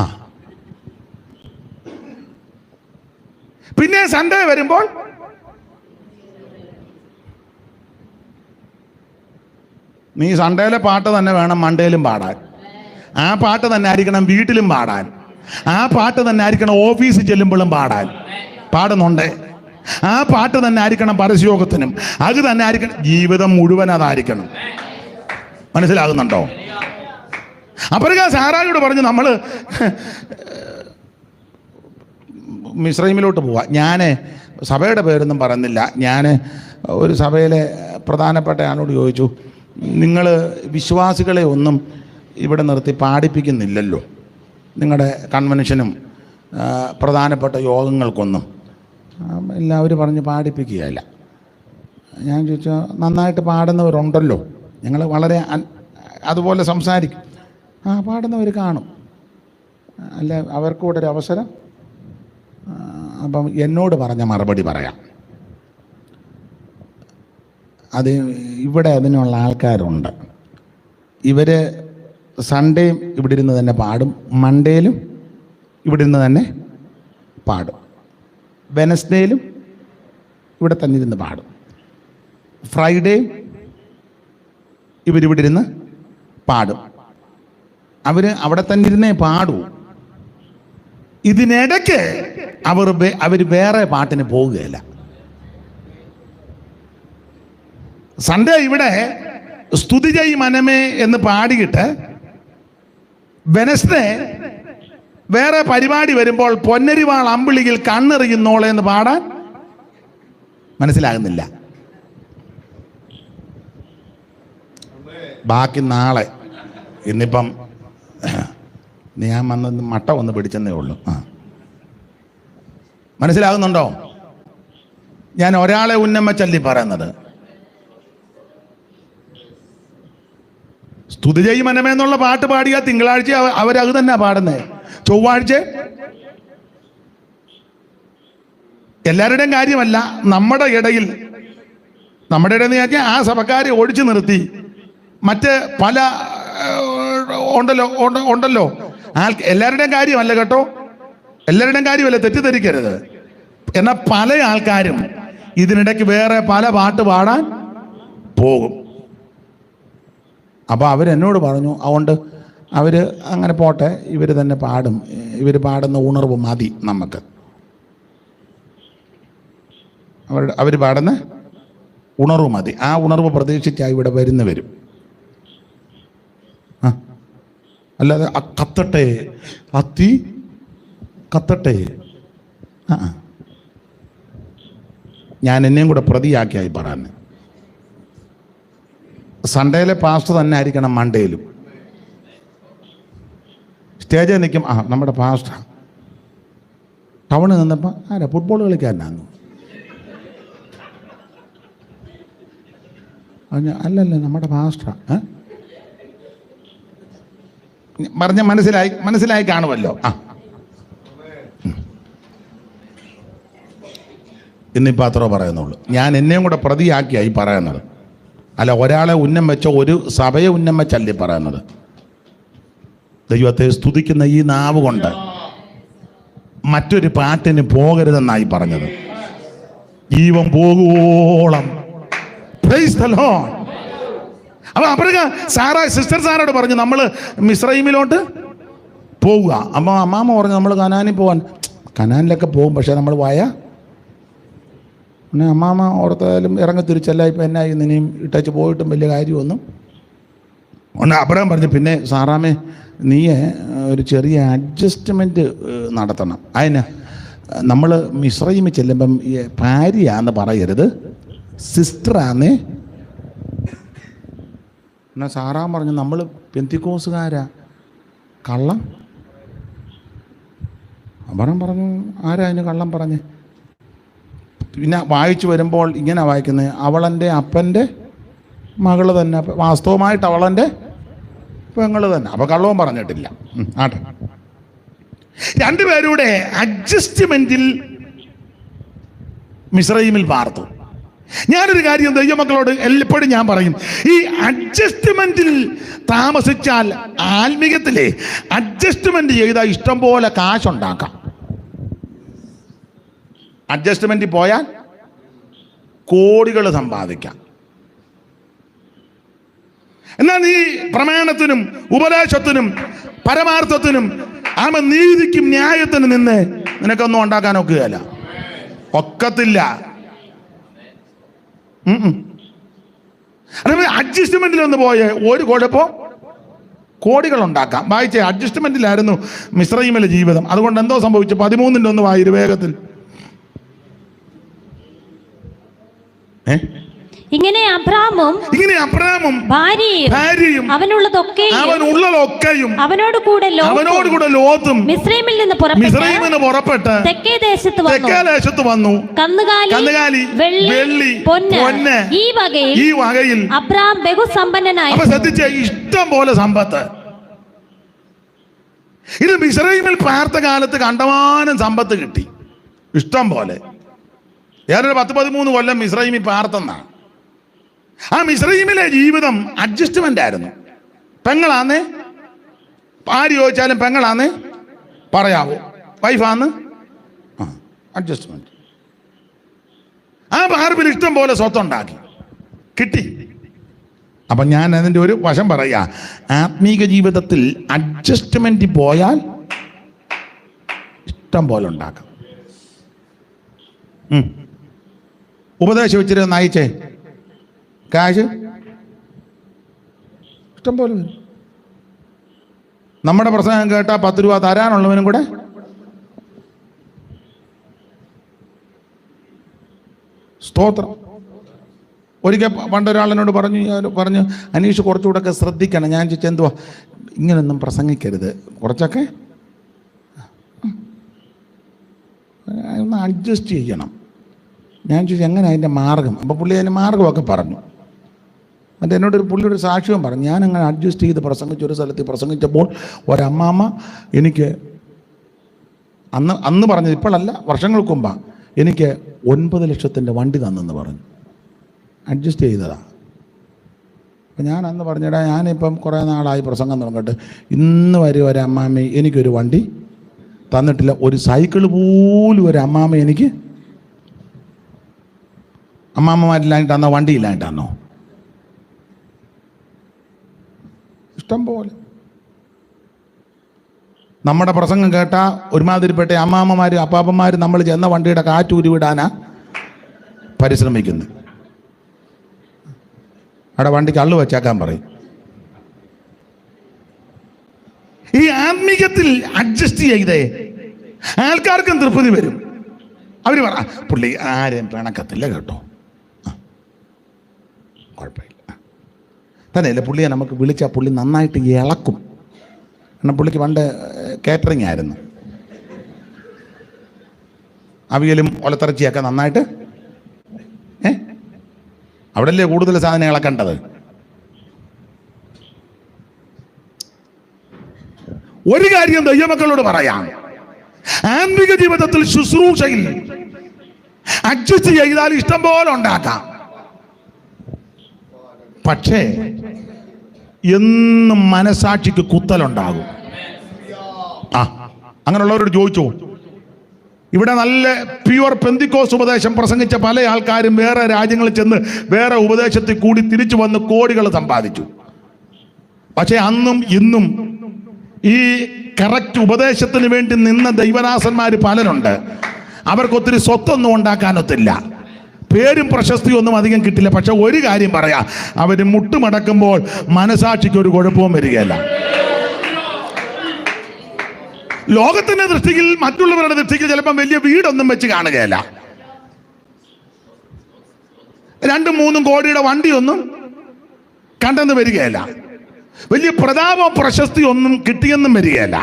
ആ പിന്നെ സൺഡേ വരുമ്പോൾ നീ സൺഡേയിലെ പാട്ട് തന്നെ വേണം മൺഡേയിലും പാടാൻ. ആ പാട്ട് തന്നെ ആയിരിക്കണം വീട്ടിലും പാടാൻ. ആ പാട്ട് തന്നെ ആയിരിക്കണം ഓഫീസിൽ ചെല്ലുമ്പോഴും പാടാൻ. പാടുന്നുണ്ട്. ആ പാട്ട് തന്നെ ആയിരിക്കണം പരസ്യോഗത്തിനും. അത് തന്നെ ആയിരിക്കണം ജീവിതം മുഴുവൻ. അതായിരിക്കണം. മനസ്സിലാകുന്നുണ്ടോ? അപ്പോഴേക്കാ സാറായോട് പറഞ്ഞു നമ്മൾ മിസ്രൈമിലോട്ട് പോവാ. ഞാൻ സഭയുടെ പേരൊന്നും പറയുന്നില്ല. ഞാൻ ഒരു സഭയിലെ പ്രധാനപ്പെട്ട ആളോട് ചോദിച്ചു, നിങ്ങൾ വിശ്വാസികളെ ഒന്നും ഇവിടെ നിർത്തി പാടിപ്പിക്കുന്നില്ലല്ലോ, നിങ്ങളുടെ കൺവെൻഷനും പ്രധാനപ്പെട്ട യോഗങ്ങൾക്കൊന്നും. എല്ലാവരും പറഞ്ഞ് പാടിപ്പിക്കുകയല്ല. ഞാൻ ചോദിച്ചു, നന്നായിട്ട് പാടുന്നവരുണ്ടല്ലോ, ഞങ്ങൾ വളരെ അതുപോലെ സംസാരിക്കും. ആ പാടുന്നവർ കാണും, അല്ല അവർക്ക് കൂടെ ഒരു അവസരം. അപ്പം എന്നോട് പറഞ്ഞ മറുപടി പറയാം. അത് ഇവിടെ അതിനുള്ള ആൾക്കാരുണ്ട്. ഇവർ സൺഡേയും ഇവിടെ ഇരുന്ന് തന്നെ പാടും, മൺഡേയിലും ഇവിടെ ഇരുന്ന് തന്നെ പാടും, വെനസ്ഡേയിലും ഇവിടെ തന്നെ ഇരുന്ന് പാടും, ഫ്രൈഡേയും ഇവരിവിടെ ഇരുന്ന് പാടും. അവിടെ തന്നെ ഇരുന്നേ പാടൂ. ഇതിനിടയ്ക്ക് അവർ വേറെ പാട്ടിന് പോവുകയില്ല. സൺഡേ ഇവിടെ സ്തുതി ചെയ് മനമേ എന്ന് പാടിയിട്ട് വെനസ്ഡേ വേറെ പരിപാടി വരുമ്പോൾ പൊന്നരിവാൾ അമ്പിളിയിൽ കണ്ണെറിയുന്നോളെ എന്ന് പാടാൻ മനസ്സിലാകുന്നില്ല. ബാക്കി നാളെ. ഇന്നിപ്പം ഞാൻ വന്ന് മട്ട ഒന്ന് പിടിച്ചെന്നേ ഉള്ളൂ. മനസ്സിലാകുന്നുണ്ടോ? ഞാൻ ഒരാളെ ഉന്നമ്മ ചൊല്ലി പറയുന്നത്. സ്തുതി ചെയ്യും മനമേന്നുള്ള പാട്ട് പാടിയാൽ തിങ്കളാഴ്ച അവരത് തന്നെ പാടുന്നത്. ചൊവ്വാഴ്ച എല്ലാവരുടെയും കാര്യമല്ല, നമ്മുടെ ഇടയിൽ ആ സഭക്കാരെ ഒഴിച്ചു നിർത്തി മറ്റ് പല ഉണ്ടല്ലോ എല്ലാവരുടെയും കാര്യമല്ല കേട്ടോ, എല്ലാവരുടെയും കാര്യമല്ല, തെറ്റിദ്ധരിക്കരുത്. എന്നാൽ പല ആൾക്കാരും ഇതിനിടയ്ക്ക് വേറെ പല പാട്ട് പാടാൻ പോകും. അപ്പോൾ അവരെന്നോട് പറഞ്ഞു, അതുകൊണ്ട് അവർ അങ്ങനെ പോട്ടെ, ഇവർ തന്നെ പാടും, ഇവർ പാടുന്ന ഉണർവ് മതി നമുക്ക്, അവർ പാടുന്ന ഉണർവ് മതി. ആ ഉണർവ് പ്രതീക്ഷിച്ചാൽ ഇവിടെ വരുന്നവരും. അല്ലാതെ കത്തട്ടെ, തീ കത്തട്ടെ. ഞാൻ എന്നെയും കൂടെ പ്രതിയാക്കിയായി പറയാൻ. സൺഡേയിലെ പാസ്റ്റർ തന്നെ ആയിരിക്കണം മൺഡേയിലും. സ്റ്റേജിൽ നിൽക്കും, നമ്മുടെ പാസ്റ്റർ ടൗണിൽ നിന്നപ്പോൾ ആരാ ഫുട്ബോൾ കളിക്കാരനാന്നു. അല്ലല്ല നമ്മുടെ പാസ്റ്റർ പറഞ്ഞ മനസ്സിലായി കാണുമല്ലോ. ഇന്നിപ്പോൾ അത്ര പറയുന്നുള്ളൂ. ഞാൻ എന്നെയും കൂടെ പ്രതിയാക്കിയായി പറയുന്നത്. അല്ല ഒരാളെ ഉന്നം വെച്ചോ ഒരു സഭയെ ഉന്നം വെച്ചല്ലേ പറയുന്നത്. ദൈവത്തെ സ്തുതിക്കുന്ന ഈ നാവ് കൊണ്ട് മറ്റൊരു പാട്ടിന് പോകരുതെന്നായി പറഞ്ഞത്. ജീവൻ പോകുവോളം. അപ്പോൾ അപ്പോഴേക്ക് സിസ്റ്റർ സാറോട് പറഞ്ഞു, നമ്മൾ മിസ്രൈമിലോട്ട് പോവുക. അപ്പോൾ അമ്മാമ്മ പറഞ്ഞു, നമ്മൾ കനാനിൽ പോകാൻ. കനാനിലൊക്കെ പോകും, പക്ഷേ നമ്മൾ പിന്നെ അമ്മാമ്മ ഓർത്താലും ഇറങ്ങി തിരിച്ചല്ല. ഇപ്പം എന്നായി നിന്നെയും ഇട്ടച്ച് പോയിട്ടും വലിയ കാര്യമൊന്നും ഉണ്ട്. അബ്രഹാം പറഞ്ഞു, പിന്നെ സാറാമേ നീ ഒരു ചെറിയ അഡ്ജസ്റ്റ്മെൻറ്റ് നടത്തണം. അതിന് നമ്മൾ മിസ്രൈമിൽ ചെല്ലുമ്പം ഭാര്യയാന്ന് പറയരുത്, സിസ്റ്ററാന്നേ. എന്നാൽ സാറാൻ പറഞ്ഞു, നമ്മൾ പെന്തിക്കോസുകാരാ, കള്ളം. അബ്രഹാം പറഞ്ഞു, ആരാ അതിന് കള്ളം പറഞ്ഞേ? പിന്നെ വായിച്ചു വരുമ്പോൾ ഇങ്ങനെ വായിക്കുന്നത്, അവളെൻ്റെ അപ്പൻ്റെ മകള് തന്നെ, വാസ്തവമായിട്ട് അവളെൻ്റെ പെങ്ങൾ തന്നെ. അപ്പോൾ കള്ളവും പറഞ്ഞിട്ടില്ല. ആട്ടെ, രണ്ടുപേരുടെ അഡ്ജസ്റ്റ്മെൻറ്റിൽ മിസ്രയീമിൽ പാർത്തു. ഞാനൊരു കാര്യം ദൈവമക്കളോട് എപ്പോഴും ഞാൻ പറയും, ഈ അഡ്ജസ്റ്റ്മെന്റിൽ താമസിച്ചാൽ ആത്മീകത്തിലെ അഡ്ജസ്റ്റ്മെന്റ് ചെയ്താൽ ഇഷ്ടം പോലെ കാശുണ്ടാക്കാം. അഡ്ജസ്റ്റ്മെന്റിൽ പോയാൽ കോടികൾ സമ്പാദിക്കാം. എന്നാൽ നീ പ്രമാണത്തിനും ഉപദേശത്തിനും പരമാർത്ഥത്തിനും നീതിക്കും ന്യായത്തിനും നിന്ന് നിനക്കൊന്നും ഉണ്ടാക്കാൻ ഒക്കുകയല്ല, ഒക്കത്തില്ല. അഡ്ജസ്റ്റ്മെന്റിൽ ഒന്ന് പോയ ഒരു കുഴപ്പം കോടികൾ ഉണ്ടാക്കാം. വായിച്ചേ, അഡ്ജസ്റ്റ്മെന്റിലായിരുന്നു മിസ്രയീമിലെ ജീവിതം. അതുകൊണ്ട് എന്തോ സംഭവിച്ചു? 13-1 വായിരു വേഗത്തിൽ. ഇങ്ങനെ അബ്രാമും ഭാര്യയും അവനുള്ളതൊക്കെയും അവനോട് കൂടെ ലോത്തും മിസ്രയീമിൽ നിന്ന് പുറപ്പെട്ട് തെക്കേ ദേശത്ത് വന്നു. കന്നുകാലി, വെള്ളി, പൊന്ന് ഈ വകയിൽ അബ്രാം ബഹുസമ്പന്നനായി. ശ്രദ്ധിച്ച, ഇഷ്ടം പോലെ സമ്പത്ത്. ഇത് മിസ്രയീമിൽ പാർത്ത കാലത്ത് കണ്ടമാനം സമ്പത്ത് കിട്ടി, ഇഷ്ടം പോലെ. ഏതൊരു 10-13 കൊല്ലം മിസ്രയീമിൽ പാർത്തെന്നാണ്. ആ മിസ്രയീമിലെ ജീവിതം അഡ്ജസ്റ്റ്മെന്റ് ആയിരുന്നു. പെങ്ങളാന്നേ, ആര് ചോദിച്ചാലും പെങ്ങളാന്നേ പറയാവോ, വൈഫാന്ന്, അഡ്ജസ്റ്റ്മെന്റ്. ആ പാർപ്പിൽ ഇഷ്ടം പോലെ സ്വത്തുണ്ടാക്കി കിട്ടി. അപ്പൊ ഞാൻ അതിൻ്റെ ഒരു വശം പറയാ, ആത്മീക ജീവിതത്തിൽ അഡ്ജസ്റ്റ്മെന്റ് പോയാൽ ഇഷ്ടം പോലെ ഉണ്ടാക്കാം. ഉപദേശം വെച്ചിട്ട് നയിച്ചേ, കാശ് ഇഷ്ടം പോലെ വരും. നമ്മുടെ പ്രസംഗം കേട്ടാൽ 10 രൂപ തരാനുള്ളവനും കൂടെ സ്തോത്രം. ഒരിക്കൽ പണ്ടൊരാളിനോട് പറഞ്ഞു അനീഷ് കുറച്ചുകൂടെ ഒക്കെ ശ്രദ്ധിക്കണം. ഞാൻ ചോദിച്ചാൽ എന്തുവാ, ഇങ്ങനൊന്നും പ്രസംഗിക്കരുത്, കുറച്ചൊക്കെ ഒന്ന് അഡ്ജസ്റ്റ് ചെയ്യണം. ഞാൻ ചോദിച്ചു എങ്ങനെ അതിൻ്റെ മാർഗം. അപ്പോൾ പുള്ളി അതിൻ്റെ മാർഗമൊക്കെ പറഞ്ഞു. എന്നിട്ട് എന്നോടൊരു പുള്ളിയൊരു സാക്ഷ്യവും പറഞ്ഞു. ഞാനങ്ങനെ അഡ്ജസ്റ്റ് ചെയ്ത് ഒരു സ്ഥലത്ത് പ്രസംഗിച്ചപ്പോൾ ഒരമ്മാമ്മ എനിക്ക് അന്ന് പറഞ്ഞത്, ഇപ്പോഴല്ല വർഷങ്ങൾക്ക് മുമ്പാണ്, എനിക്ക് 9 ലക്ഷത്തിൻ്റെ വണ്ടി തന്നെന്ന് പറഞ്ഞു. അഡ്ജസ്റ്റ് ചെയ്തതാണ്. അപ്പം ഞാൻ അന്ന് പറഞ്ഞിടാ, ഞാനിപ്പം കുറേ നാളായി പ്രസംഗം തുടങ്ങിയിട്ട് ഇന്ന് വരെ ഒരമ്മാമ്മ എനിക്കൊരു വണ്ടി തന്നിട്ടില്ല. ഒരു സൈക്കിൾ പോലും ഒരു അമ്മാമ്മ എനിക്ക്, അമ്മാമ്മമാരില്ലായിട്ടാന്നോ വണ്ടി ഇല്ലായിട്ടാന്നോ, ഇഷ്ടം പോലെ. നമ്മുടെ പ്രസംഗം കേട്ടാ ഒരുമാതിരിപ്പെട്ട അമ്മാമ്മമാരും അപ്പാപ്പന്മാരും നമ്മൾ ചെന്ന വണ്ടിയുടെ കാറ്റൂരിവിടാനാ പരിശ്രമിക്കുന്നു. അവിടെ വണ്ടിക്ക് അള്ളു വെച്ചേക്കാൻ പറയും. ഈ ആത്മീകത്തിൽ അഡ്ജസ്റ്റ് ചെയ്തേ ആൾക്കാർക്കും തൃപ്തി വരും. അവർ പറ, പുള്ളി ആരെയും പിണക്കത്തില്ല കേട്ടോ, കുഴപ്പമില്ല. തന്നെയല്ലേ, പുള്ളിയെ നമുക്ക് വിളിച്ചാൽ പുള്ളി നന്നായിട്ട് ഇളക്കും. കാരണം പുള്ളിക്ക് പണ്ട് കേറ്ററിംഗ് ആയിരുന്നു. അവിയലും ഒലത്തിറച്ചിയൊക്കെ നന്നായിട്ട് അവിടെയല്ലേ കൂടുതൽ സാധനം ഇളക്കേണ്ടത്. ഒരു കാര്യം ദൈവമക്കളോട് പറയാം, ആത്മീക ജീവിതത്തിൽ ശുശ്രൂഷയിൽ അഡ്ജസ്റ്റ് ചെയ്താൽ ഇഷ്ടം പോലെ ഉണ്ടാക്കാം. പക്ഷേ എന്നും മനസാക്ഷിക്ക് കുത്തലുണ്ടാകും. അങ്ങനെയുള്ളവരോട് ചോദിച്ചോ. ഇവിടെ നല്ല പ്യുവർ പെന്തിക്കോസ് ഉപദേശം പ്രസംഗിച്ച പല ആൾക്കാരും വേറെ രാജ്യങ്ങളിൽ ചെന്ന് വേറെ ഉപദേശത്തിൽ കൂടി തിരിച്ചു വന്ന് കോടികൾ സമ്പാദിച്ചു. പക്ഷെ അന്നും ഇന്നും ഈ കറക്റ്റ് ഉപദേശത്തിന് വേണ്ടി നിന്ന ദൈവദാസന്മാർ പലരുണ്ട്. അവർക്കൊത്തിരി സ്വത്തൊന്നും ഉണ്ടാക്കാനൊത്തില്ല, പേരും പ്രശസ്തിയും ഒന്നും അധികം കിട്ടില്ല. പക്ഷെ ഒരു കാര്യം പറയാം, അവർ മുട്ടുമടക്കുമ്പോൾ മനസാക്ഷിക്ക് ഒരു കുഴപ്പവും വരികയില്ല. ലോകത്തിന്റെ ദൃഷ്ടിയിൽ, മറ്റുള്ളവരുടെ ദൃഷ്ടിയിൽ ചിലപ്പം വലിയ വീടൊന്നും വെച്ച് കാണുകയല്ല, 2-3 കോടിയുടെ വണ്ടിയൊന്നും കണ്ടെന്ന് വരികയല്ല, വലിയ പ്രതാപം പ്രശസ്തി ഒന്നും കിട്ടിയെന്നും വരികയല്ല.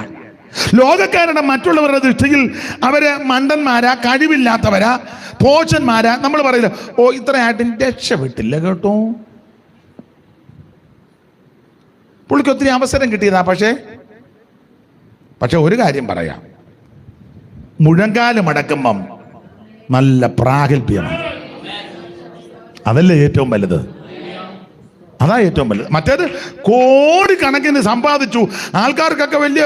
ലോകക്കാരുടെ മറ്റുള്ളവരുടെ ദൃഷ്ടിയിൽ അവര് മണ്ടന്മാരാ, കഴിവില്ലാത്തവരാ, പോഷന്മാരാ. നമ്മൾ പറയില്ല, ഓ ഇത്രയായിട്ട് രക്ഷപ്പെട്ടില്ല കേട്ടോ, പുള്ളിക്ക് ഒത്തിരി അവസരം കിട്ടിയതാ. പക്ഷെ ഒരു കാര്യം പറയാം, മുഴങ്കാല് മടക്കുമ്പം നല്ല പ്രാഗൽഭ്യമാണ്. അതല്ലേ ഏറ്റവും വലുത്. അതാ ഏറ്റവും വലുത്. മറ്റേത് കോടിക്കണക്കിന് സമ്പാദിച്ചു, ആൾക്കാർക്കൊക്കെ വലിയ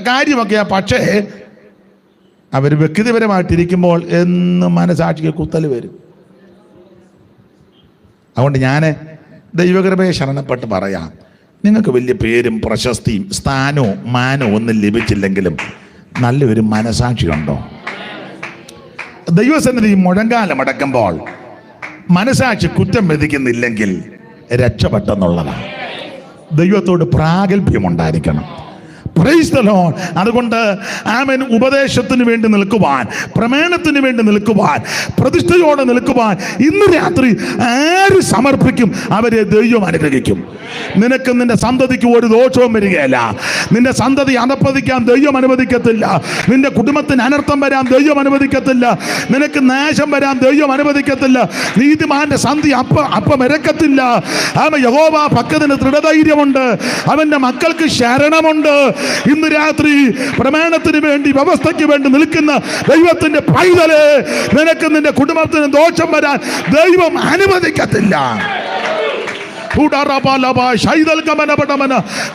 കാര്യമൊക്കെയാ. പക്ഷേ അവർ വ്യക്തിപരമായിട്ടിരിക്കുമ്പോൾ എന്ന് മനസാക്ഷിക്ക് കുത്തൽ വരും. അതുകൊണ്ട് ഞാൻ ദൈവകൃപയെ ശരണപ്പെട്ട് പറയാം, നിങ്ങൾക്ക് വലിയ പേരും പ്രശസ്തിയും സ്ഥാനവും മാനവും ഒന്നും ലഭിച്ചില്ലെങ്കിലും നല്ലൊരു മനസാക്ഷിയുണ്ടോ? ദൈവസന്നിധി മുഴങ്കാലമടക്കുമ്പോൾ മനസാക്ഷി കുറ്റം വിധിക്കുന്നില്ലെങ്കിൽ രക്ഷപ്പെട്ടെന്നുള്ളതാണ്. ദൈവത്തോട് പ്രാഗൽഭ്യമുണ്ടായിരിക്കണം. Price the Lord. അതുകൊണ്ട് ആമേൻ, ഉപദേശത്തിന് വേണ്ടി നിൽക്കുവാൻ, പ്രമാണത്തിന് വേണ്ടി നിൽക്കുവാൻ, പ്രതിഷ്ഠയോടെ നിൽക്കുവാൻ ഇന്ന് രാത്രി ആര് സമർപ്പിക്കും അവരെ ദൈവം അനുഗ്രഹിക്കും. നിനക്ക് നിന്റെ സന്തതിക്ക് ഒരു ദോഷവും വരികയില്ല. നിന്റെ സന്തതി അധപ്പതിക്കാൻ ദൈവം അനുവദിക്കത്തില്ല. നിന്റെ കുടുംബത്തിന് അനർത്ഥം വരാൻ ദൈവം അനുവദിക്കത്തില്ല. നിനക്ക് നാശം വരാൻ ദൈവം അനുവദിക്കത്തില്ല. നീതിമാന്റെ സന്ധി അപ്പം ഇരക്കത്തില്ല. അവൻ യഹോവ ഭക്തന് ദൃഢധൈര്യമുണ്ട്, അവന്റെ മക്കൾക്ക് ശരണമുണ്ട്. ഇന്ന് രാത്രി പ്രമാണത്തിന് വേണ്ടി, വ്യവസ്ഥയ്ക്ക് വേണ്ടി നിൽക്കുന്ന ദൈവത്തിന്റെ പൈതല്, നിനക്ക് നിന്റെ കുടുംബത്തിന് ദോഷം വരാൻ ദൈവം അനുവദിക്കത്തില്ല.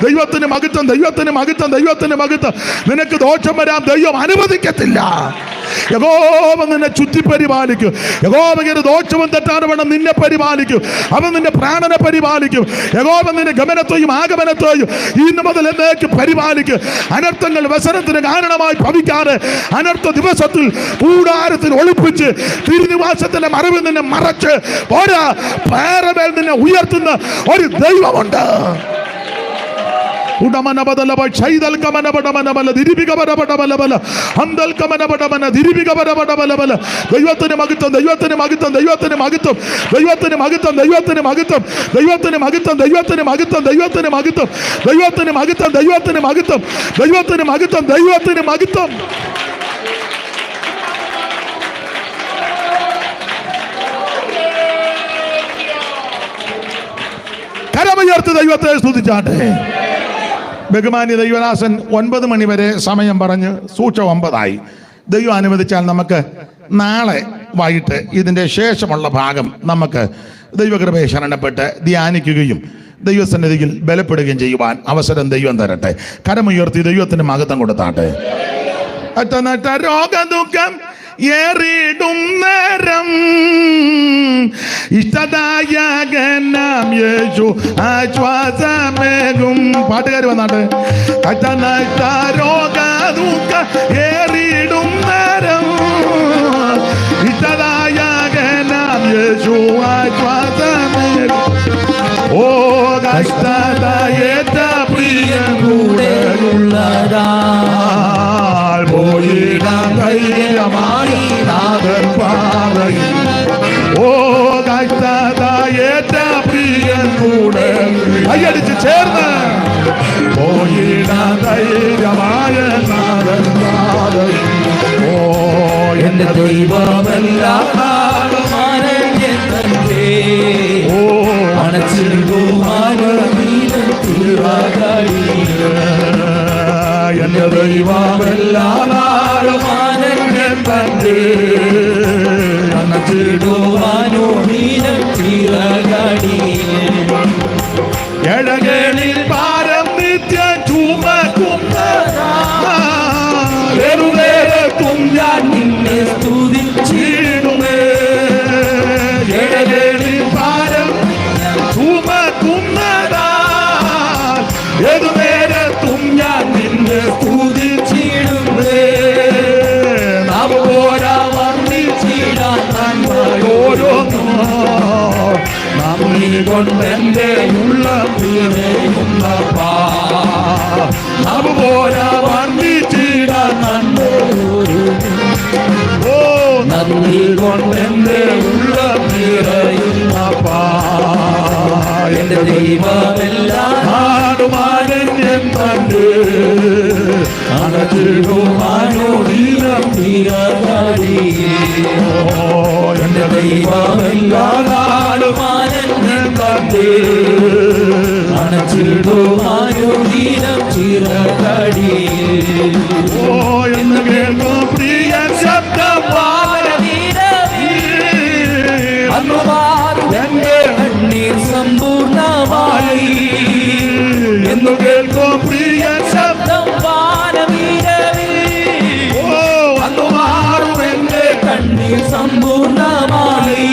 ദൈവത്തിന് മഹത്വം, ദൈവത്തിന് മഹത്വം, ദൈവത്തിന് മഹത്വം. നിനക്ക് ദോഷം വരാൻ ദൈവം അനുവദിക്കത്തില്ല. യഹോവ നിന്നെ ചുറ്റി പരിപാലിക്കും. യഹോവ ദോഷവും തെറ്റാണ് വേണം നിന്നെ പരിപാലിക്കും. അവൻ നിന്റെ പ്രാണനെ പരിപാലിക്കും. യഹോവ നിന്റെ ഗമനത്തെയും ആഗമനത്തെയും ഇന്ന് മുതൽ എന്നേക്ക് പരിപാലിക്കും. അനർത്ഥങ്ങൾ വ്യസനത്തിന് കാരണമായി ഭവിക്കാതെ അനർത്ഥ ദിവസത്തിൽ കൂടാരത്തിൽ ഒളിപ്പിച്ച് തിരുനിവാസത്തിന്റെ മറവിൽ നിന്നെ മറച്ച് പോരാ, പാറമേൽ നിന്നെ ഉയർത്തുന്ന ഒരു ദൈവമുണ്ട്. ദൈവത്തിന് മഹത്വം, ദൈവത്തിന് മഹത്വം, ദൈവത്തിന് മഹത്വം, ദൈവത്തിന് മഹത്വം, ദൈവത്തിന് മഹത്വം, ദൈവത്തിന് മഹത്വം, ദൈവത്തിന് മഹത്വം, ദൈവത്തിന് മഹത്വം, ദൈവത്തിന് മഹത്വം, ദൈവത്തിന് മഹത്വം, ദൈവത്തിന് മഹത്വം, ദൈവത്തിന് മഹത്വം. കരമുയർത്തി ദൈവത്തെ സ്തുതിച്ചാട്ടെ. ബഹുമാന്യ ദൈവദാസൻ 9 മണി വരെ സമയം പറഞ്ഞ് സൂക്ഷം 9 ദൈവം അനുവദിച്ചാൽ നമുക്ക് നാളെ വൈകിട്ട് ഇതിൻ്റെ ശേഷമുള്ള ഭാഗം നമുക്ക് ദൈവകൃപയെ ശരണപ്പെട്ട് ധ്യാനിക്കുകയും ദൈവസന്നിധിയിൽ ബലപ്പെടുകയും ചെയ്യുവാൻ അവസരം ദൈവം തരട്ടെ. കരമുയർത്തി ദൈവത്തിന് മഹത്വം കൊടുത്താട്ടെ. രോഗദുഃഖം ഏറിടും നേരം ഇഷ്ടദായകനാം യേശു ആശ്വാസമേകും. പാട്ടുകാർ വന്നാട്ടെ. രോഗദുഃഖം ഏറിടും നേരം ഇഷ്ടദായകനാം യേശു ആശ്വാസമേകും. ഓ കഷ്ടതയേറ്റ പ്രിയൻ കൂടെയുള്ളതാ പോയിടാൻ ധൈര്യമായി നാഥൻ പാതയിൽ. ഓ കഷ്ടതയേറ്റ പ്രിയൻ കൂടെ കൈയടിച്ച് ചേർന്ന് പോയിടാൻ ധൈര്യമായ നാഥൻ പാതയിൽ. ഓ എന്റെ ദൈവമെല്ലാം ഓ അണച്ചിടുവാനോ എന്റെ ദൈവമെല്ലാം അണച്ചിടുവാനോ എഴകളിൽ ഭാരം നിത്യം ചുമക്കും ഞാൻ നിന്നെ സ്തുതിച്ചിടുമേ. എഴകളിൽ ഭാരം ചുമക്കുന്നതാ ഏതുനേരത്തും ഞാൻ നിന്നെ സ്തുതിച്ചിടുമേ. നവോരാ വർണ്ണിച്ചിടാൻ നന്മയോരോന്നോ നന്ദി കൊണ്ടെന്റെ ഉള്ളം തീരുന്നപ്പാ. നവോരാ വർണ്ണിച്ചിടാൻ നന്മയോരോ നന്ദി കൊണ്ടെന്റെ ഉള്ളം തീരുന്നപ്പാ. എന്റെ ദൈവമെല്ലാം ആടുമാനന്യം കണ്ട് അണച്ചിടുവാനോ ദീനം തീരടി. എന്റെ ദൈവമെല്ലാം ആടുമാനന്യം കണ്ട് അണച്ചിടുവാനോ ദീനം തീരടി. ഓ എന്ന് കേൾക്കും പ്രിയ ശബ്ദം എന്നു കേൾക്കും പ്രിയ ശബ്ദം അന്നു മാറും എന്റെ കണ്ണീർ സമ്പൂർണമായി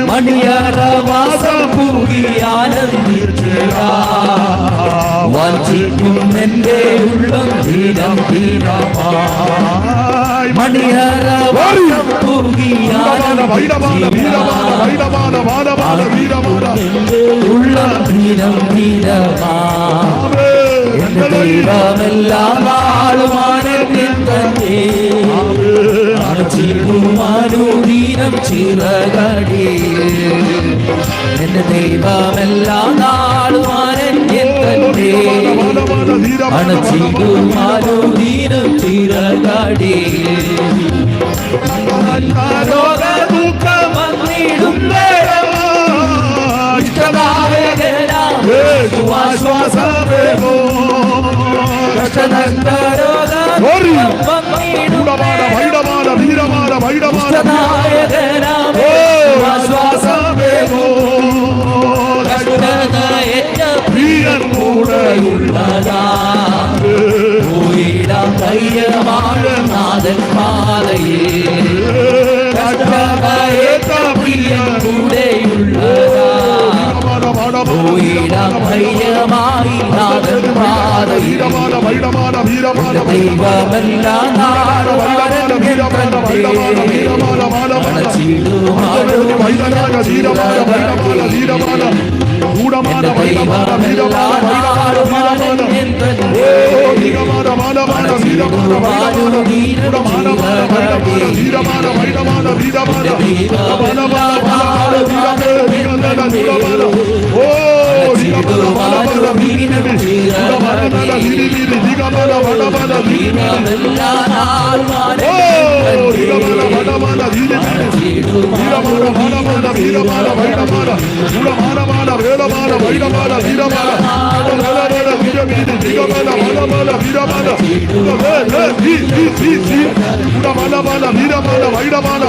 മണിയറവാസം പൂകി ആനന്ദിച്ചിടും എന്റെ ഉള്ളം ധീരം ധീരമായി മണിയറവാസം പൂകി ഉള്ളം ധീരം ധീരമായി ദൈവമെല്ലാം ആളുമാനെങ്കിൽ തന്നെ ചിരുമാനൂരീനം ചിറകടി എന്റെ ദൈവമെല്ലാം ആളുമാനെങ്കിൽ തന്നെ അണച്ചിരുമാനൂരീനം ചിറകടി രോഗദുഃഖം വന്നിടും നാഥൻ പാതയിൽ ധൈര്യമായി നാഥൻ പാതയിൽ ദൈവമെല്ലാം വീരമാല